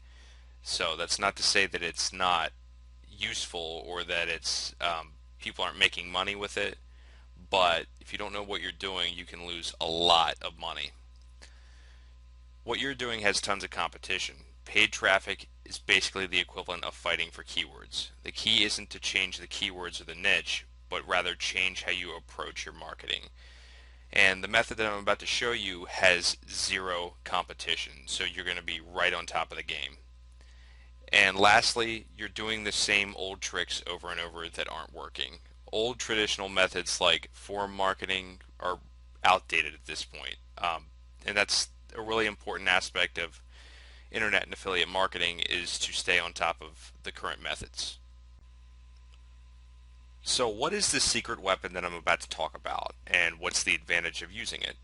So that's not to say that it's not useful or that it's people aren't making money with it, but if you don't know what you're doing, you can lose a lot of money. What you're doing has tons of competition. Paid traffic is basically the equivalent of fighting for keywords. The key isn't to change the keywords or the niche, but rather change how you approach your marketing. And the method that I'm about to show you has zero competition, so you're going to be right on top of the game. And lastly, you're doing the same old tricks over and over that aren't working. Old traditional methods like forum marketing are outdated at this point. And that's a really important aspect of internet and affiliate marketing, is to stay on top of the current methods. So what is the secret weapon that I'm about to talk about, and what's the advantage of using it?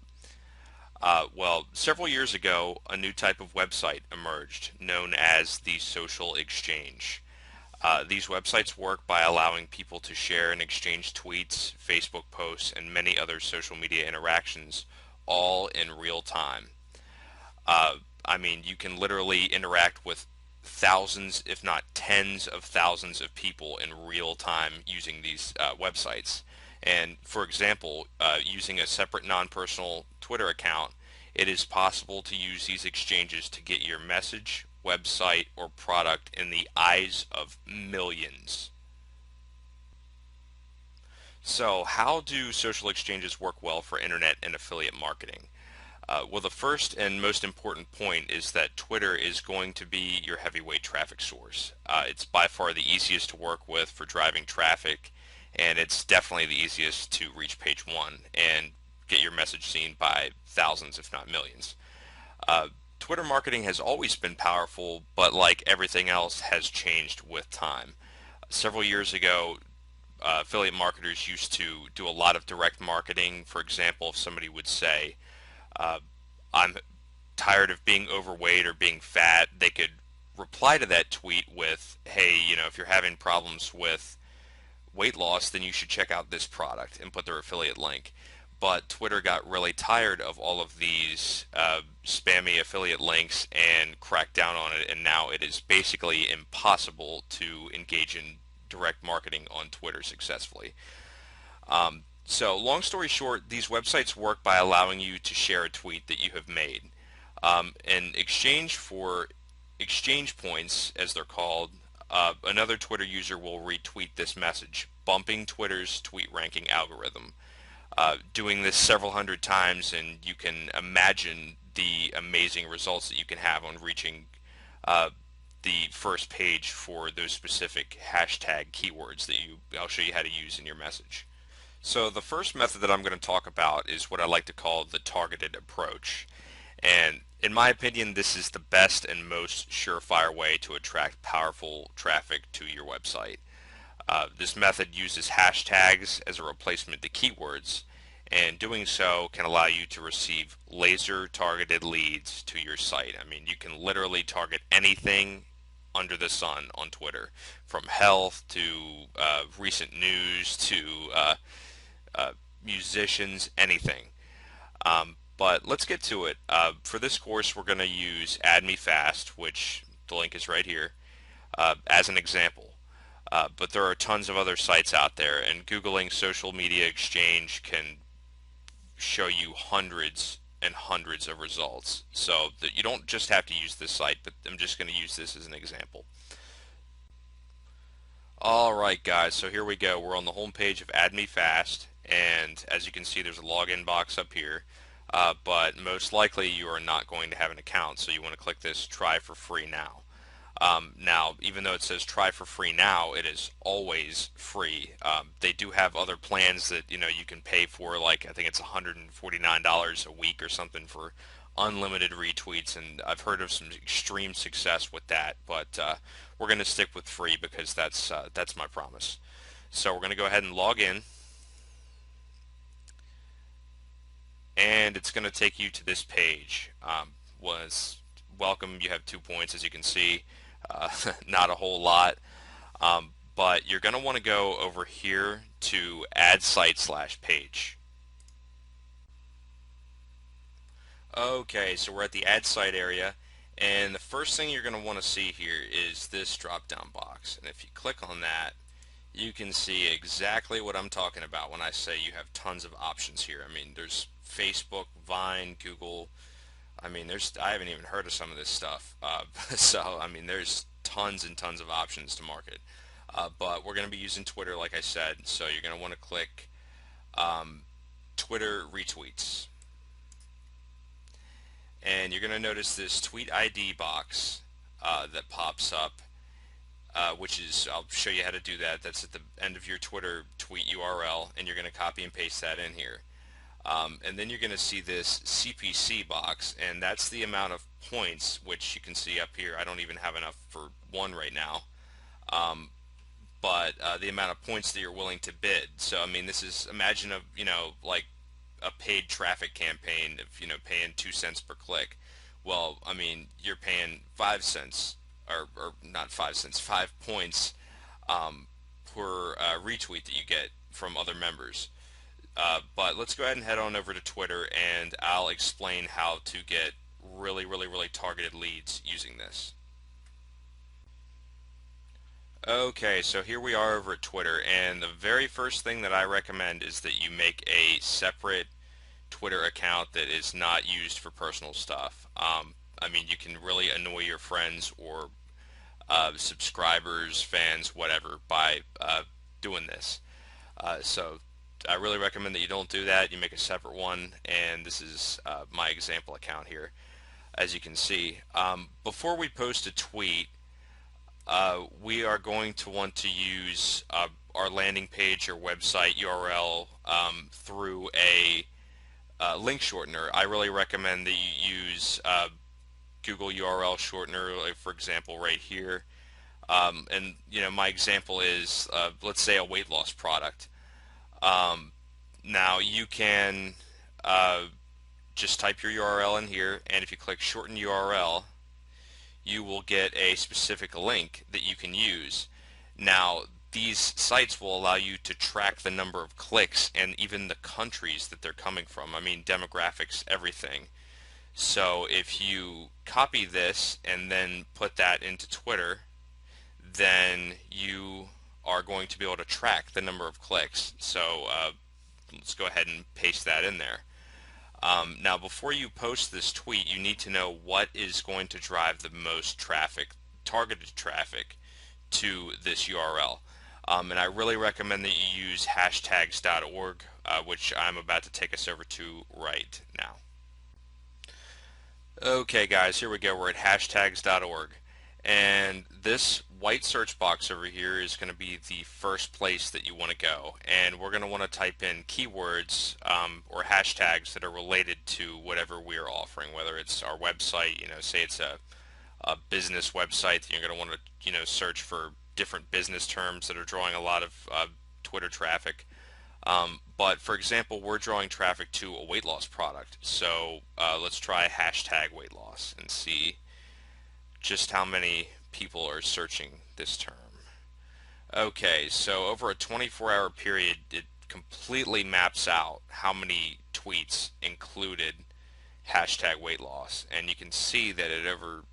Well, several years ago, a new type of website emerged known as the social exchange. These websites work by allowing people to share and exchange tweets, Facebook posts, and many other social media interactions all in real time. Uh, I mean, you can literally interact with thousands, if not tens of thousands of people in real time using these websites. And for example, using a separate non-personal Twitter account, it is possible to use these exchanges to get your message, website, or product in the eyes of millions. So, how do social exchanges work well for internet and affiliate marketing? Well, the first and most important point is that Twitter is going to be your heavyweight traffic source. It's by far the easiest to work with for driving traffic, and it's definitely the easiest to reach page one and get your message seen by thousands, if not millions. Uh, Twitter marketing has always been powerful, but like everything else, has changed with time. Several years ago, affiliate marketers used to do a lot of direct marketing. For example, if somebody would say, uh, I'm tired of being overweight or being fat, they could reply to that tweet with, hey, if you're having problems with weight loss, then you should check out this product and put their affiliate link. But Twitter got really tired of all of these spammy affiliate links and cracked down on it, and now it is basically impossible to engage in direct marketing on Twitter successfully. So, long story short, these websites work by allowing you to share a tweet that you have made. In exchange for exchange points, as they're called, another Twitter user will retweet this message, bumping Twitter's tweet ranking algorithm. Doing this several hundred times, and you can imagine the amazing results that you can have on reaching uh, the first page for those specific hashtag keywords that I'll show you how to use in your message. So the first method that I'm going to talk about is what I like to call the targeted approach. And in my opinion, this is the best and most surefire way to attract powerful traffic to your website. This method uses hashtags as a replacement to keywords, and doing so can allow you to receive laser targeted leads to your site. I mean, you can literally target anything under the sun on Twitter, from health to recent news to uh, musicians, anything. But let's get to it. For this course, we're going to use Add Me Fast, which the link is right here, as an example. But there are tons of other sites out there, and Googling social media exchange can show you hundreds and hundreds of results. So that you don't just have to use this site, but I'm just going to use this as an example. Alright guys, so here we go. We're on the home page of Add Me Fast, and as you can see there's a login box up here, but most likely you are not going to have an account, so you want to click this Try for Free Now. Now, even though it says try for free now, it is always free. They do have other plans that you can pay for, like I think it's $149 a week or something for unlimited retweets, and I've heard of some extreme success with that. But we're going to stick with free because that's my promise. So we're going to go ahead and log in, and it's going to take you to this page. Was welcome. You have 2 points, as you can see. Not a whole lot, but you're going to want to go over here to add site slash page. Okay, so we're at the add site area, and the first thing you're going to want to see here is this drop down box, and if you click on that, you can see exactly what I'm talking about when I say you have tons of options here. I mean, there's Facebook, Vine, Google. I mean, I haven't even heard of some of this stuff. So, I mean, there's tons and tons of options to market. But we're going to be using Twitter, like I said. So you're going to want to click um, Twitter retweets. And you're going to notice this tweet ID box that pops up, which is, I'll show you how to do that. That's at the end of your Twitter tweet URL, and you're going to copy and paste that in here. And then you're going to see this CPC box, and that's the amount of points, which you can see up here. I don't even have enough for one right now, but the amount of points that you're willing to bid. So I mean, this is, imagine like a paid traffic campaign of, paying 2 cents per click. Well, I mean, you're paying 5 cents, or not 5 cents, 5 points per retweet that you get from other members. But let's go ahead and head on over to Twitter, and I'll explain how to get really, really, really targeted leads using this. Okay, so here we are over at Twitter, and the very first thing that I recommend is that you make a separate Twitter account that is not used for personal stuff. I mean, you can really annoy your friends or subscribers, fans, whatever, by doing this. So I really recommend that you don't do that. You make a separate one, and this is my example account here, as you can see. Before we post a tweet, we are going to want to use our landing page or website URL through a link shortener. I really recommend that you use Google URL shortener, like for example right here. And my example is, let's say, a weight loss product. Now you can just type your URL in here, and if you click shorten URL, you will get a specific link that you can use. Now, these sites will allow you to track the number of clicks and even the countries that they're coming from. I mean, demographics, everything. So if you copy this and then put that into Twitter, then you are going to be able to track the number of clicks. So let's go ahead and paste that in there. Now, before you post this tweet, you need to know what is going to drive the most traffic, targeted traffic, to this URL. And I really recommend that you use hashtags.org, which I'm about to take us over to right now. Okay, guys, here we go. We're at hashtags.org. And this white search box over here is going to be the first place that you want to go. And we're going to want to type in keywords or hashtags that are related to whatever we are offering, whether it's our website, say it's a business website, that you're going to want to, search for different business terms that are drawing a lot of Twitter traffic. But for example, we're drawing traffic to a weight loss product. So let's try hashtag weight loss and see just how many people are searching this term. Okay, so over a 24-hour period, it completely maps out how many tweets included hashtag weight loss, and you can see that at over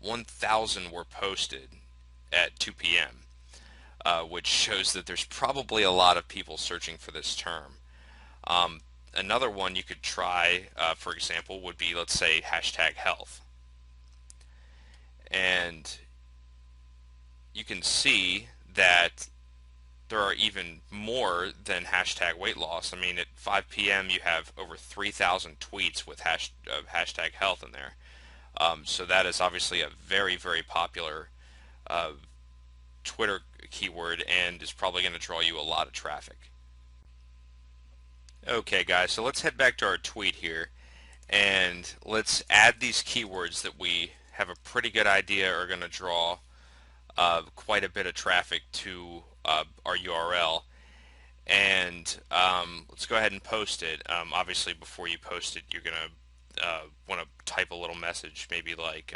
1,000 were posted at 2 p.m., which shows that there's probably a lot of people searching for this term. Another one you could try, for example, would be, let's say, hashtag health. And you can see that there are even more than hashtag weight loss. I mean, at 5 p.m. you have over 3,000 tweets with hashtag health in there. So that is obviously a very, very popular Twitter keyword and is probably going to draw you a lot of traffic. Okay, guys, so let's head back to our tweet here, and let's add these keywords that we have a pretty good idea are going to draw quite a bit of traffic to our URL. And let's go ahead and post it. Obviously, before you post it, you're going to want to type a little message, maybe like,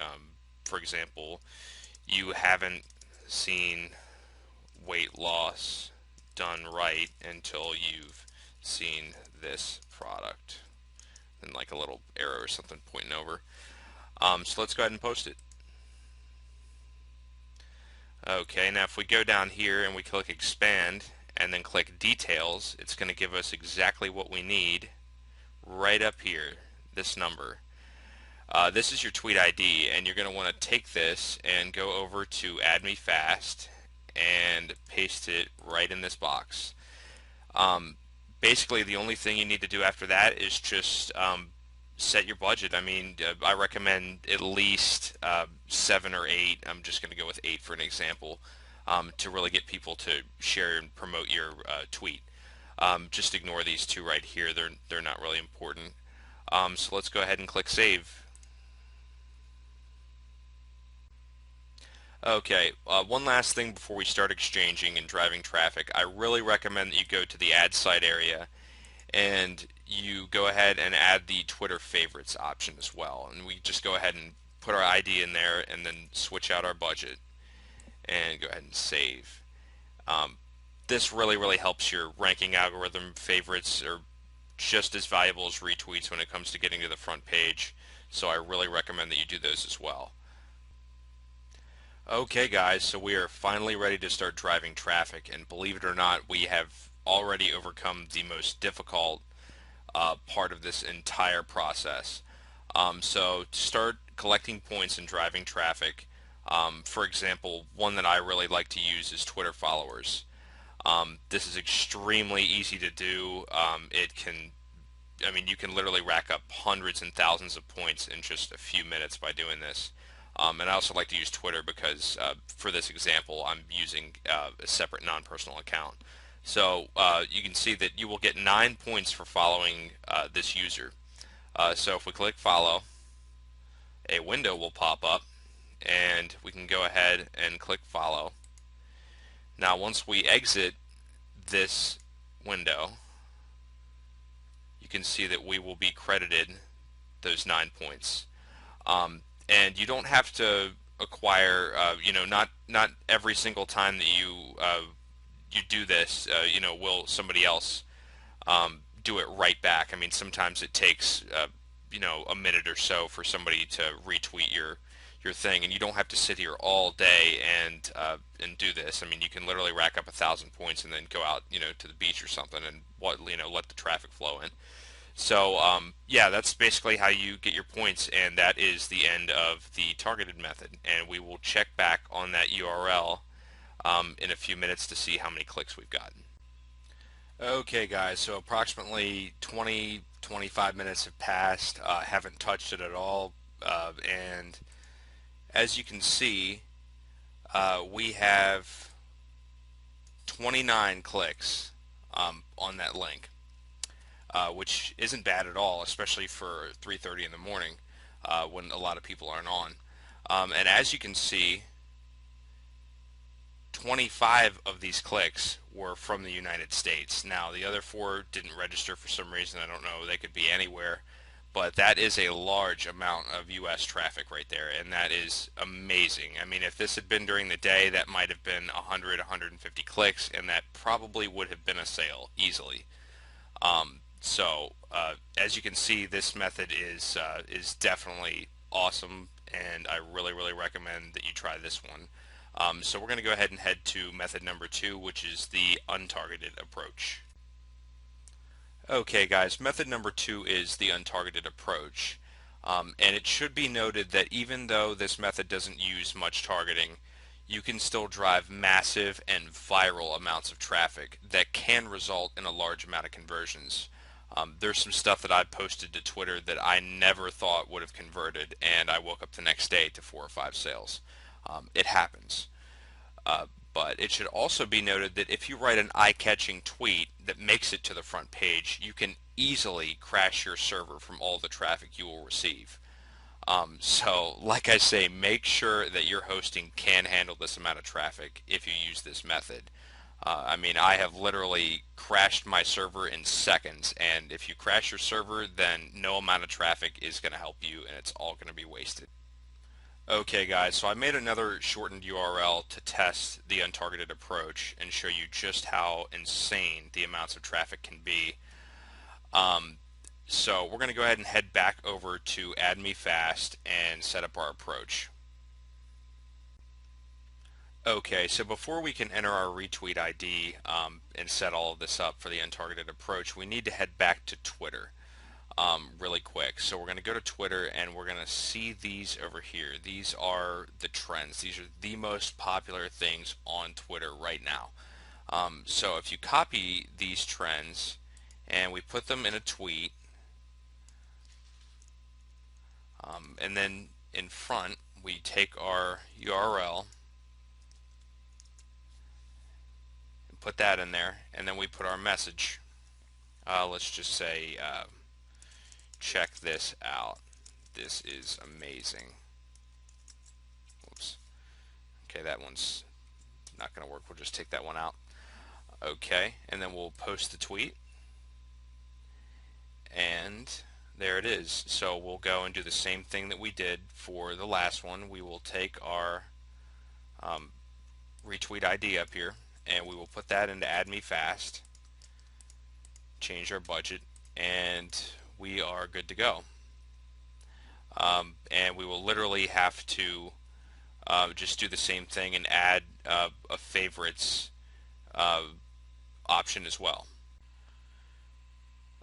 for example, you haven't seen weight loss done right until you've seen this product, and like a little arrow or something pointing over. So let's go ahead and post it. Okay, now if we go down here and we click expand and then click details, it's going to give us exactly what we need right up here, this number. This is your tweet ID, and you're going to want to take this and go over to add me fast and paste it right in this box. Basically, the only thing you need to do after that is just set your budget. I mean, I recommend at least 7 or 8. I'm just going to go with 8 for an example, to really get people to share and promote your tweet. Just ignore these 2 right here. They're not really important. So let's go ahead and click save. Okay, one last thing before we start exchanging and driving traffic. I really recommend that you go to the ad site area and you go ahead and add the Twitter favorites option as well. And we just go ahead and put our ID in there and then switch out our budget and go ahead and save. Um, this really helps your ranking algorithm. Favorites are just as valuable as retweets when it comes to getting to the front page. So I really recommend that you do those as well. Okay guys, so we are finally ready to start driving traffic, and believe it or not, we have already overcome the most difficult part of this entire process. So to start collecting points and driving traffic, for example, one that I really like to use is Twitter followers. This is extremely easy to do. I mean, you can literally rack up hundreds and thousands of points in just a few minutes by doing this. And I also like to use Twitter because for this example, I'm using a separate non-personal account. So you can see that you will get 9 points for following this user. So if we click follow, a window will pop up and we can go ahead and click follow. Now once we exit this window, you can see that we will be credited those 9 points. And you don't have to acquire, not every single time that you do this, will somebody else do it right back. I mean, sometimes it takes, a minute or so for somebody to retweet your thing, and you don't have to sit here all day and do this. I mean, you can literally rack up 1,000 points and then go out, to the beach or something and let the traffic flow in. So yeah, that's basically how you get your points, and that is the end of the targeted method. And we will check back on that URL in a few minutes to see how many clicks we've gotten. Okay guys, so approximately 25 minutes have passed. Haven't touched it at all, and as you can see, we have 29 clicks on that link. Which isn't bad at all, especially for 3:30 in the morning when a lot of people aren't on. And as you can see, 25 of these clicks were from the United States. Now, the other 4 didn't register for some reason. I don't know. They could be anywhere. But that is a large amount of U.S. traffic right there, and that is amazing. I mean, if this had been during the day, that might have been 100, 150 clicks, and that probably would have been a sale easily. As you can see, this method is definitely awesome, and I really recommend that you try this one. So we're going to go ahead and head to method number 2, which is the untargeted approach. Okay guys, method number 2 is the untargeted approach. And it should be noted that even though this method doesn't use much targeting, you can still drive massive and viral amounts of traffic that can result in a large amount of conversions. There's some stuff that I posted to Twitter that I never thought would have converted, and I woke up the next day to 4 or 5 sales. It happens. But it should also be noted that if you write an eye-catching tweet that makes it to the front page, you can easily crash your server from all the traffic you will receive. So, like I say, make sure that your hosting can handle this amount of traffic if you use this method. I mean, I have literally crashed my server in seconds, and if you crash your server, then no amount of traffic is going to help you, and it's all going to be wasted. Okay guys, so I made another shortened URL to test the untargeted approach and show you just how insane the amounts of traffic can be. So we're going to go ahead and head back over to Add Me Fast and set up our approach. Okay, so before we can enter our retweet ID and set all of this up for the untargeted approach, we need to head back to Twitter really quick. So we're going to go to Twitter and we're going to see these over here. These are the trends. These are the most popular things on Twitter right now. So if you copy these trends and we put them in a tweet, and then in front we take our URL, put that in there, and then we put our message. Let's just say, check this out. This is amazing. Whoops. Okay, that one's not going to work. We'll just take that one out. Okay, and then we'll post the tweet. And there it is. So we'll go and do the same thing that we did for the last one. We will take our um, retweet ID up here, and we will put that into add me fast, change our budget, and we are good to go. And we will literally have to just do the same thing and add a favorites uh, option as well.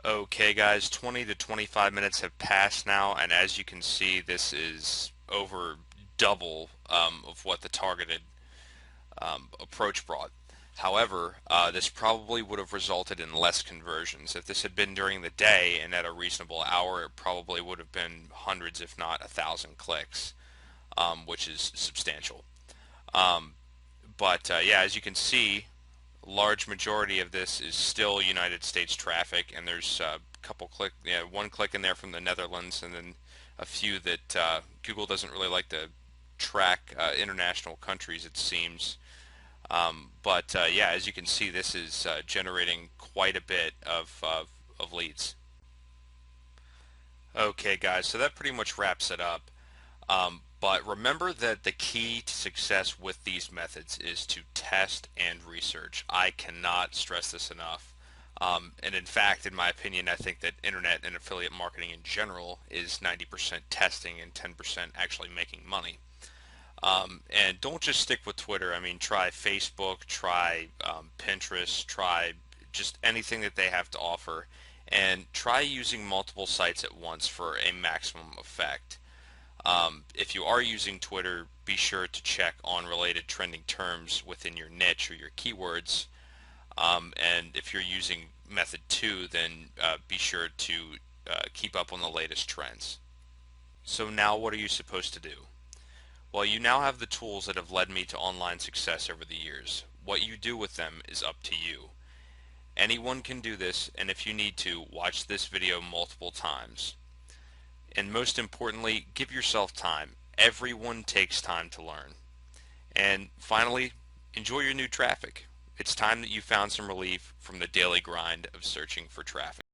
Okay guys, 20 to 25 minutes have passed now, and as you can see, this is over double of what the targeted approach brought. However, this probably would have resulted in less conversions. If this had been during the day and at a reasonable hour, it probably would have been hundreds, if not 1,000 clicks, which is substantial. Um, but yeah, as you can see, large majority of this is still United States traffic, and there's a couple one click in there from the Netherlands, and then a few that Google doesn't really like to track international countries, it seems. But yeah, as you can see, this is generating quite a bit of leads. Okay, guys, so that pretty much wraps it up. But remember that the key to success with these methods is to test and research. I cannot stress this enough. And in fact, in my opinion, I think that internet and affiliate marketing in general is 90% testing and 10% actually making money. And don't just stick with Twitter. I mean, try Facebook, try Pinterest, try just anything that they have to offer, and try using multiple sites at once for a maximum effect. If you are using Twitter, be sure to check on related trending terms within your niche or your keywords. And if you're using method 2, then be sure to keep up on the latest trends. So now what are you supposed to do? Well, you now have the tools that have led me to online success over the years. What you do with them is up to you. Anyone can do this, and if you need to, watch this video multiple times. And most importantly, give yourself time. Everyone takes time to learn. And finally, enjoy your new traffic. It's time that you found some relief from the daily grind of searching for traffic.